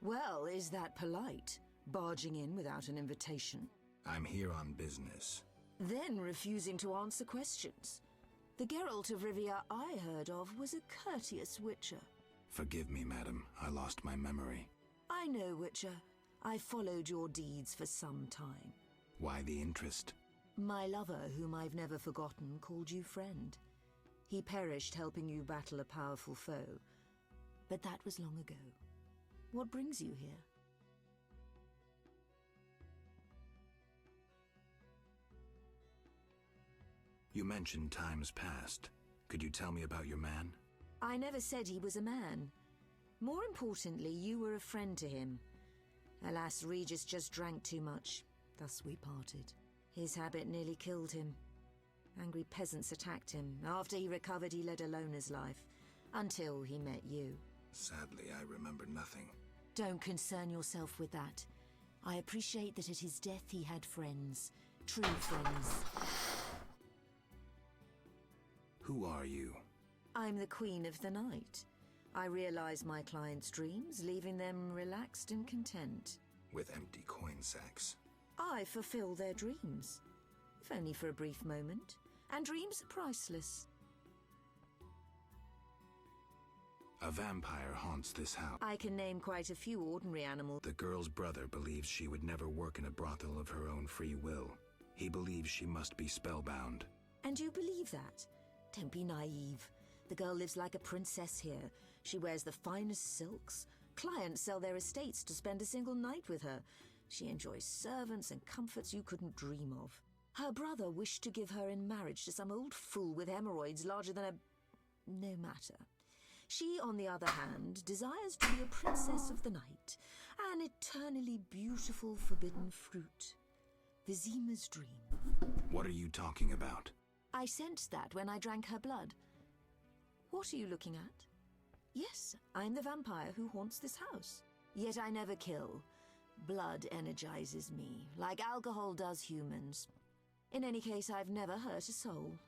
Well, is that polite? Barging in without an invitation? I'm here on business. Then refusing to answer questions. The Geralt of Rivia I heard of was a courteous Witcher. Forgive me, madam. I lost my memory. I know, Witcher. I followed your deeds for some time. Why the interest? My lover, whom I've never forgotten, called you friend. He perished helping you battle a powerful foe. But that was long ago. What brings you here? You mentioned times past. Could you tell me about your man? I never said he was a man. More importantly, you were a friend to him. Alas, Regis just drank too much. Thus we parted. His habit nearly killed him. Angry peasants attacked him. After he recovered, he led a loner's life. Until he met you. Sadly, I remember nothing. Don't concern yourself with that. I appreciate that at his death he had friends. True friends. Who are you? I'm the Queen of the Night. I realize my clients' dreams, leaving them relaxed and content. With empty coin sacks. I fulfill their dreams. If only for a brief moment. And dreams are priceless. A vampire haunts this house. I can name quite a few ordinary animals. The girl's brother believes she would never work in a brothel of her own free will. He believes she must be spellbound. And you believe that? Don't be naive. The girl lives like a princess here. She wears the finest silks. Clients sell their estates to spend a single night with her. She enjoys servants and comforts you couldn't dream of. Her brother wished to give her in marriage to some old fool with hemorrhoids larger than a... No matter. She, on the other hand, desires to be a princess of the night, an eternally beautiful forbidden fruit. Vizima's dream. What are you talking about? I sensed that when I drank her blood. What are you looking at? Yes, I'm the vampire who haunts this house. Yet I never kill. Blood energizes me, like alcohol does humans. In any case, I've never hurt a soul.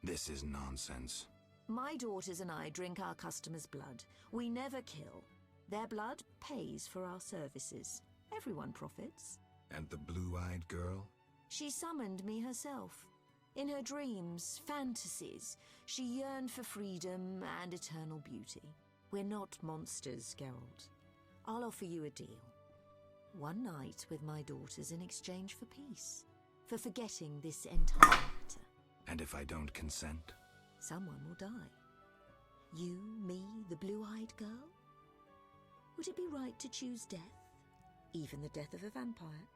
This is nonsense. My daughters and I drink our customers' blood. We never kill. Their blood pays for our services. Everyone profits. And the blue-eyed girl? She summoned me herself. In her dreams, fantasies, she yearned for freedom and eternal beauty. We're not monsters, Geralt. I'll offer you a deal. One night with my daughters in exchange for peace. For forgetting this entire matter. And if I don't consent? Someone will die. You, me, the blue-eyed girl? Would it be right to choose death? Even the death of a vampire?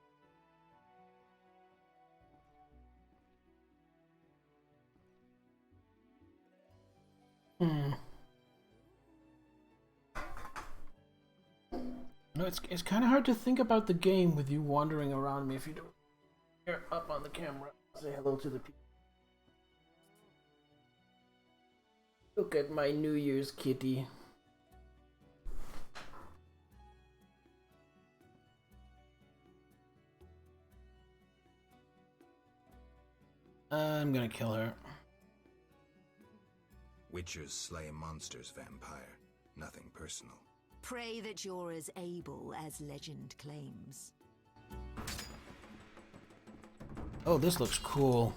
No, it's kind of hard to think about the game with you wandering around me if you don't. You're up on the camera. Say hello to the people. Look at my New Year's kitty. I'm gonna kill her. Witchers slay monsters, vampire. Nothing personal. Pray that you're as able as legend claims. Oh, this looks cool.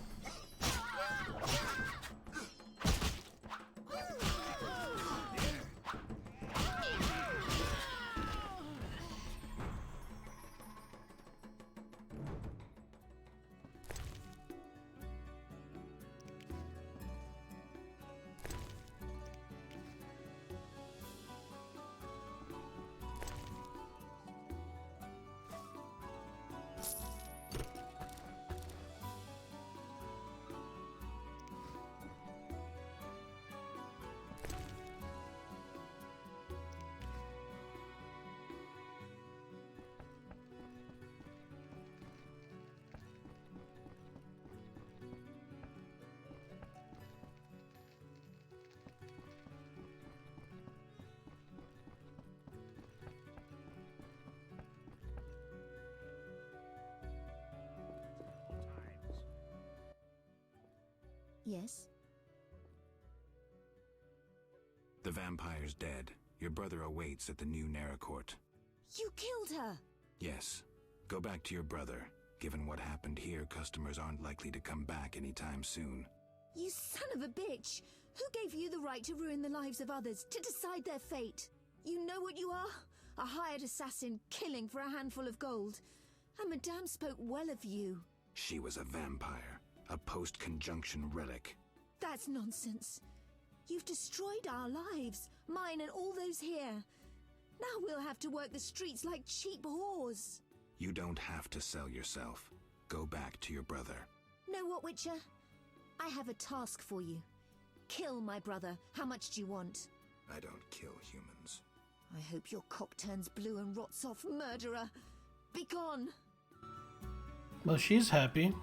Yes? The vampire's dead. Your brother awaits at the new Naracourt. You killed her! Yes. Go back to your brother. Given what happened here, customers aren't likely to come back anytime soon. You son of a bitch! Who gave you the right to ruin the lives of others, to decide their fate? You know what you are? A hired assassin killing for a handful of gold. And Madame spoke well of you. She was a vampire. A post-conjunction relic. That's nonsense. You've destroyed our lives, mine and all those here. Now we'll have to work the streets like cheap whores. You don't have to sell yourself. Go back to your brother. Know what, Witcher? I have a task for you. Kill my brother. How much do you want? I don't kill humans. I hope your cock turns blue and rots off, murderer. Be gone. Well, she's happy.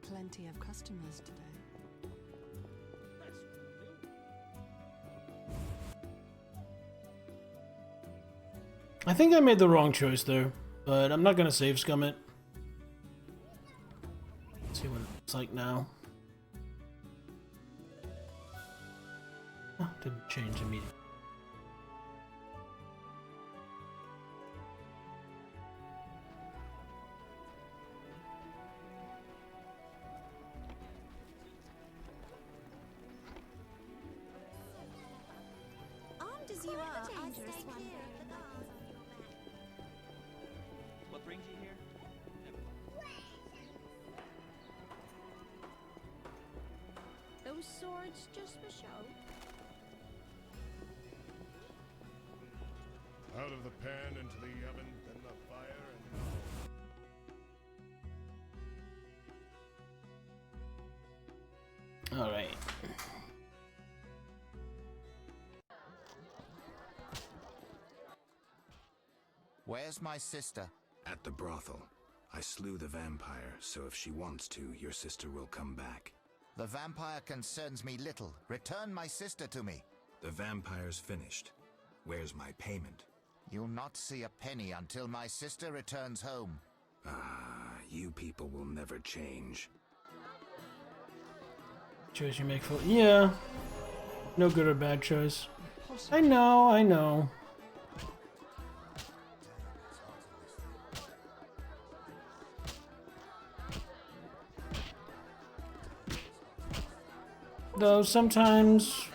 Plenty of customers today. I think I made the wrong choice there, but I'm not gonna save scum it. Let's see what it looks like now. Oh, didn't change immediately. Armed as you are, I stay clear. What brings you here? Those swords just for show. Out of the pan into the oven, then the fire, and All right. Where's my sister? At the brothel. I slew the vampire, so if she wants to, your sister will come back. The vampire concerns me little. Return my sister to me. The vampire's finished. Where's my payment? You'll not see a penny until my sister returns home. Ah, you people will never change. Choice you make for... Yeah. No good or bad choice. I know, I know. Though sometimes,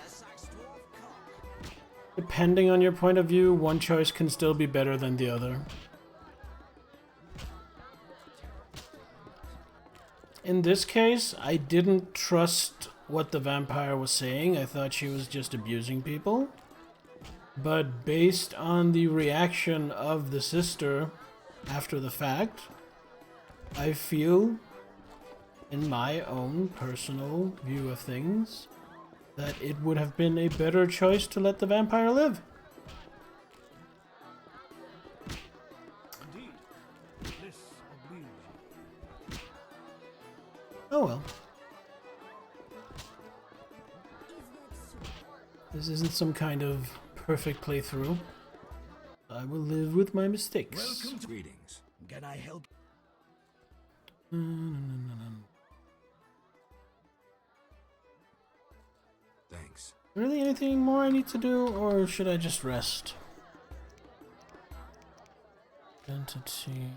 depending on your point of view, one choice can still be better than the other. In this case, I didn't trust what the vampire was saying. I thought she was just abusing people. But based on the reaction of the sister after the fact, I feel, in my own personal view of things, that it would have been a better choice to let the vampire live. Indeed. This obliges you. Oh well. This isn't some kind of perfect playthrough. I will live with my mistakes. Welcome to greetings. Can I help? Thanks. Really anything more I need to do, or should I just rest? Identity.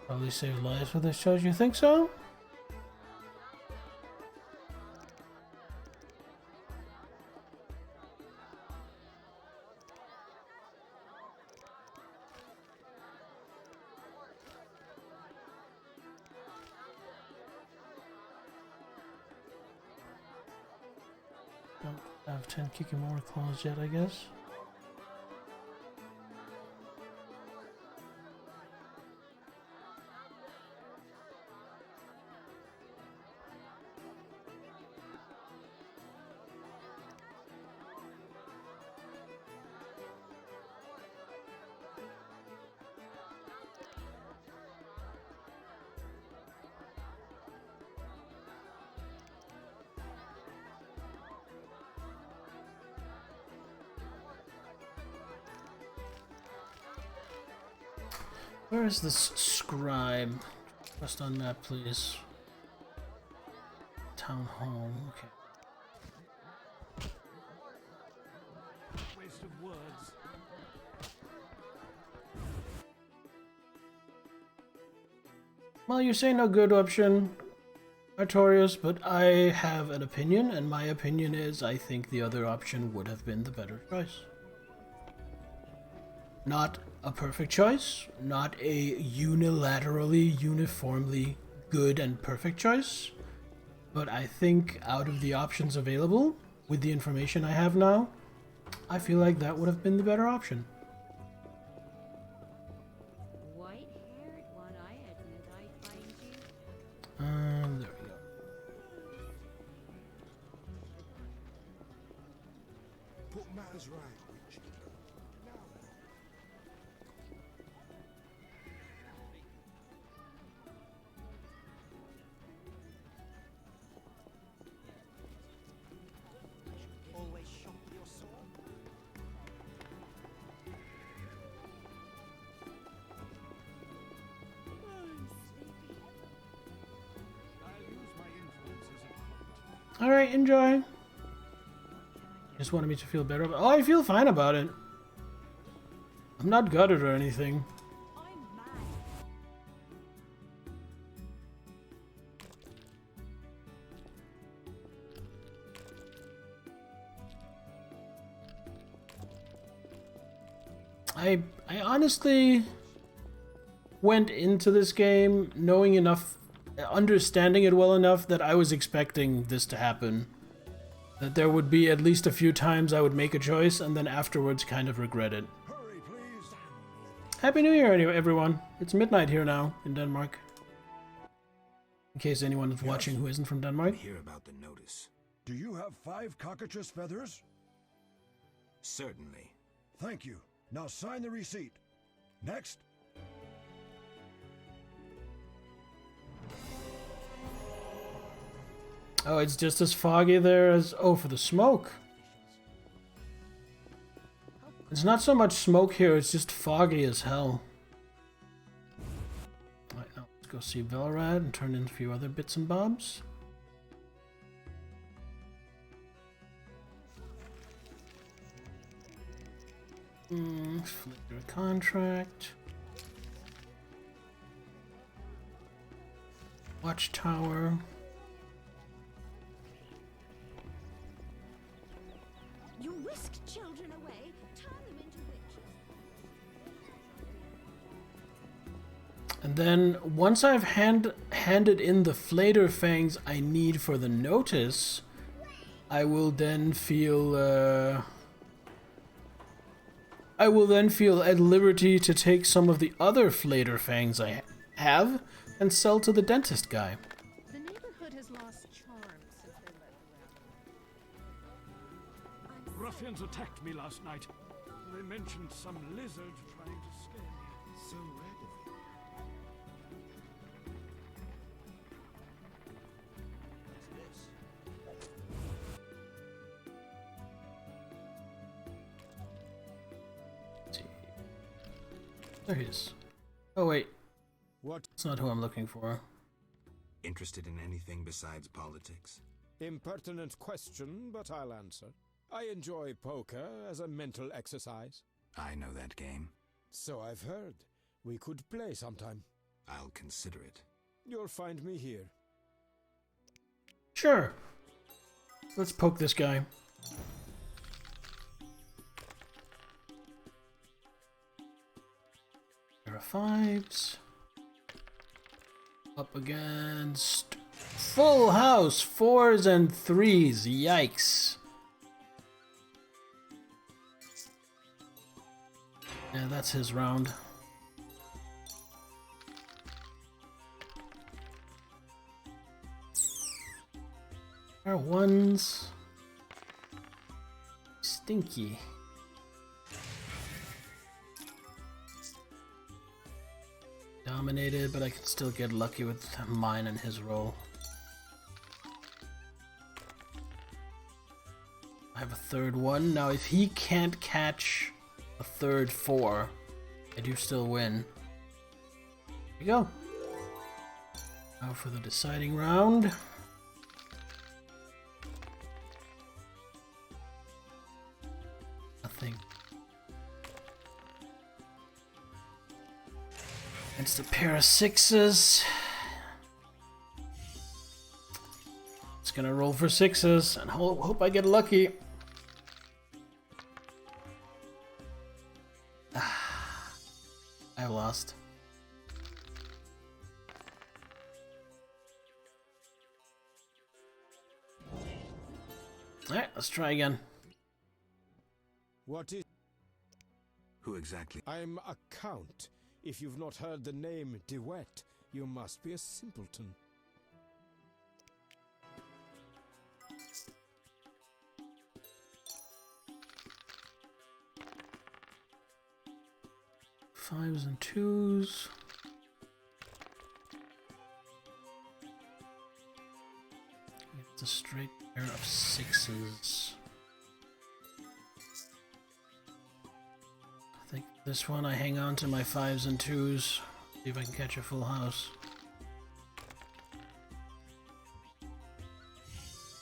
Probably save lives with this choice, you think so? Don't have 10 Kikimora claws yet, I guess. Where is this scribe? Just on map, please. Town hall, okay. Waste of words. Well, you say no good option, Artorias, but I have an opinion, and my opinion is I think the other option would have been the better choice. Not a perfect choice, not a unilaterally, uniformly good and perfect choice, but I think out of the options available, with the information I have now, I feel like that would have been the better option. White-haired one, didn't I find you? There we go. Put matters right, Richie. Always shop your sword. Alright, enjoy. Just wanted me to feel better about. Oh, I feel fine about it. I'm not gutted or anything. I honestly went into this game knowing enough, understanding it well enough that I was expecting this to happen. That there would be at least a few times I would make a choice and then afterwards kind of regret it. Happy New Year, everyone. It's midnight here now in Denmark. In case anyone is watching who isn't from Denmark. Hear about the notice. Do you have 5 cockatrice feathers? Certainly. Thank you. Now sign the receipt. Next. Oh, it's just as foggy there as... Oh, for the smoke. It's not so much smoke here, it's just foggy as hell. Right, now let's go see Velrad and turn in a few other bits and bobs. Flicker contract. Watchtower. You whisked children away, turn them into witches. And then once I've handed in the Flater Fangs I need for the notice, I will then feel at liberty to take some of the other Flater Fangs I have and sell to the dentist guy. The neighborhood has lost charm since they left around. Ruffians attacked me last night. They mentioned some lizard trying to scare me. So red of you. There he is. Oh wait. What? That's not who I'm looking for. Interested in anything besides politics? Impertinent question, but I'll answer. I enjoy poker as a mental exercise. I know that game. So I've heard. We could play sometime. I'll consider it. You'll find me here. Sure. Let's poke this guy. Pair of 5s. Up against full house, 4s and 3s. Yikes. Yeah, that's his round. Our 1s. Stinky. Dominated, but I can still get lucky with mine and his roll. I have a third 1. Now, if he can't catch a third 4, I do still win. Here we go. Now for the deciding round. Nothing. It's a pair of 6s. It's gonna roll for 6s and hope I get lucky. I lost. Alright, let's try again. What is... Who exactly? I'm a count. If you've not heard the name DeWitt, you must be a simpleton. Fives and 2s. It's a straight pair of 6s. I think this one I hang on to my 5s and 2s. See if I can catch a full house.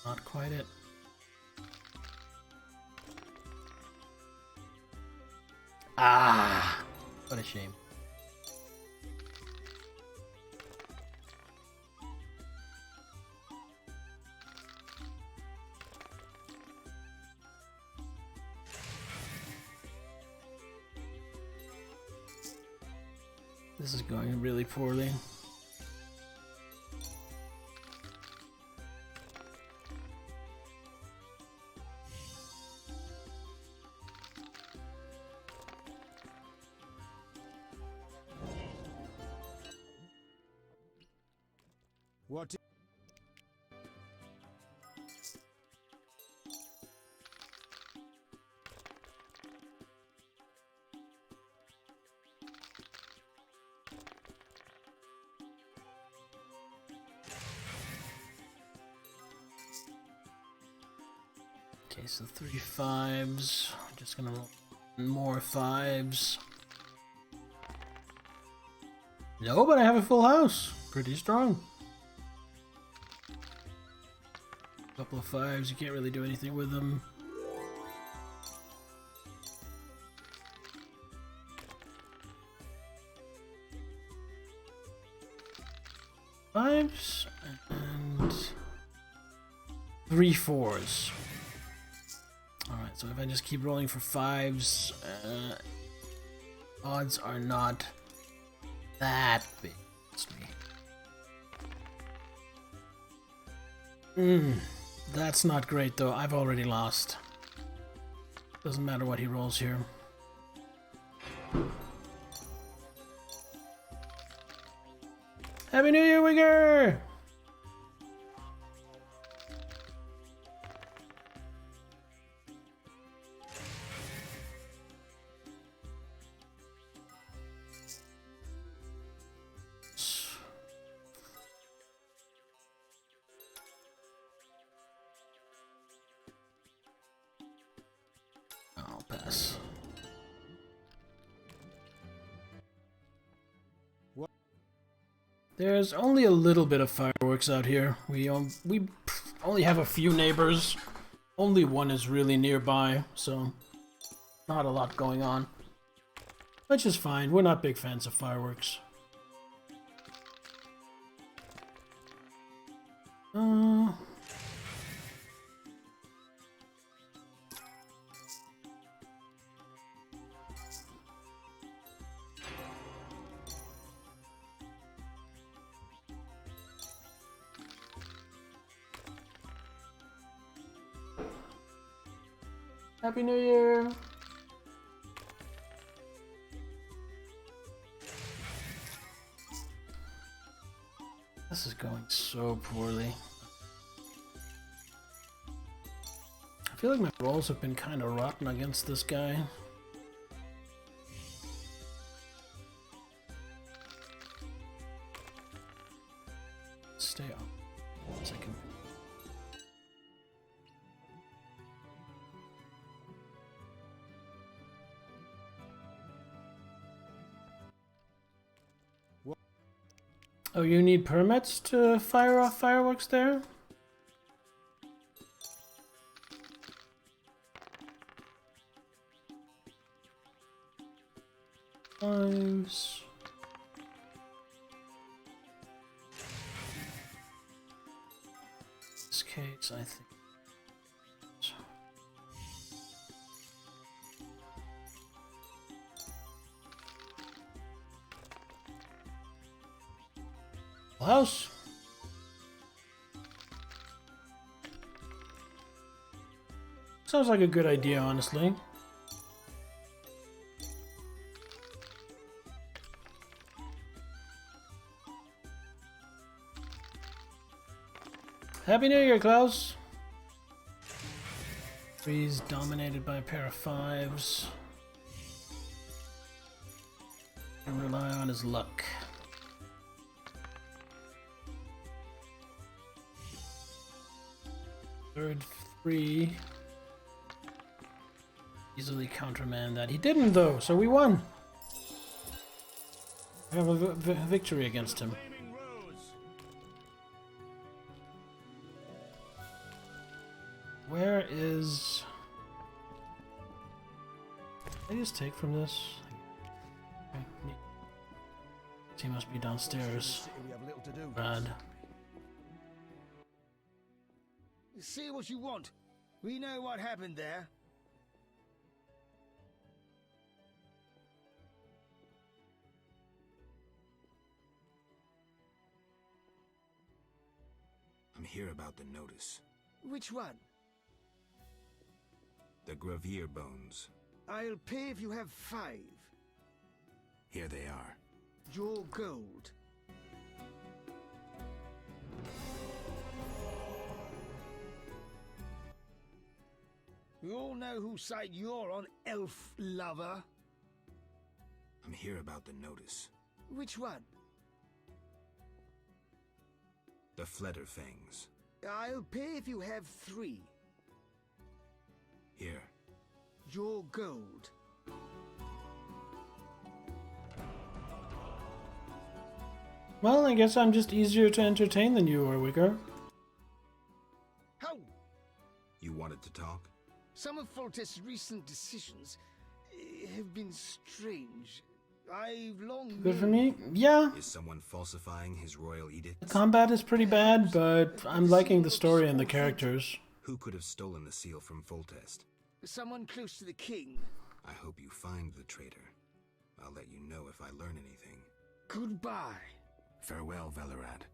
Not quite it. Ah! What a shame. This is going really poorly. What? Okay, so 3 5s. Just gonna roll more 5s. No, but I have a full house. Pretty strong. Couple of 5s, you can't really do anything with them. Fives and 3 4s. Alright, so if I just keep rolling for 5s, odds are not that big. It's me. That's not great though. I've already lost. Doesn't matter what he rolls here. Happy New Year, Wigger! I'll pass. There's only a little bit of fireworks out here. We only have a few neighbors. Only one is really nearby, so not a lot going on. Which is fine. We're not big fans of fireworks. Happy New Year! This is going so poorly. I feel like my rolls have been kind of rotten against this guy. Stay on. 1 second. Oh, you need permits to fire off fireworks there? Fives. In this case, I think. House. Sounds like a good idea, honestly. Happy New Year, Klaus. Three's dominated by a pair of 5s. And rely on his luck. Third 3. Easily countermand that. He didn't though, so we won. I have a victory against him. Where is... Can I just take from this? Okay. He must be downstairs. Bad. Say what you want. We know what happened there. I'm here about the notice. Which one? The Gravier bones. I'll pay if you have 5. Here they are. Your gold. We all know whose side you're on, elf lover. I'm here about the notice. Which one? The Flederfangs. I'll pay if you have 3. Here. Your gold. Well, I guess I'm just easier to entertain than you are, Wigger. How? You wanted to talk? Some of Foltest's recent decisions have been strange. I've long Good for known- me? Yeah. Is someone falsifying his royal edict? The combat is pretty bad, but I'm liking the story and the characters. Who could have stolen the seal from Foltest? Someone close to the king. I hope you find the traitor. I'll let you know if I learn anything. Goodbye. Farewell, Velerad.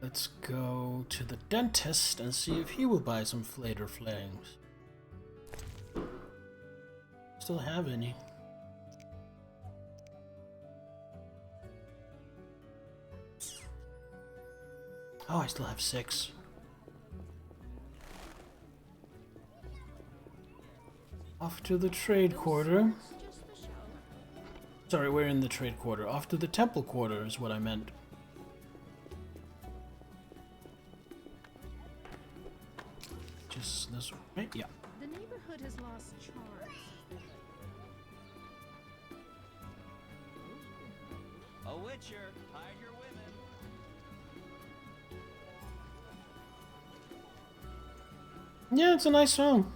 Let's go to the dentist and see if he will buy some Flater Flangs. Still have any. Oh, I still have 6. Off to the trade quarter. Sorry, we're in the trade quarter. Off to the temple quarter is what I meant. Just this way? Yeah. The neighborhood has lost charm. A witcher, hide your women. Yeah, it's a nice song.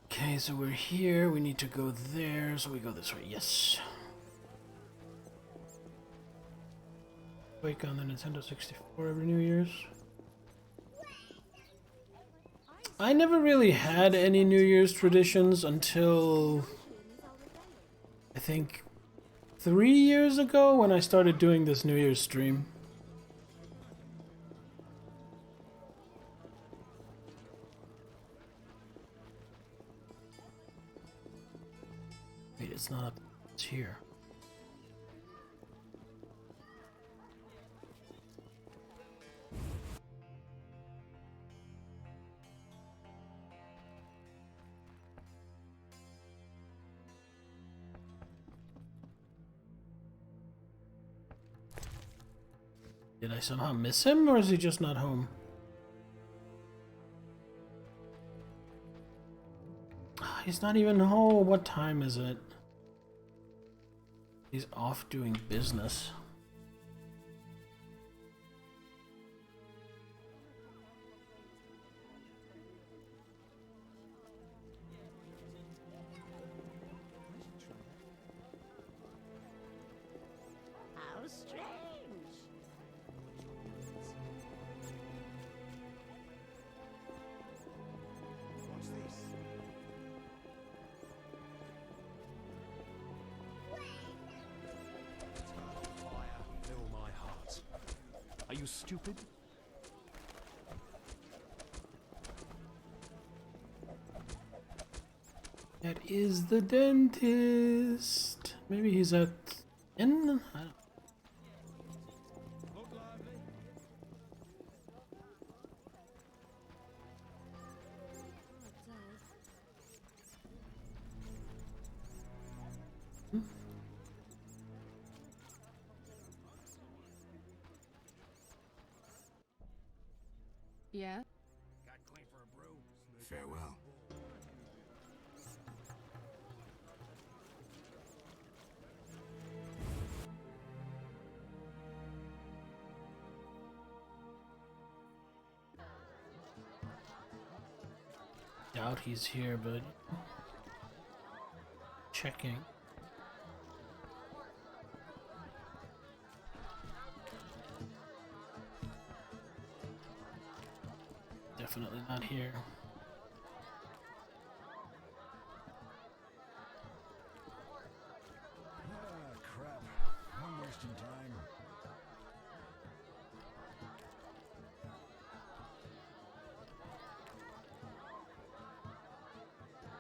Okay, so we're here. We need to go there, so we go this way. Yes. Wake on the Nintendo 64 every New Year's. I never really had any New Year's traditions until I think 3 years ago when I started doing this New Year's stream. Wait, it's not up. It's here. Did I somehow miss him, or is he just not home? He's not even home. What time is it? He's off doing business. How strange. What's this? Fire, fill my heart. Are you stupid? That is the dentist. Maybe he's at in. I don't. Yeah? Farewell. doubt he's here, but checking. Definitely not here. Ah, crap. I'm wasting time.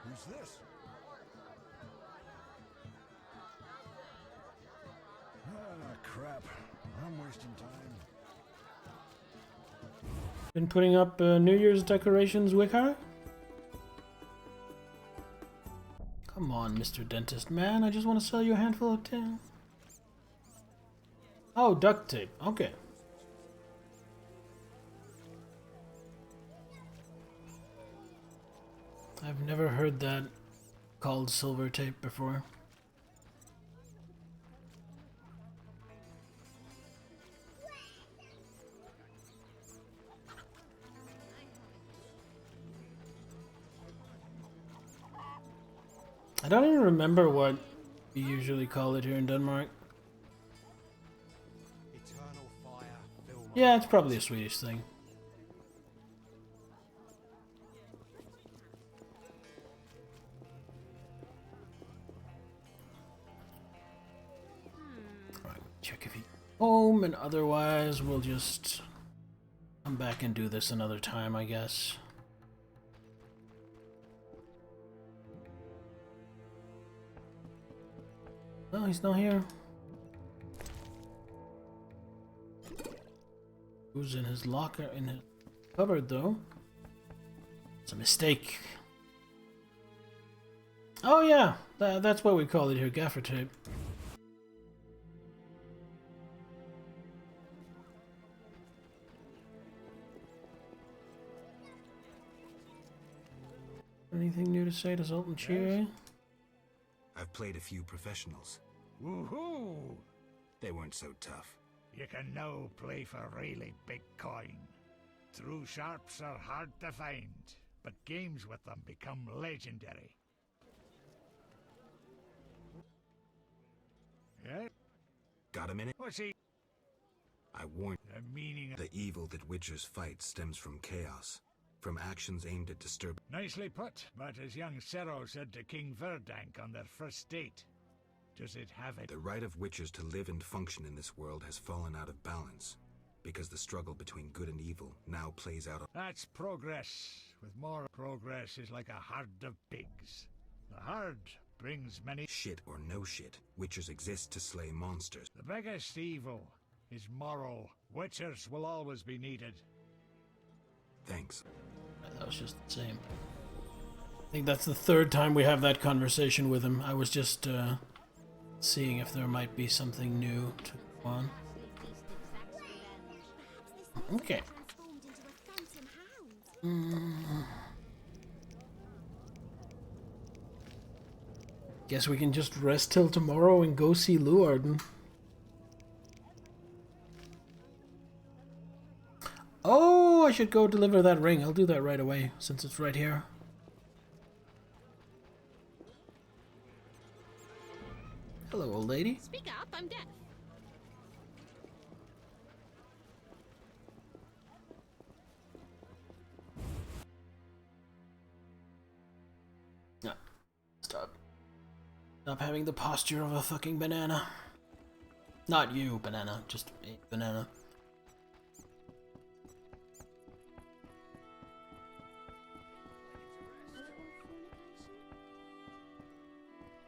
Who's this? Ah, crap. I'm wasting time. Been putting up New Year's decorations, Wicker? Come on, Mr. Dentist Man. I just want to sell you a handful of tin. Oh, duct tape. Okay. I've never heard that called silver tape before. I don't even remember what we usually call it here in Denmark. Yeah, it's probably a Swedish thing. Right, check if he's home, and otherwise we'll just come back and do this another time, I guess. No, he's not here. Who's in his locker, in his cupboard, though? It's a mistake. Oh yeah, that's what we call it here, gaffer tape. Anything new to say to Zoltan Cheery? I've played a few professionals. Woohoo! They weren't so tough. You can now play for really big coin. True sharps are hard to find, but games with them become legendary. Yeah? Got a minute? What's he? I warned The meaning of the evil that Witchers fight stems from chaos, from actions aimed at disturbing. Nicely put, but as young Cero said to King Verdank on their first date, does it have it? The right of Witchers to live and function in this world has fallen out of balance, because the struggle between good and evil now plays out. That's progress. With more progress is like a herd of pigs. The herd brings many... Shit or no shit, Witchers exist to slay monsters. The biggest evil is moral. Witchers will always be needed. Thanks. That was just the same. I think that's the third time we have that conversation with him. I was just seeing if there might be something new to go on. Okay. Guess we can just rest till tomorrow and go see Luarden. Oh, I should go deliver that ring. I'll do that right away, since it's right here. Hello, old lady. Speak up, I'm deaf. No. Stop. Stop having the posture of a fucking banana. Not you, banana. Just a banana.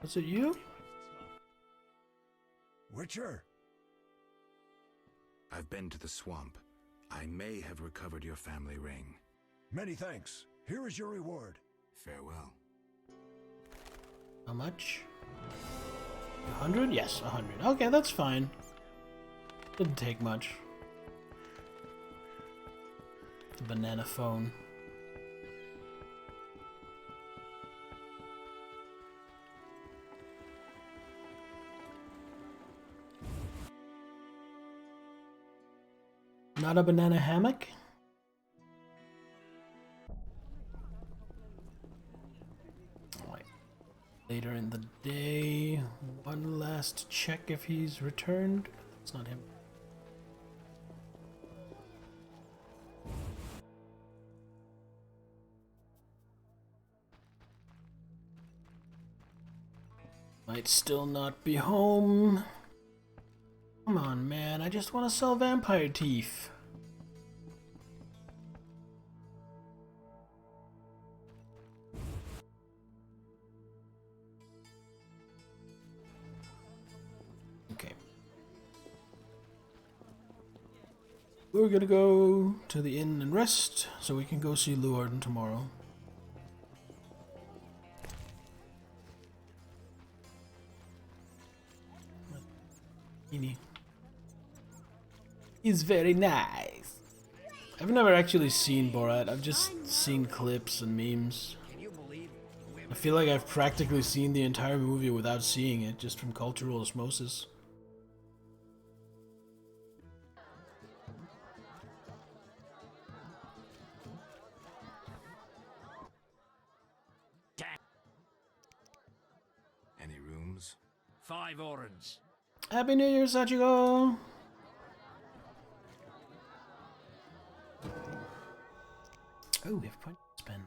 Was it you? Witcher? I've been to the swamp. I may have recovered your family ring. Many thanks. Here is your reward. Farewell. How much? 100? Yes, 100. Okay, that's fine. Didn't take much. The banana phone. Not a banana hammock? later in the day. One last check if he's returned. It's not him. Might still not be home. Come on, man. I just want to sell vampire teeth. Okay. We're gonna go to the inn and rest so we can go see Luarden tomorrow. He's very nice. I've never actually seen Borat. I've just seen clips and memes. I feel like I've practically seen the entire movie without seeing it, just from cultural osmosis. Any rooms? 5 orange. Happy New Year, Sachiko! Oh, we have points to spend.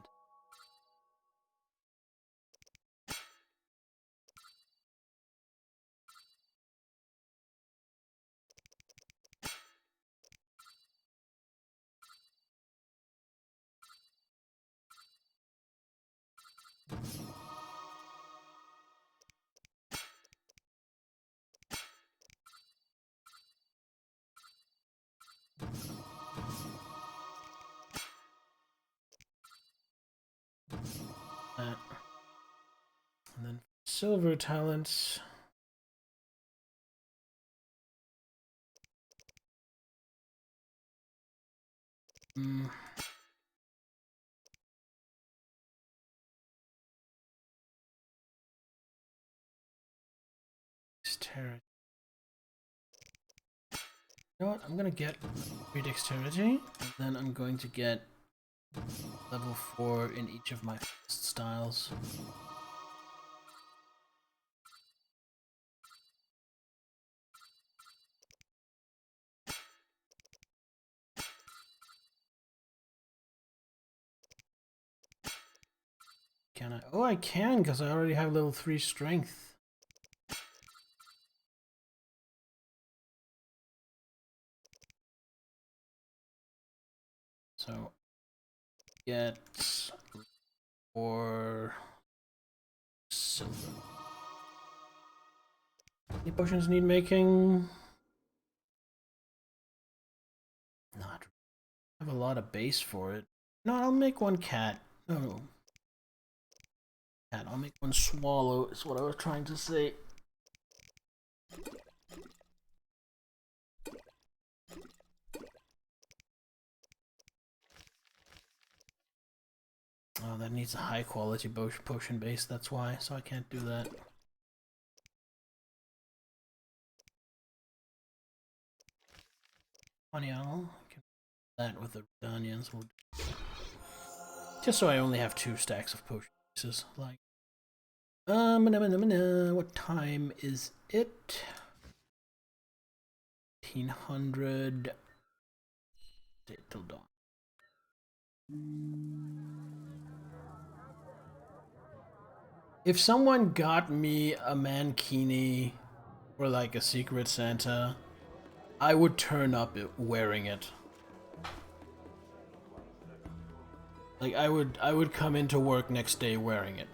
That. And then silver talents. Dexterity. You know what? I'm gonna get 3 dexterity, and then I'm going to get level 4 in each of my styles. Can I? Oh, I can, because I already have level 3 strength. So, get 4 silver. Any potions need making? Not. I have a lot of base for it. No, I'll make 1 cat. No. Cat, I'll make 1 swallow, is what I was trying to say. Oh, that needs a high quality potion base, that's why, so I can't do that. Funny, I'll do that with the Redanians. Just so I only have 2 stacks of potion bases. Like, what time is it? 1800. Till dawn. If someone got me a mankini or like a Secret Santa, I would turn up wearing it. Like I would come into work next day wearing it.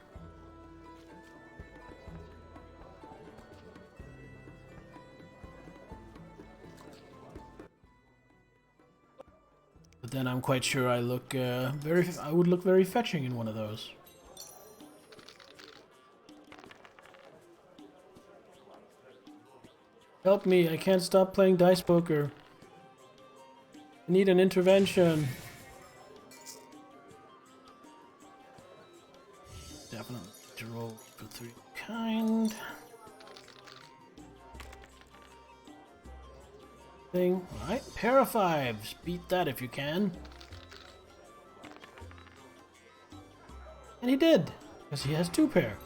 But then I'm quite sure I look I would look very fetching in one of those. Help me, I can't stop playing dice poker. I need an intervention. Definitely to roll for 3 kind. Thing. Alright, pair of 5s. Beat that if you can. And he did, because he has 2 pair.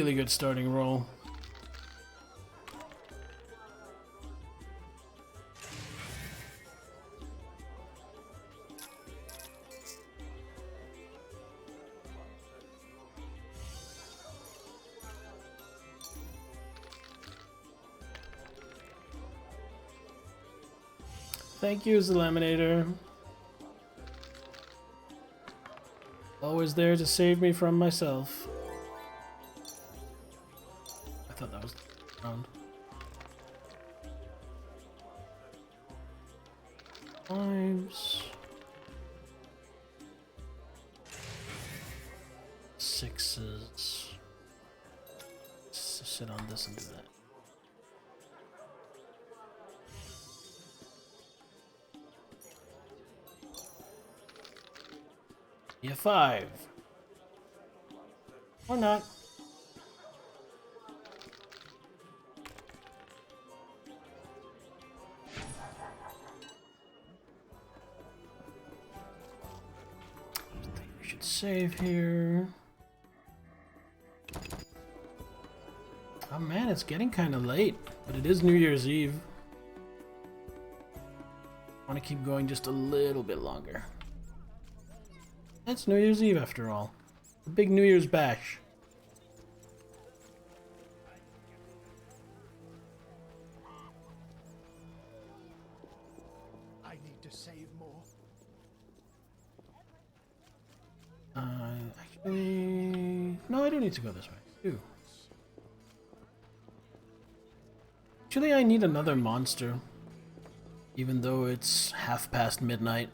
really good starting roll. Thank you, Zelaminator. Always there to save me from myself. I thought that was the round. Fives. Sixes. Sit on this and do that. Yeah, 5. Or not. I think we should save here. Oh man, it's getting kind of late, but it is New Year's Eve. I want to keep going just a little bit longer. It's New Year's Eve after all. The big New Year's bash. I need to save more. Actually... No, I don't need to go this way. Ooh. Actually, I need another monster. Even though it's midnight.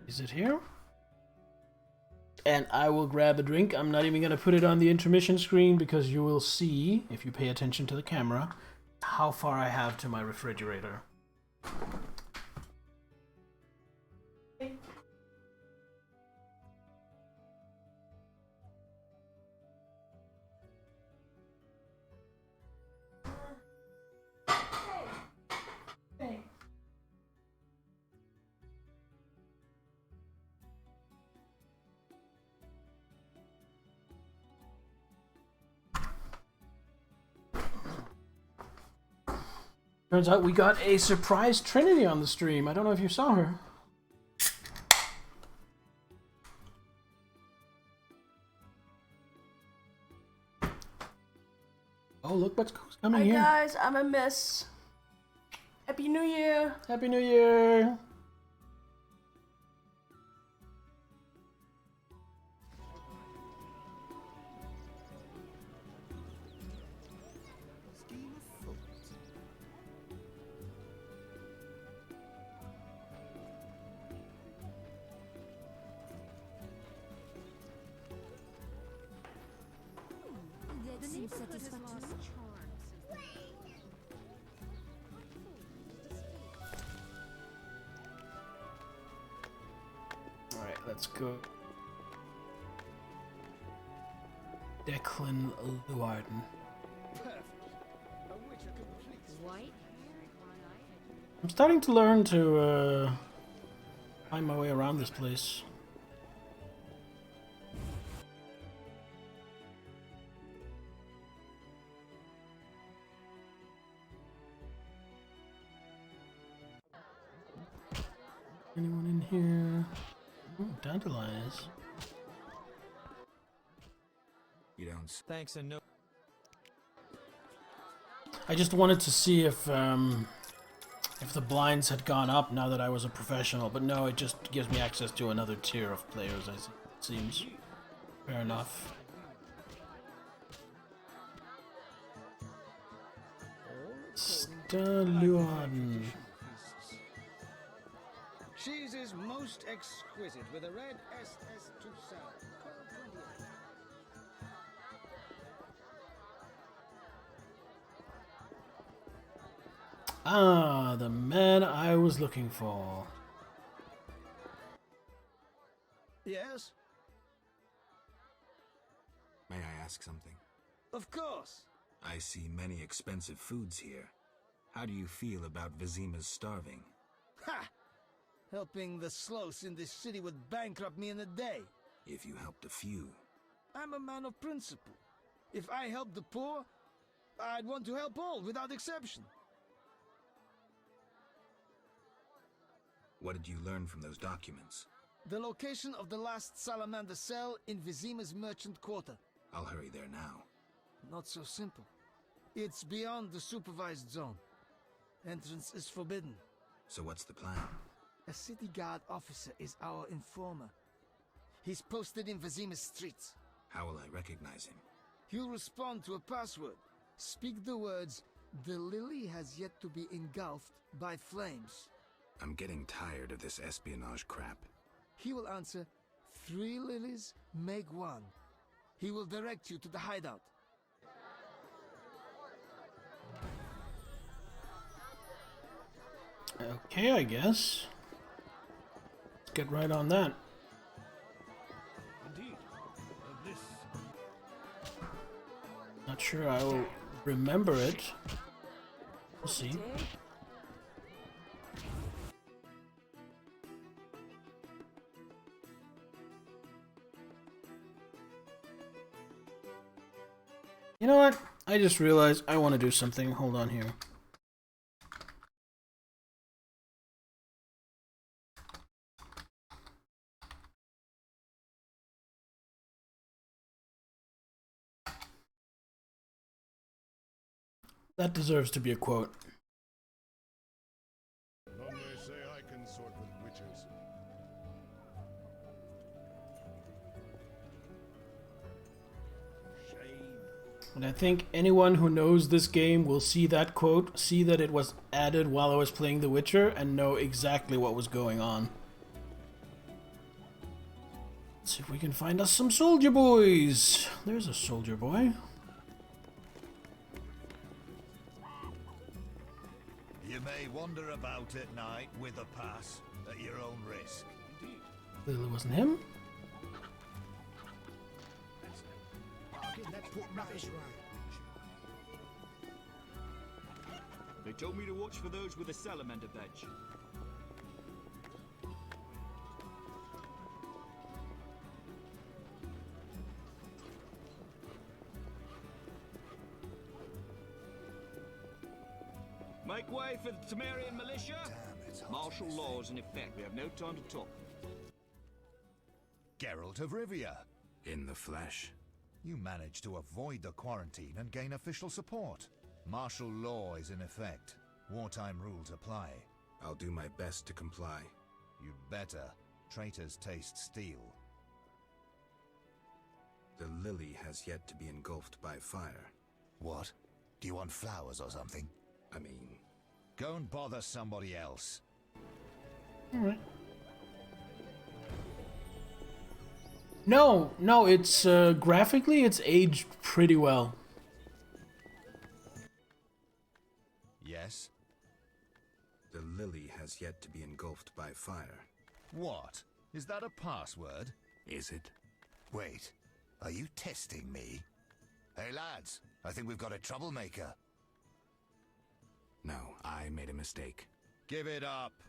Is it here? And I will grab a drink. I'm not even going to put it on the intermission screen because you will see, if you pay attention to the camera, how far I have to my refrigerator. Turns out we got a surprise Trinity on the stream. I don't know if you saw her. Oh, look what's coming here. Hi guys, I'm a miss. Happy New Year. Happy New Year. Alright, let's go. Declan Llewellyn. I'm starting to learn to find my way around this place. Anyone in here? Ooh, dandelions. You don't. Thanks and no. I just wanted to see if the blinds had gone up now that I was a professional, but no, it just gives me access to another tier of players, it seems. Fair enough. Llewellyn. Most exquisite with a red SS2 sour. 12.28. Ah, the man I was looking for. Yes? May I ask something? Of course. I see many expensive foods here. How do you feel about Vizima's starving? Ha! Helping the sloths in this city would bankrupt me in a day. If you helped a few. I'm a man of principle. If I help the poor, I'd want to help all without exception. What did you learn from those documents? The location of the last salamander cell in Vizima's merchant quarter. I'll hurry there now. Not so simple. It's beyond the supervised zone. Entrance is forbidden. So what's the plan? A city guard officer is our informer. He's posted in Vizima's streets. How will I recognize him? He'll respond to a password. Speak the words, "The lily has yet to be engulfed by flames." I'm getting tired of this espionage crap. He will answer, "3 lilies make 1." He will direct you to the hideout. Okay, I guess. Let's get right on that. Indeed. This. Not sure I will remember it. We'll see. You know what? I just realized I want to do something. Hold on here. That deserves to be a quote. None may say I consort with witches. And I think anyone who knows this game will see that quote, see that it was added while I was playing The Witcher, and know exactly what was going on. Let's see if we can find us some soldier boys. There's a soldier boy. You may wander about at night with a pass at your own risk. Clearly wasn't him. Let's put matters right. They told me to watch for those with a salamander badge. Make way for the Temerian militia. Martial law is in effect. We have no time to talk. Geralt of Rivia. In the flesh. You managed to avoid the quarantine and gain official support. Martial law is in effect. Wartime rules apply. I'll do my best to comply. You'd better. Traitors taste steel. The lily has yet to be engulfed by fire. What? Do you want flowers or something? I mean... Go and bother somebody else. Alright. No, it's graphically it's aged pretty well. Yes? The lily has yet to be engulfed by fire. What? Is that a password? Is it? Wait, are you testing me? Hey lads, I think we've got a troublemaker. No, I made a mistake. Give it up.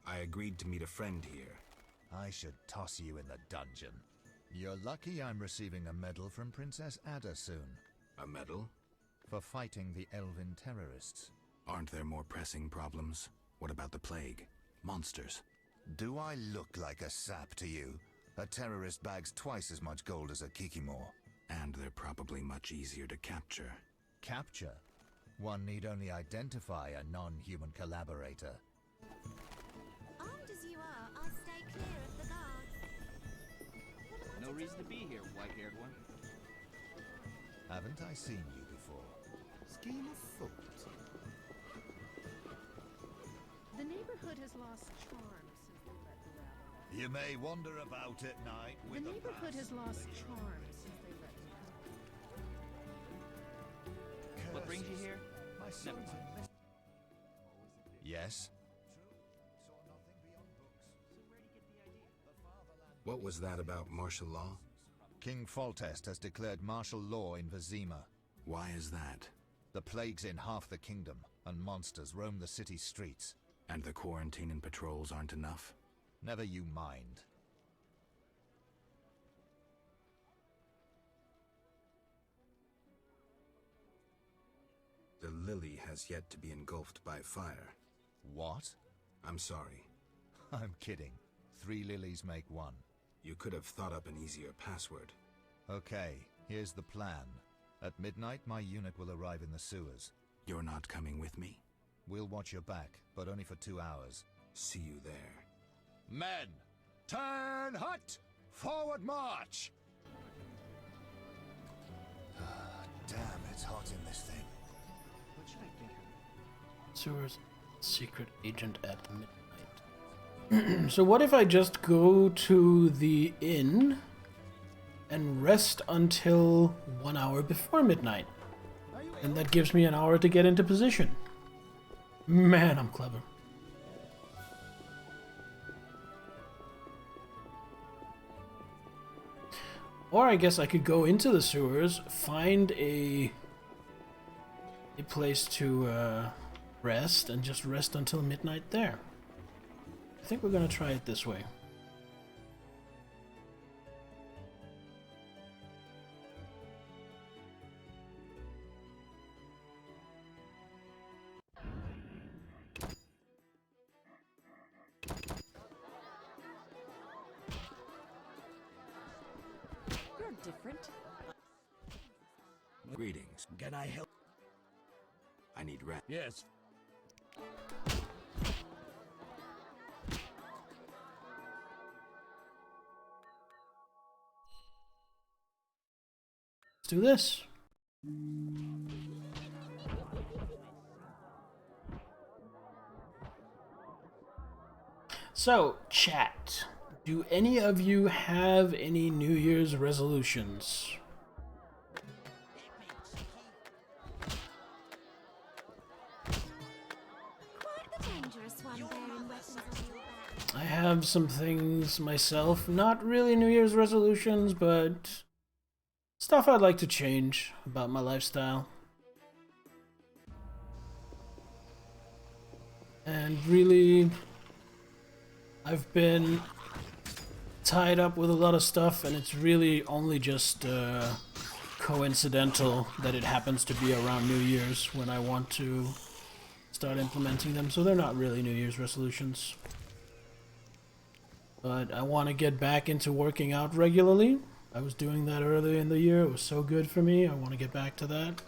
I agreed to meet a friend here. I should toss you in the dungeon. You're lucky I'm receiving a medal from Princess Ada soon. A medal? For fighting the elven terrorists. Aren't there more pressing problems? What about the plague? Monsters? Do I look like a sap to you? A terrorist bags twice as much gold as a kikimor. And they're probably much easier to capture. Capture? One need only identify a non-human collaborator. Armed as you are, I'll stay clear of the guards. No reason to be here, white-haired one. Haven't I seen you before? Scheme of thought. The neighborhood has lost charm since they let the rabble You may wander about at night The with neighborhood has lost charm since they let me out. What brings you here? Never mind. Yes? What was that about martial law? King Foltest has declared martial law in Vizima. Why is that? The plague's in half the kingdom, and monsters roam the city streets. And the quarantine and patrols aren't enough? Never you mind. The Lily has yet to be engulfed by fire. What? I'm sorry. I'm kidding. 3 lilies make 1. You could have thought up an easier password. Okay, here's the plan. At midnight, my unit will arrive in the sewers. You're not coming with me? We'll watch your back, but only for 2 hours. See you there. Men! Turn hut! Forward march! Damn, it's hot in this thing. What should I get her? Sewers, secret agent at midnight. So what if I just go to the inn and rest until 1 hour before midnight? And that gives me an hour to get into position. Man, I'm clever. Or I guess I could go into the sewers, find a place to rest, and just rest until midnight there. I think we're gonna try it this way. You're different. Greetings. Can I help? I need rest. Yes. Let's do this. So, chat. Do any of you have any New Year's resolutions? Quite the dangerous one bearing weapons on your back. I have some things myself, not really New Year's resolutions, but stuff I'd like to change about my lifestyle. And really, I've been tied up with a lot of stuff, and it's really only just coincidental that it happens to be around New Year's when I want to start implementing them, so they're not really New Year's resolutions. But I want to get back into working out regularly. I was doing that earlier in the year. It was so good for me. I want to get back to that.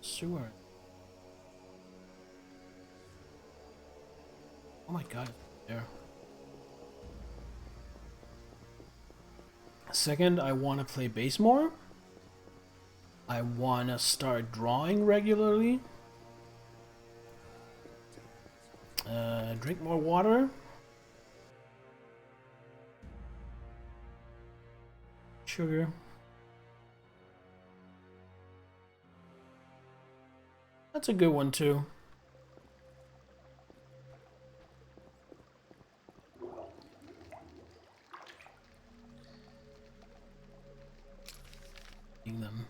Sewer. Oh my god, there. Second, I want to play bass more. I want to start drawing regularly. Drink more water. Sugar. That's a good one too. Them.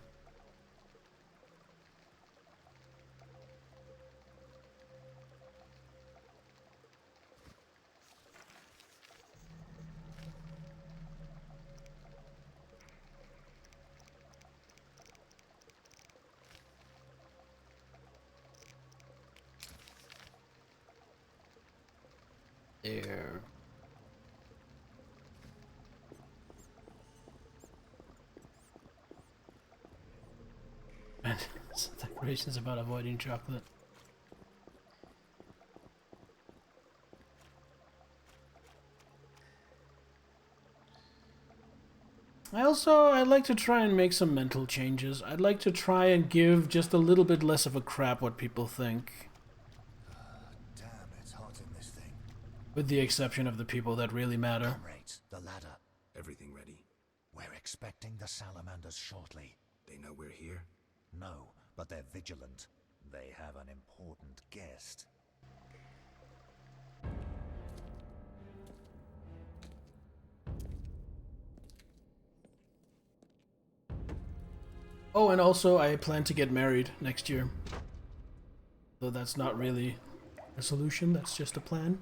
There. And decorations about avoiding chocolate. I'd like to try and make some mental changes. I'd like to try and give just a little bit less of a crap what people think. Damn, it's hot in this thing. With the exception of the people that really matter. Comrades, the ladder. Everything ready? We're expecting the salamanders shortly. They know we're here? No, but they're vigilant. They have an important guest. Oh, and also I plan to get married next year. Though that's not really a solution, that's just a plan.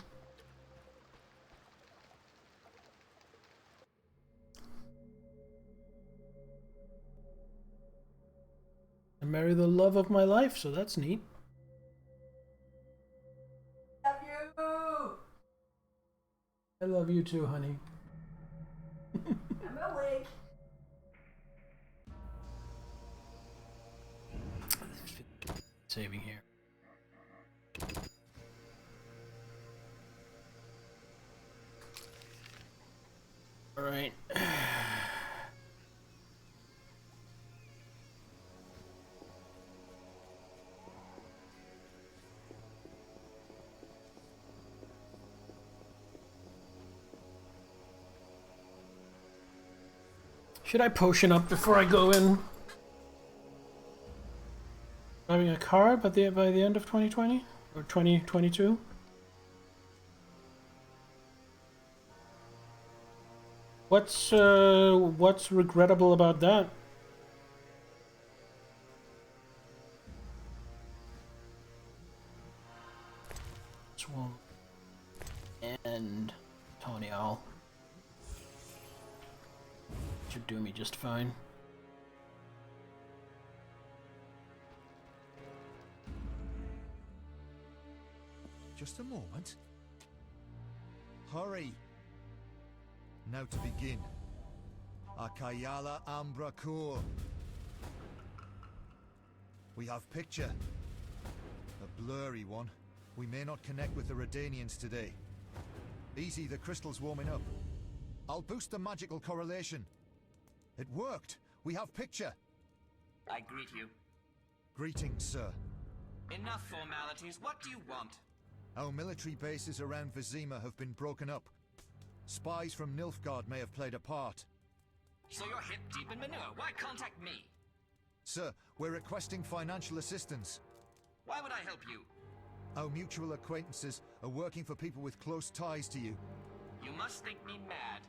I marry the love of my life, so that's neat. Love you. I love you too, honey. I'm awake. Saving here. All right. Should I potion up before I go in? Driving a car by the end of 2020 or 2022? What's regrettable about that? Swamp and Tony Owl should do me just fine. Just a moment. Hurry! Now to begin. Akayala Ambra Kur. We have picture. A blurry one. We may not connect with the Redanians today. Easy, the crystal's warming up. I'll boost the magical correlation. It worked! We have picture! I greet you. Greetings, sir. Enough formalities. What do you want? Our military bases around Vizima have been broken up. Spies from Nilfgaard may have played a part. So you're hip deep in manure. Why contact me? Sir, we're requesting financial assistance. Why would I help you? Our mutual acquaintances are working for people with close ties to you. You must think me mad.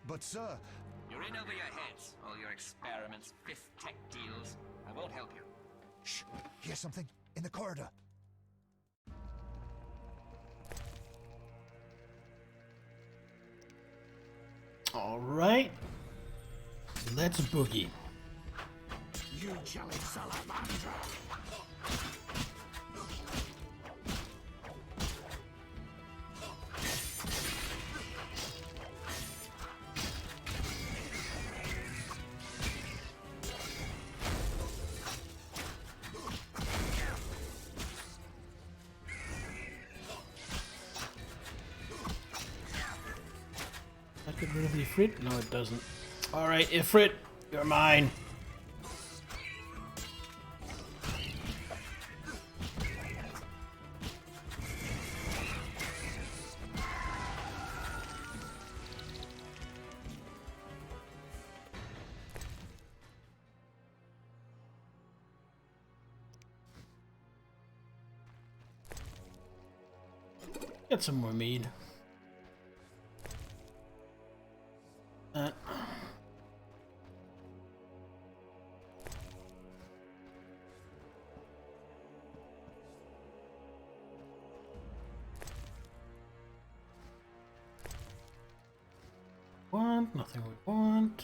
But sir... You're in over your heads. All your experiments, fifth tech deals. I won't help you. Shh! Hear something? In the corridor. All right. Let's boogie. You jelly salamandra! That get rid of the Ifrit? No, it doesn't. All right, Ifrit, you're mine. Get some more mead. Nothing we want.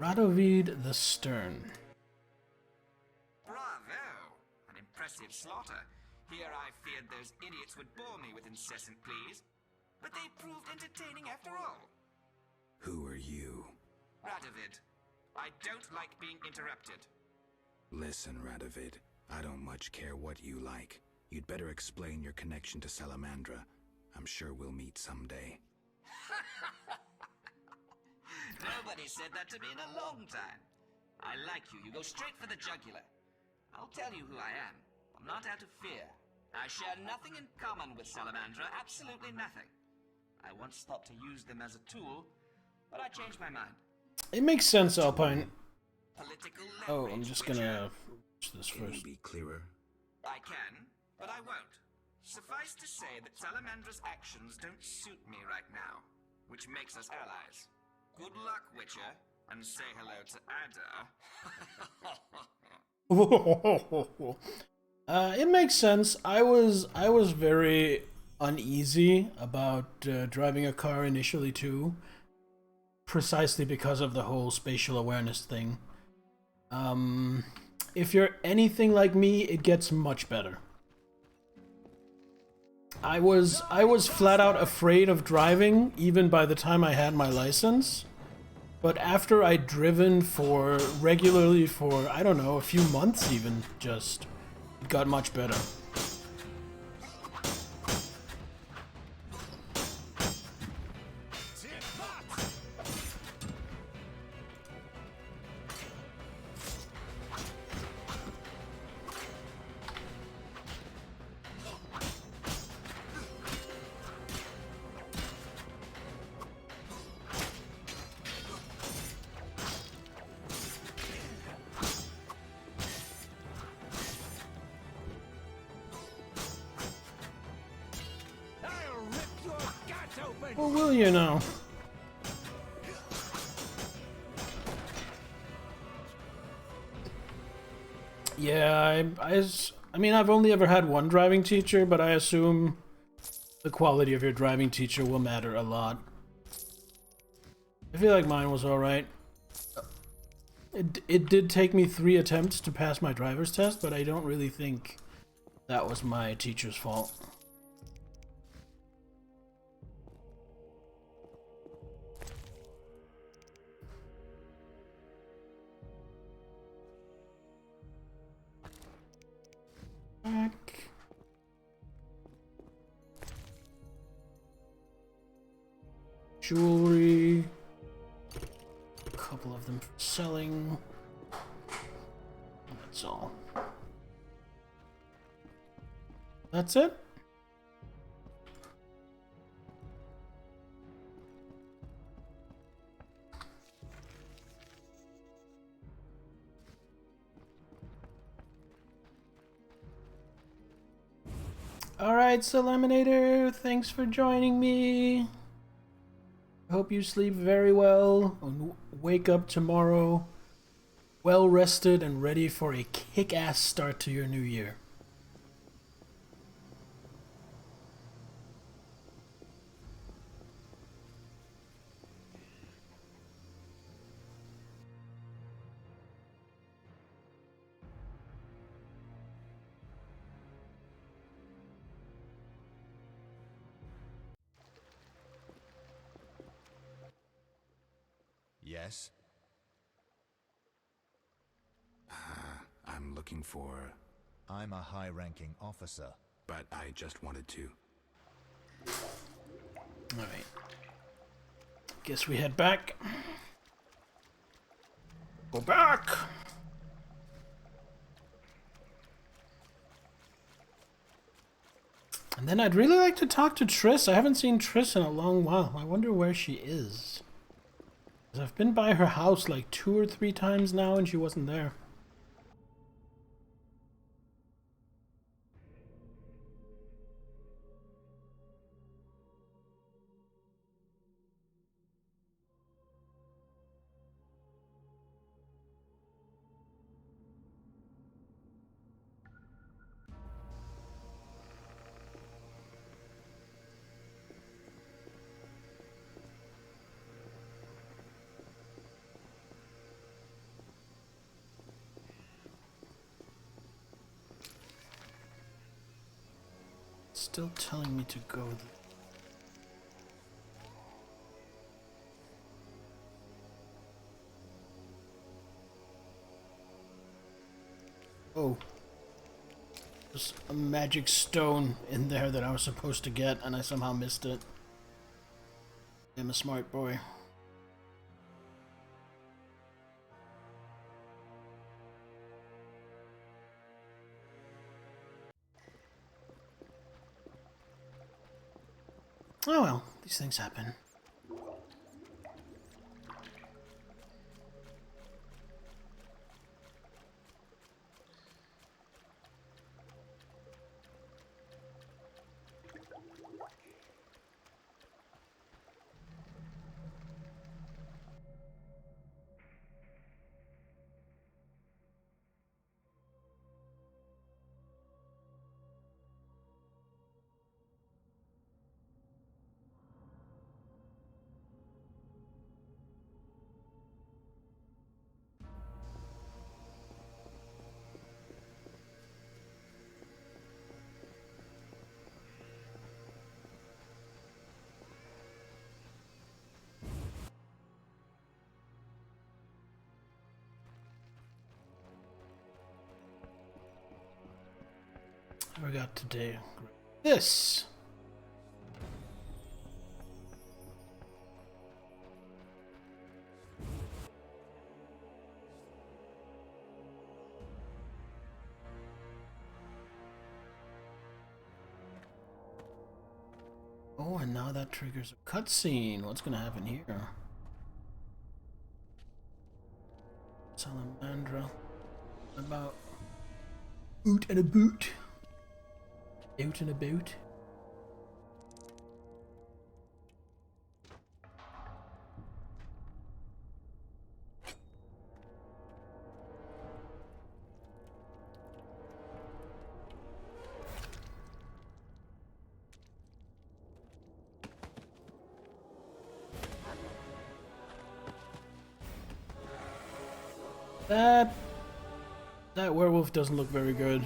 Radovid the Stern. Bravo! An impressive slaughter. Here I feared those idiots would bore me with incessant pleas. But they proved entertaining after all. Who are you? Radovid. I don't like being interrupted. Listen, Radovid. I don't much care what you like. You'd better explain your connection to Salamandra. I'm sure we'll meet someday. Nobody said that to me in a long time. I like you. You go straight for the jugular. I'll tell you who I am. I'm not out of fear. I share nothing in common with Salamandra, absolutely nothing. I once thought to use them as a tool, but I changed my mind. It makes sense, Alpine. Political Oh, I'm just gonna watch this Can you first. be clearer? I can, but I won't. Suffice to say that Salamandra's actions don't suit me right now, which makes us allies. Good luck, Witcher, and say hello to Ada. It makes sense. I was very uneasy about driving a car initially too, precisely because of the whole spatial awareness thing. If you're anything like me, it gets much better. I was flat out afraid of driving even by the time I had my license. But after I'd driven regularly for, I don't know, a few months even, just, it got much better. Or will you now? Yeah, I mean, I've only ever had one driving teacher, but I assume the quality of your driving teacher will matter a lot. I feel like mine was alright. It did take me 3 attempts to pass my driver's test, but I don't really think that was my teacher's fault. Back. Jewelry. A couple of them for selling. That's all. That's it? Alright, Salaminator, thanks for joining me. I hope you sleep very well and wake up tomorrow well rested and ready for a kick-ass start to your new year. Yes? I'm looking for... I'm a high-ranking officer. But I just wanted to. Alright. Guess we head back. Go back! And then I'd really like to talk to Triss. I haven't seen Triss in a long while. I wonder where she is. 'Cause I've been by her house like 2 or 3 times now and she wasn't there. Still telling me to go there. Oh. There's a magic stone in there that I was supposed to get and I somehow missed it. I'm a smart boy. Oh well, these things happen. What we got today? This! Oh, and now that triggers a cutscene. What's gonna happen here? Salamandra. About boot and a boot. Out and about. That werewolf doesn't look very good.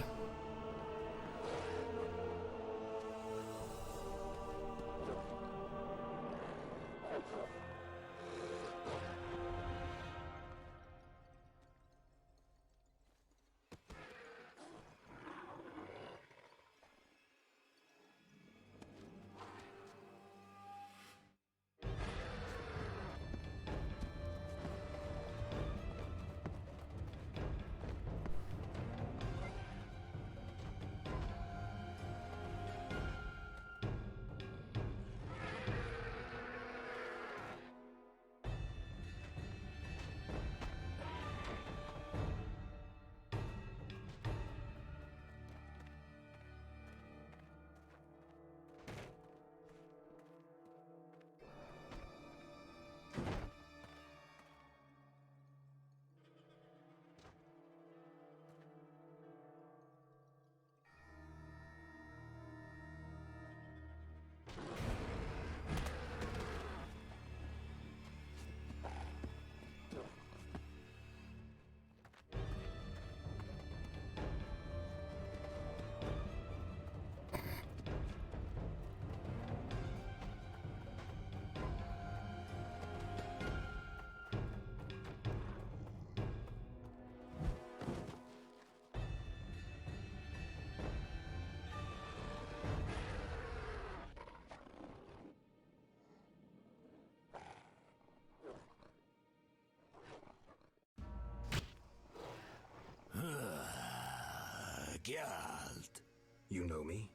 Geralt. You know me?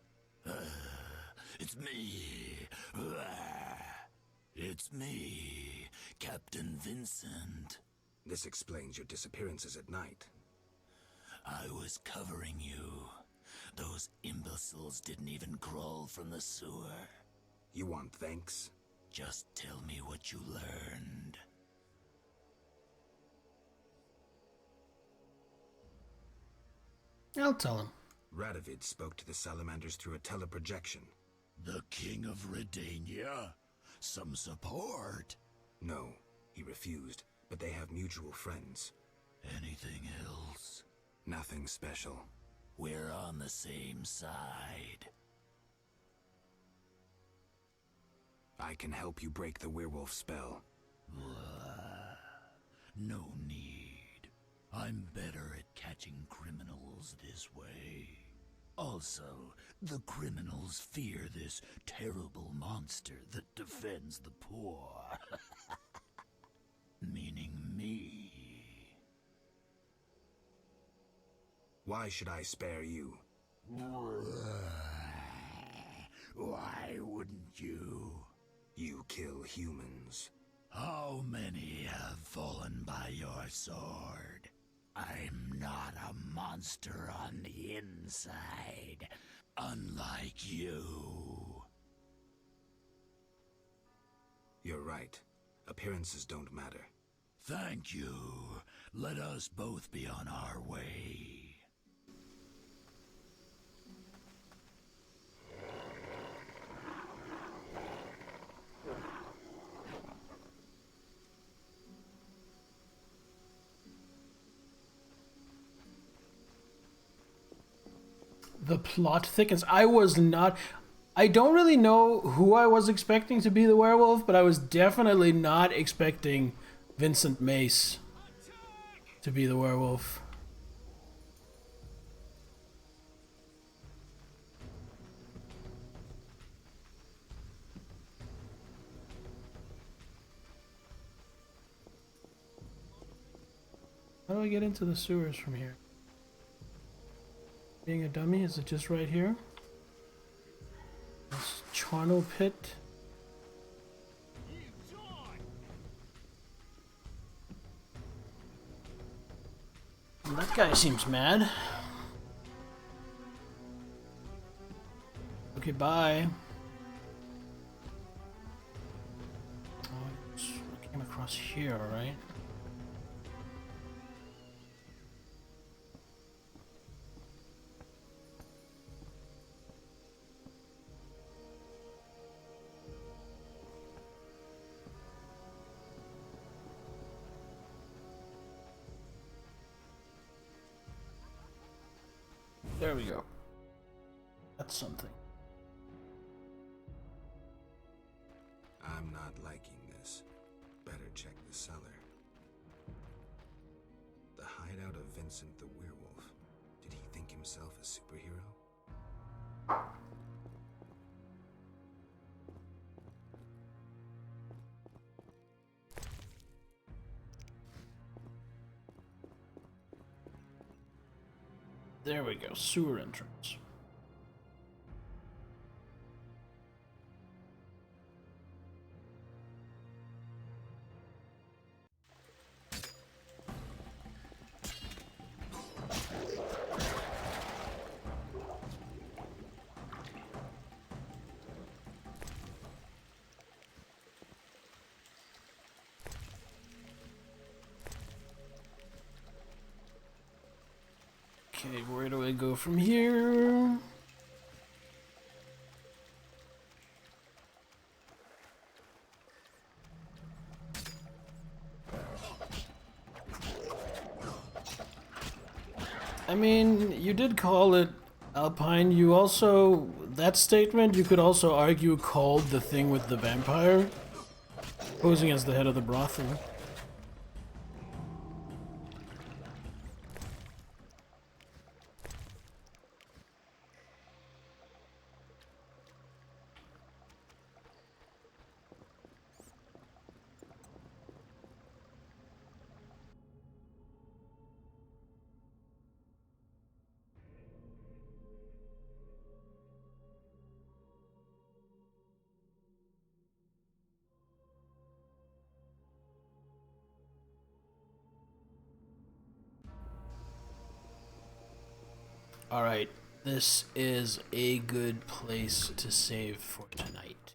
It's me. It's me, Captain Vincent. This explains your disappearances at night. I was covering you. Those imbeciles didn't even crawl from the sewer. You want thanks? Just tell me what you learned. I'll tell him. Radovid spoke to the salamanders through a teleprojection. The King of Redania? Some support? No, he refused, but they have mutual friends. Anything else? Nothing special. We're on the same side. I can help you break the werewolf spell. No need. I'm better at catching criminals this way. Also, the criminals fear this terrible monster that defends the poor. Meaning me. Why should I spare you? Why wouldn't you? You kill humans. How many have fallen by your sword? I'm not a monster on the inside, unlike you. You're right. Appearances don't matter. Thank you. Let us both be on our way. The plot thickens. I don't really know who I was expecting to be the werewolf, but I was definitely not expecting Vincent Mace to be the werewolf. How do I get into the sewers from here? Being a dummy, is it just right here? This charnel pit. That guy seems mad. Okay, bye. Oh, I came across here, right? There we go. That's something. I'm not liking this. Better check the cellar. The hideout of Vincent the werewolf. Did he think himself a superhero? There we go, sewer entrance. Okay, where do I go from here? I mean, you did call it Alpine. You also, that statement, you could also argue called the thing with the vampire posing as the head of the brothel. Alright, this is a good place to save for tonight.